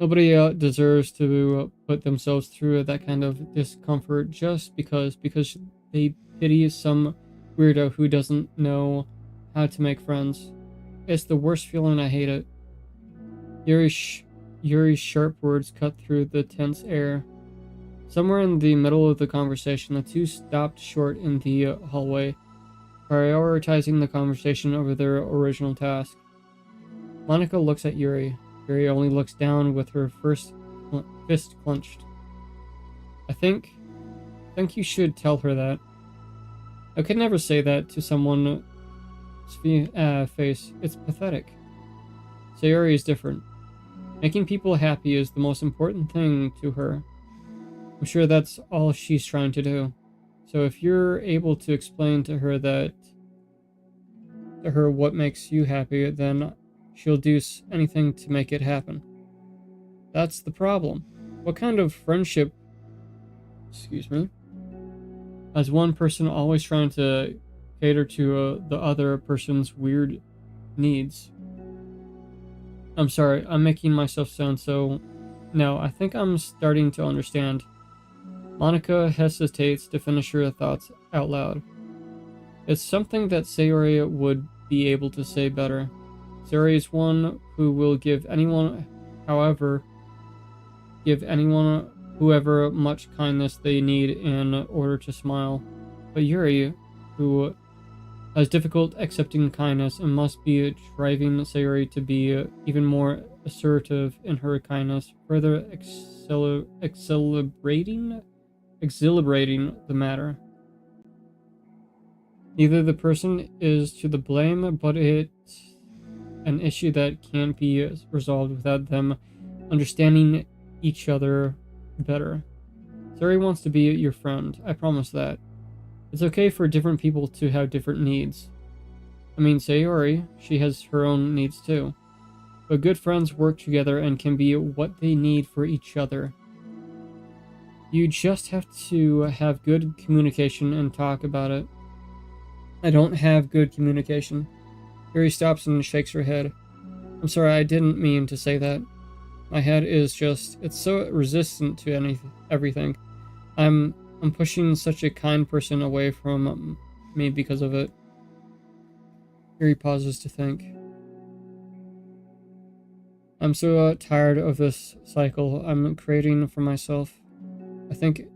Nobody deserves to put themselves through that kind of discomfort just because they pity some weirdo who doesn't know how to make friends. It's the worst feeling. I hate it. Yuri's sharp words cut through the tense air. Somewhere in the middle of the conversation, the two stopped short in the hallway, prioritizing the conversation over their original task. Monica looks at Yuri. Yuri only looks down with her fist clenched. I think you should tell her that. I could never say that to someone's face. It's pathetic. Sayori is different. Making people happy is the most important thing to her. I'm sure that's all she's trying to do. So if you're able to explain to her what makes you happy, then she'll do anything to make it happen. That's the problem. What kind of friendship, excuse me, as one person always trying to cater to the other person's weird needs? I'm sorry, I'm making myself sound so... No, I think I'm starting to understand. Monica hesitates to finish her thoughts out loud. It's something that Sayori would be able to say better. Sayori is one who will give anyone whoever much kindness they need in order to smile. But Yuri, who has difficult accepting kindness and must be driving Sayori to be even more assertive in her kindness, further exhilarating the matter. Neither the person is to the blame, but it's an issue that can't be resolved without them understanding each other better. Sayori wants to be your friend, I promise that. It's okay for different people to have different needs. I mean, Sayori, she has her own needs too. But good friends work together and can be what they need for each other. You just have to have good communication and talk about it. I don't have good communication. Yuri stops and shakes her head. I'm sorry, I didn't mean to say that. My head is just... it's so resistant to everything. I'm pushing such a kind person away from me because of it. Yuri pauses to think. I'm so tired of this cycle I'm creating for myself. I think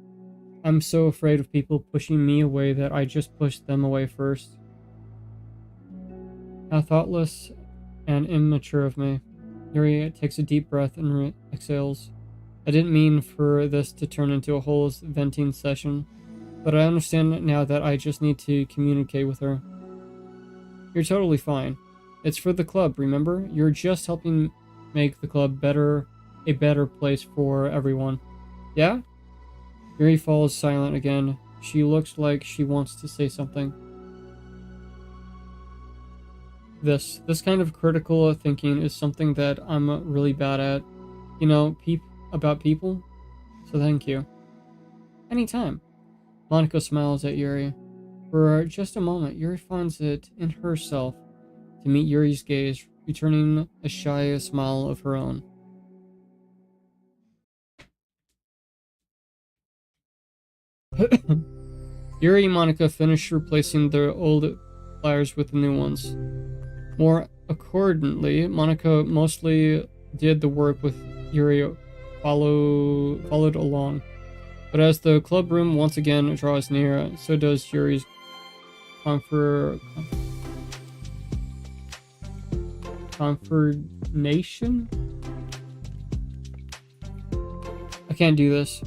I'm so afraid of people pushing me away that I just push them away first. How thoughtless and immature of me. Yuri takes a deep breath and exhales. I didn't mean for this to turn into a whole venting session, but I understand now that I just need to communicate with her. You're totally fine. It's for the club, remember? You're just helping make the club a better place for everyone. Yeah? Yuri falls silent again. She looks like she wants to say something. This kind of critical thinking is something that I'm really bad at. You know, about people. So thank you. Anytime. Monica smiles at Yuri. For just a moment, Yuri finds it in herself to meet Yuri's gaze, returning a shy smile of her own. Yuri and Monica finished replacing their old pliers with the new ones. More accordingly, Monica mostly did the work with Yuri followed along. But as the club room once again draws near, so does Yuri's confirmation? I can't do this.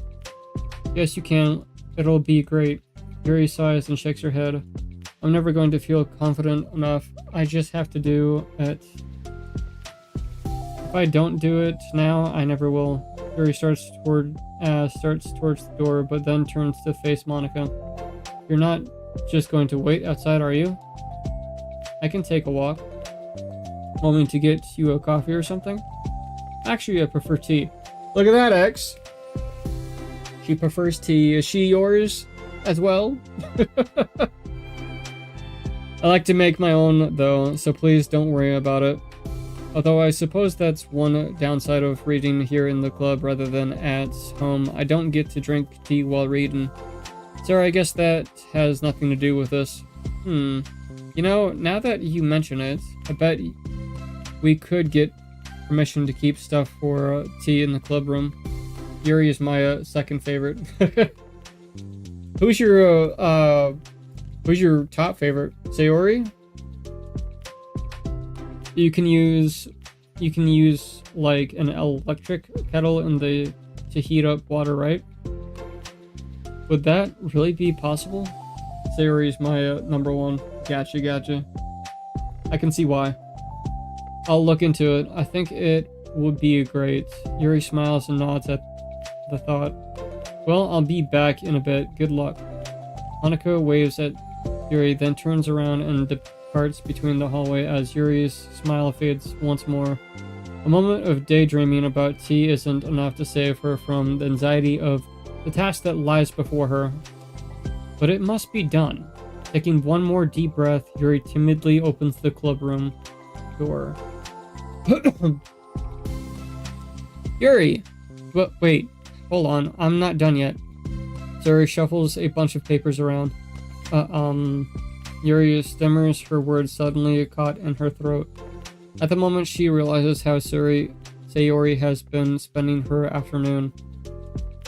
Yes, you can. It'll be great. Yuri sighs and shakes her head. I'm never going to feel confident enough. I just have to do it. If I don't do it now, I never will. Yuri starts towards the door, but then turns to face Monica. You're not just going to wait outside, are you? I can take a walk. Want me to get you a coffee or something? Actually, I prefer tea. Look at that, X. She prefers tea. Is she yours as well? I like to make my own, though, so please don't worry about it. Although I suppose that's one downside of reading here in the club rather than at home. I don't get to drink tea while reading. Sorry, I guess that has nothing to do with this. You know, now that you mention it, I bet we could get permission to keep stuff for tea in the club room. Yuri is my second favorite. Who's your top favorite? Sayori? You can use like an electric kettle to heat up water, right? Would that really be possible? Sayori is my number one. Gotcha. I can see why. I'll look into it. I think it would be great. Yuri smiles and nods at the thought. Well, I'll be back in a bit. Good luck. Monica waves at Yuri, then turns around and departs between the hallway as Yuri's smile fades once more. A moment of daydreaming about tea isn't enough to save her from the anxiety of the task that lies before her. But it must be done. Taking one more deep breath, Yuri timidly opens the club room door. Yuri! But wait, hold on, I'm not done yet. Yuri shuffles a bunch of papers around. Yuri stammers, her words suddenly caught in her throat. At the moment, she realizes how Sayori has been spending her afternoon.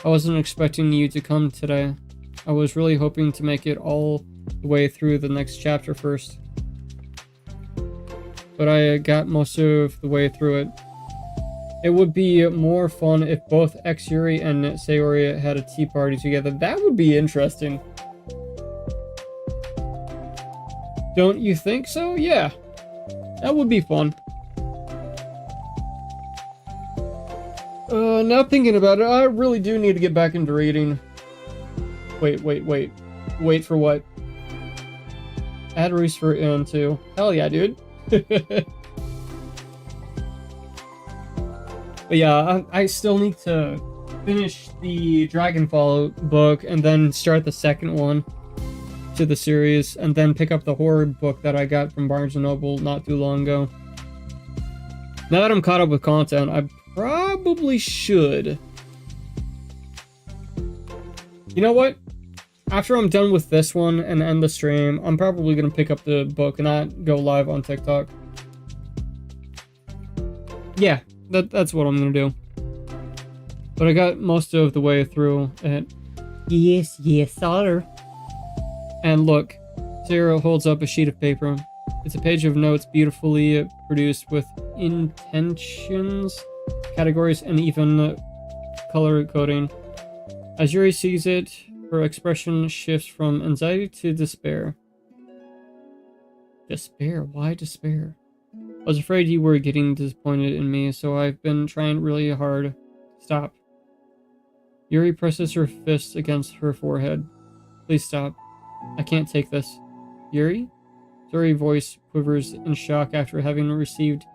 I wasn't expecting you to come today. I was really hoping to make it all the way through the next chapter first. But I got most of the way through it. It would be more fun if both Yuri and Sayori had a tea party together. That would be interesting. Don't you think so? Yeah. That would be fun. Now thinking about it, I really do need to get back into reading. Wait. Wait for what? Add Ruesafer in too. Hell yeah, dude. But yeah, I still need to finish the Dragonfall book and then start the second one to the series, and then pick up the horror book that I got from Barnes & Noble not too long ago. Now that I'm caught up with content, I probably should. You know what? After I'm done with this one and end the stream, I'm probably going to pick up the book and not go live on TikTok. Yeah, that's what I'm going to do. But I got most of the way through it. Yes, sir. And look, Sarah holds up a sheet of paper. It's a page of notes beautifully produced with intentions, categories, and even color coding. As Yuri sees it, her expression shifts from anxiety to despair. Despair? Why despair? I was afraid you were getting disappointed in me, so I've been trying really hard. Stop. Yuri presses her fists against her forehead. Please stop. I can't take this. Yuri? Yuri's voice quivers in shock after having received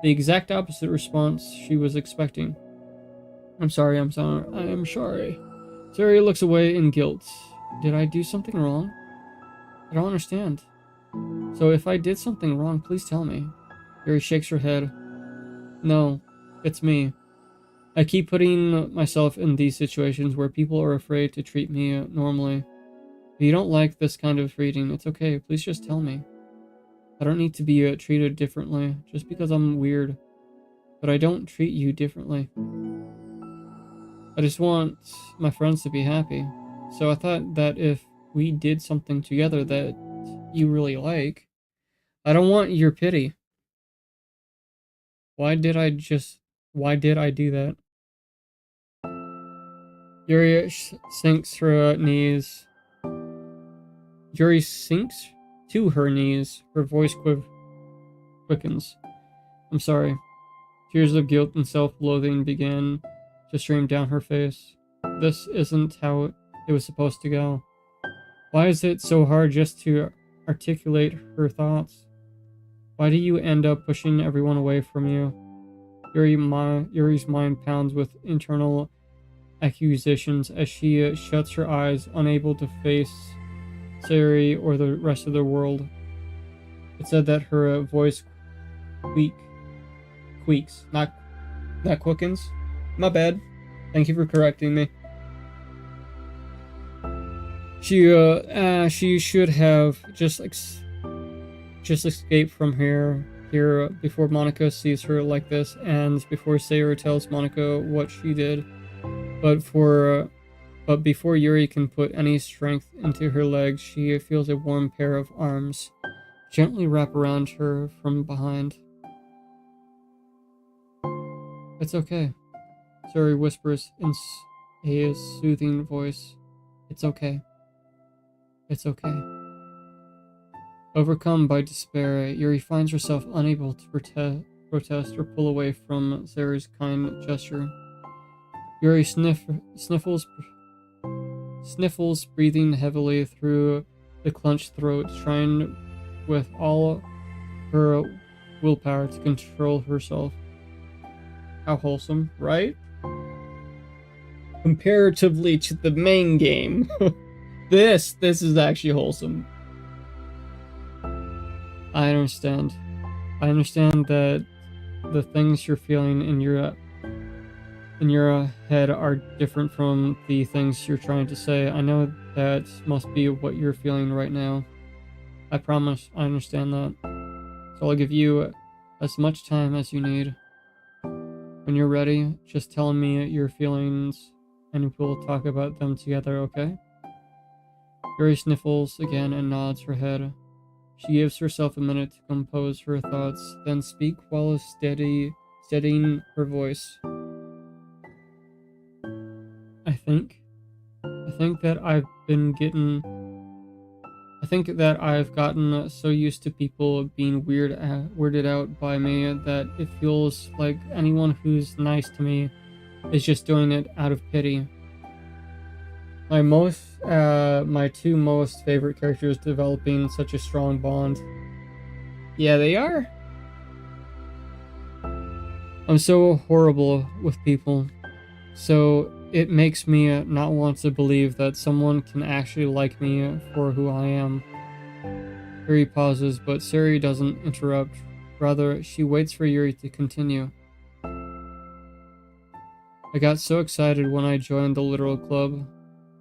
the exact opposite response she was expecting. I'm sorry. Yuri looks away in guilt. Did I do something wrong? I don't understand. So if I did something wrong, please tell me. Yuri shakes her head. No, it's me. I keep putting myself in these situations where people are afraid to treat me normally. If you don't like this kind of reading, it's okay. Please just tell me. I don't need to be treated differently just because I'm weird. But I don't treat you differently. I just want my friends to be happy. So I thought that if we did something together that you really like, I don't want your pity. Why did I do that? Yuri sinks her knees. Yuri sinks to her knees. Her voice quickens. I'm sorry. Tears of guilt and self-loathing began to stream down her face. This isn't how it was supposed to go. Why is it so hard just to articulate her thoughts? Why do you end up pushing everyone away from you? Yuri's mind pounds with internal accusations as she shuts her eyes, unable to face Sari or the rest of the world. It said that her voice queaks, not quickens. My bad. Thank you for correcting me. She should have just escaped from here before Monica sees her like this, and before Sayori tells Monica what she did. But before Yuri can put any strength into her legs, she feels a warm pair of arms gently wrap around her from behind. It's okay, Sayori whispers in a soothing voice. It's okay. It's okay. Overcome by despair, Yuri finds herself unable to protest or pull away from Sayori's kind gesture. Yuri sniffles, breathing heavily through the clenched throat, trying with all her willpower to control herself. How wholesome, right? Comparatively to the main game, this is actually wholesome. I understand. I understand that the things you're feeling in your head are different from the things you're trying to say. I know that must be what you're feeling right now. I promise I understand that. So I'll give you as much time as you need. When you're ready, just tell me your feelings and we'll talk about them together, okay? Yuri sniffles again and nods her head. She gives herself a minute to compose her thoughts, then speak while steadying her voice. I think that I've gotten so used to people being weirded out by me that it feels like anyone who's nice to me is just doing it out of pity. My two most favorite characters developing such a strong bond. Yeah, they are. I'm so horrible with people, so it makes me not want to believe that someone can actually like me for who I am. Yuri pauses, but Sari doesn't interrupt. Rather, she waits for Yuri to continue. I got so excited when I joined the literal club.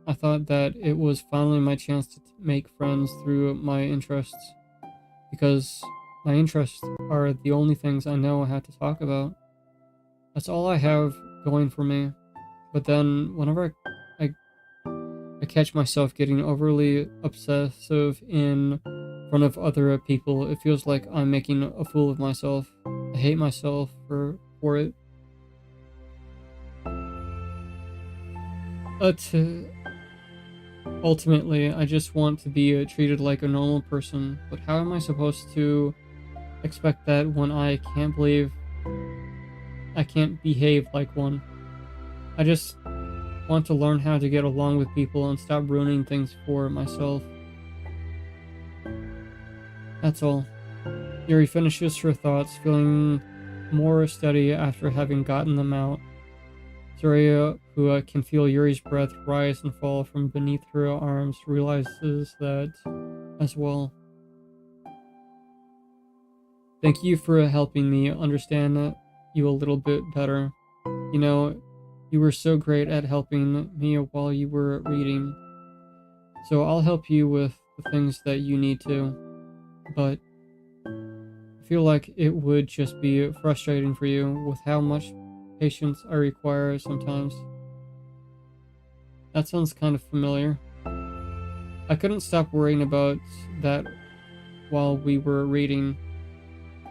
I thought that it was finally my chance to make friends through my interests, because my interests are the only things I know how to talk about. That's all I have going for me. But then, whenever I catch myself getting overly obsessive in front of other people, it feels like I'm making a fool of myself. I hate myself for it. Ultimately, I just want to be treated like a normal person, but how am I supposed to expect that when I can't behave like one? I just want to learn how to get along with people and stop ruining things for myself. That's all. Yuri finishes her thoughts, feeling more steady after having gotten them out. Soraya, who can feel Yuri's breath rise and fall from beneath her arms, realizes that as well. Thank you for helping me understand you a little bit better. You know, you were so great at helping me while you were reading. So I'll help you with the things that you need to, but I feel like it would just be frustrating for you with how much patience I require sometimes. That sounds kind of familiar. I couldn't stop worrying about that while we were reading.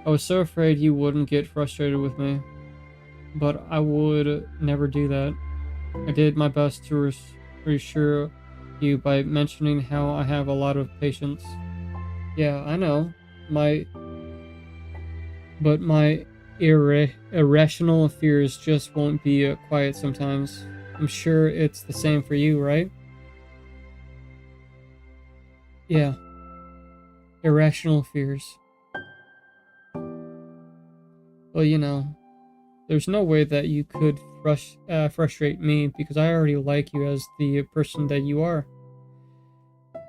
I was so afraid you wouldn't get frustrated with me, but I would never do that. I did my best to reassure you by mentioning how I have a lot of patience. Yeah, I know. But my irrational fears just won't be quiet sometimes. I'm sure it's the same for you, right? Yeah, irrational fears. Well, there's no way that you could frustrate me because I already like you as the person that you are.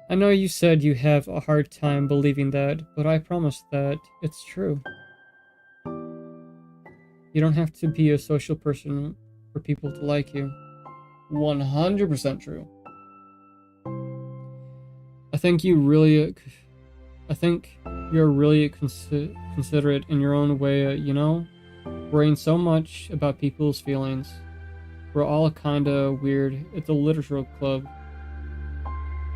I know you said you have a hard time believing that, but I promise that it's true. You don't have to be a social person for people to like you. 100% true. I think you're really considerate in your own way, worrying so much about people's feelings. We're all kinda weird. It's a literature club.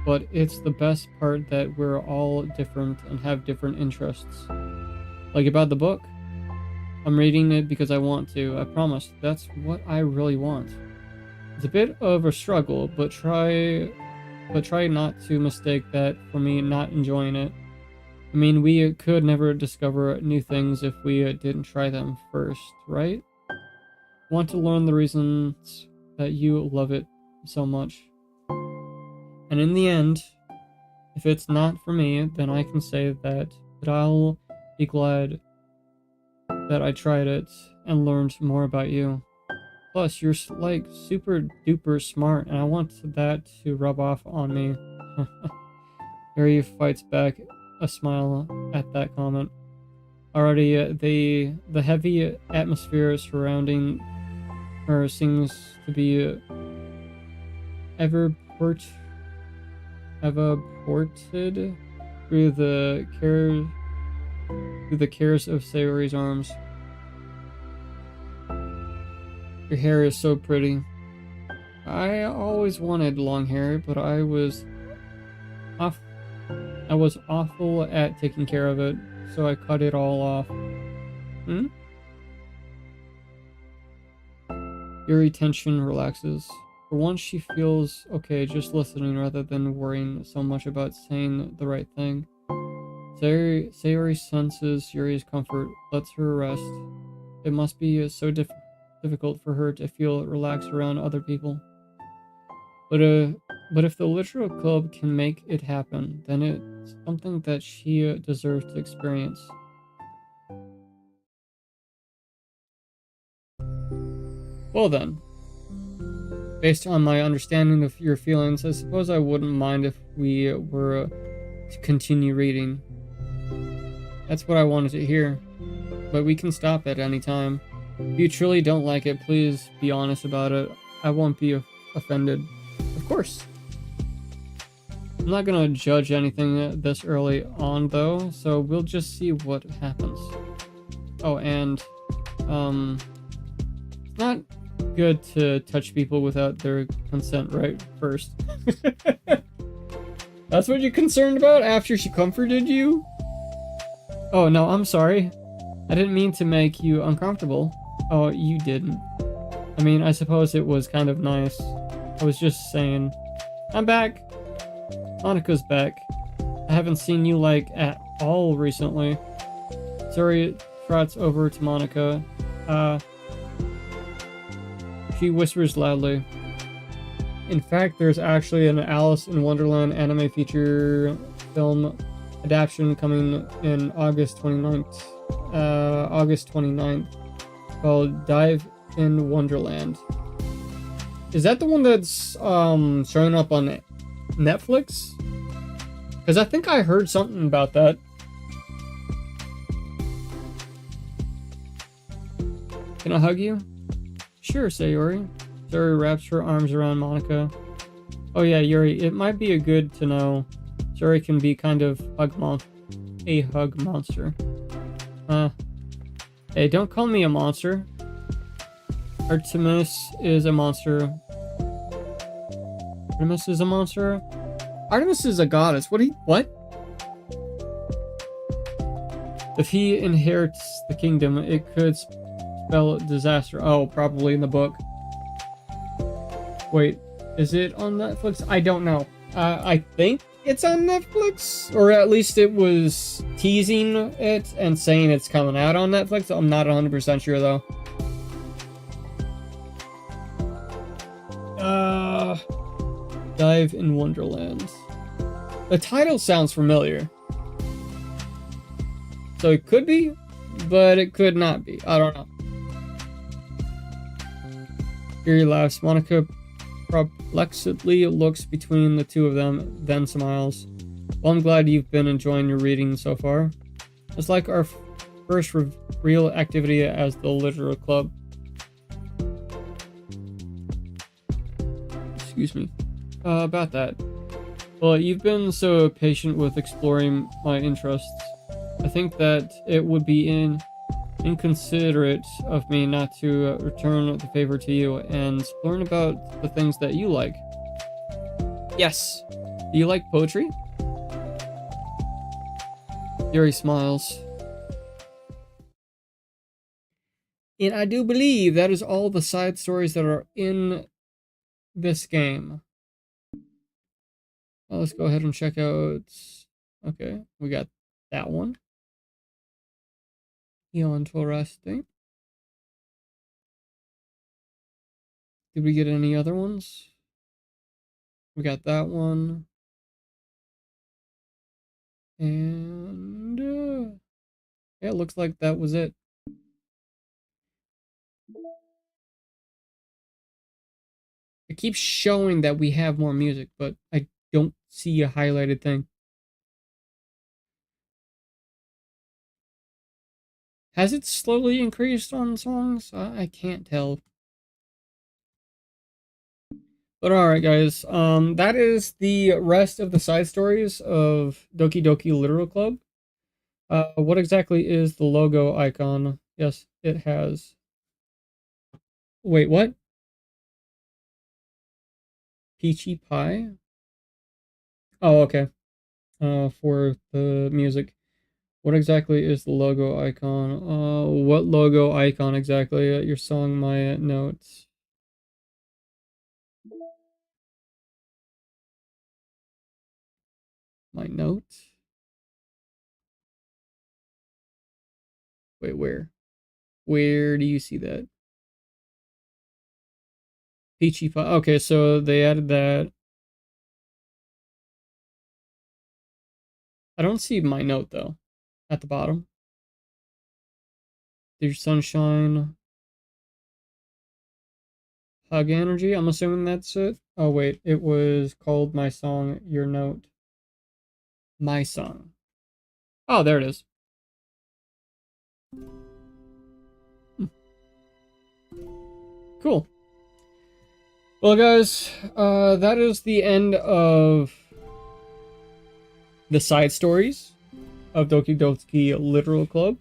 But it's the best part that we're all different and have different interests. Like about the book. I'm reading it because I want to. I promise. That's what I really want. It's a bit of a struggle, but try not to mistake that for me not enjoying it. I mean, we could never discover new things if we didn't try them first, right? Want to learn the reasons that you love it so much. And in the end, if it's not for me, then I can say that I'll be glad that I tried it and learned more about you. Plus, you're like super duper smart, and I want that to rub off on me. Yuri fights back a smile at that comment. Already, the heavy atmosphere surrounding her seems to be evaporated through the cares of Sayori's arms. Your hair is so pretty. I always wanted long hair, but I was awful at taking care of it, so I cut it all off. Yuri tension relaxes. For once she feels okay just listening rather than worrying so much about saying the right thing. Sayori senses Yuri's comfort, lets her rest. It must be so difficult for her to feel relaxed around other people. But if the literal club can make it happen, then it's something that she deserves to experience. Well then, based on my understanding of your feelings, I suppose I wouldn't mind if we were to continue reading. That's what I wanted to hear, but we can stop at any time. If you truly don't like it, please be honest about it. I won't be offended. Of course. I'm not gonna judge anything this early on, though, so we'll just see what happens. Oh, and, it's not good to touch people without their consent right first. That's what you're concerned about after she comforted you? Oh, no, I'm sorry. I didn't mean to make you uncomfortable. Oh, you didn't. I mean, I suppose it was kind of nice. I was just saying. I'm back. Monika's back. I haven't seen you, like, at all recently. Suri trots over to Monika. She whispers loudly. In fact, there's actually an Alice in Wonderland anime feature film adaptation coming in August 29th. Called Dive in Wonderland. Is that the one that's showing up on Netflix? Because I think I heard something about that. Can I hug you? Sure, Sayori. Sayori wraps her arms around Monika. Oh yeah, Yuri, it might be a good to know. Yuri can be kind of a hug monster. Hey, don't call me a monster. Artemis is a monster. Artemis is a monster? Artemis is a goddess. What? If he inherits the kingdom, it could spell disaster. Oh, probably in the book. Wait, is it on Netflix? I don't know. I think it's on Netflix, or at least it was teasing it and saying it's coming out on Netflix. I'm not 100% sure though. Dive in Wonderland. The title sounds familiar. So it could be, but it could not be. I don't know. Yuri laughs. Monica perplexedly looks between the two of them, then smiles. Well, I'm glad you've been enjoying your reading so far. It's like our first real activity as the literary club. Excuse me. About that. Well, you've been so patient with exploring my interests. I think that it would be inconsiderate of me not to return the favor to you and learn about the things that you like. Yes. Do you like poetry? Yuri smiles. And I do believe that is all the side stories that are in this game. Well, let's go ahead and check out... Okay, we got that one. Interesting. Did we get any other ones? We got that one. And... yeah, it looks like that was it. It keeps showing that we have more music, but I don't see a highlighted thing. Has it slowly increased on songs? I can't tell. But alright guys, that is the rest of the side stories of Doki Doki Literal Club. What exactly is the logo icon? Yes, it has. Wait, what? Peachy Pie? Oh, okay. For the music. What exactly is the logo icon? What logo icon exactly? Your song, my notes. My notes? Wait, where? Where do you see that? Peachy Pie. Okay, so they added that. I don't see my note though. At the bottom. There's sunshine. Hug energy. I'm assuming that's it. Oh wait, it was called My Song, Your Note. My Song. Oh, there it is. Cool. Well, guys, that is the end of the side stories of Doki Doki Literal Club.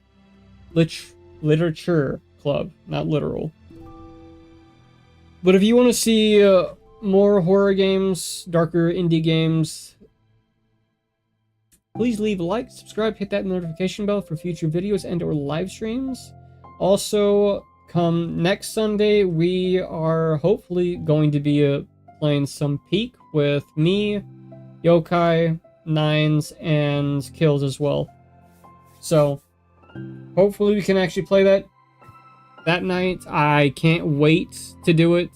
Literature Club, not literal. But if you want to see more horror games, darker indie games, please leave a like, subscribe, hit that notification bell for future videos and or live streams. Also, come next Sunday, we are hopefully going to be playing some Peak with me, Yokai, Nines, and Kills as well. So, hopefully we can actually play that night. I can't wait to do it.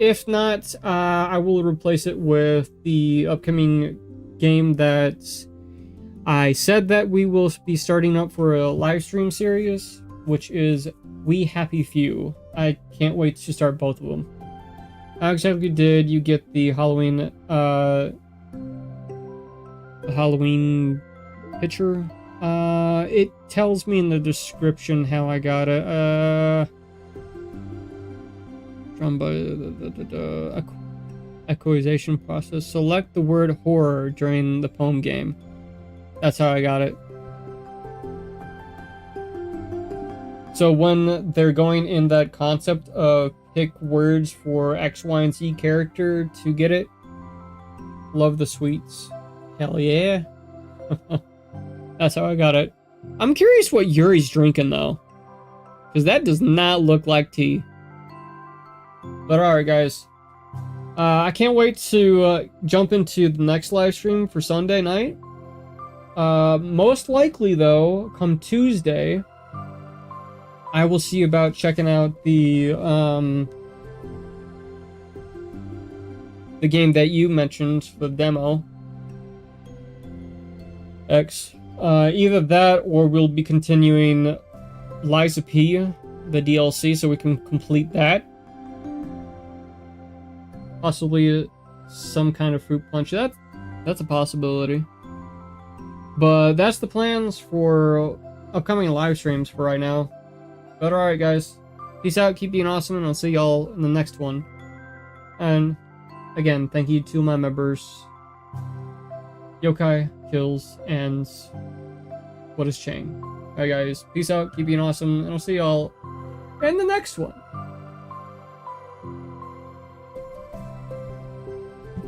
If not, I will replace it with the upcoming game that I said that we will be starting up for a live stream series, which is We Happy Few. I can't wait to start both of them. How exactly did you get the Halloween picture? It tells me in the description how I got it. echoization process. Select the word horror during the poem game. That's how I got it. So when they're going in that concept of pick words for X, Y, and Z character to get it. Love the sweets. Hell yeah. That's how I got it. I'm curious what Yuri's drinking though. Because that does not look like tea. But alright guys. I can't wait to jump into the next live stream for Sunday night. Most likely though, come Tuesday, I will see about checking out the game that you mentioned for the demo. X. Either that or we'll be continuing Liza P, the DLC, so we can complete that. Possibly some kind of fruit punch. That's a possibility. But that's the plans for upcoming live streams for right now. But alright guys, peace out, keep being awesome, and I'll see y'all in the next one. And again, thank you to my members, Yokai, Kills, and What is Chain. Alright guys, peace out, keep being awesome, and I'll see y'all in the next one.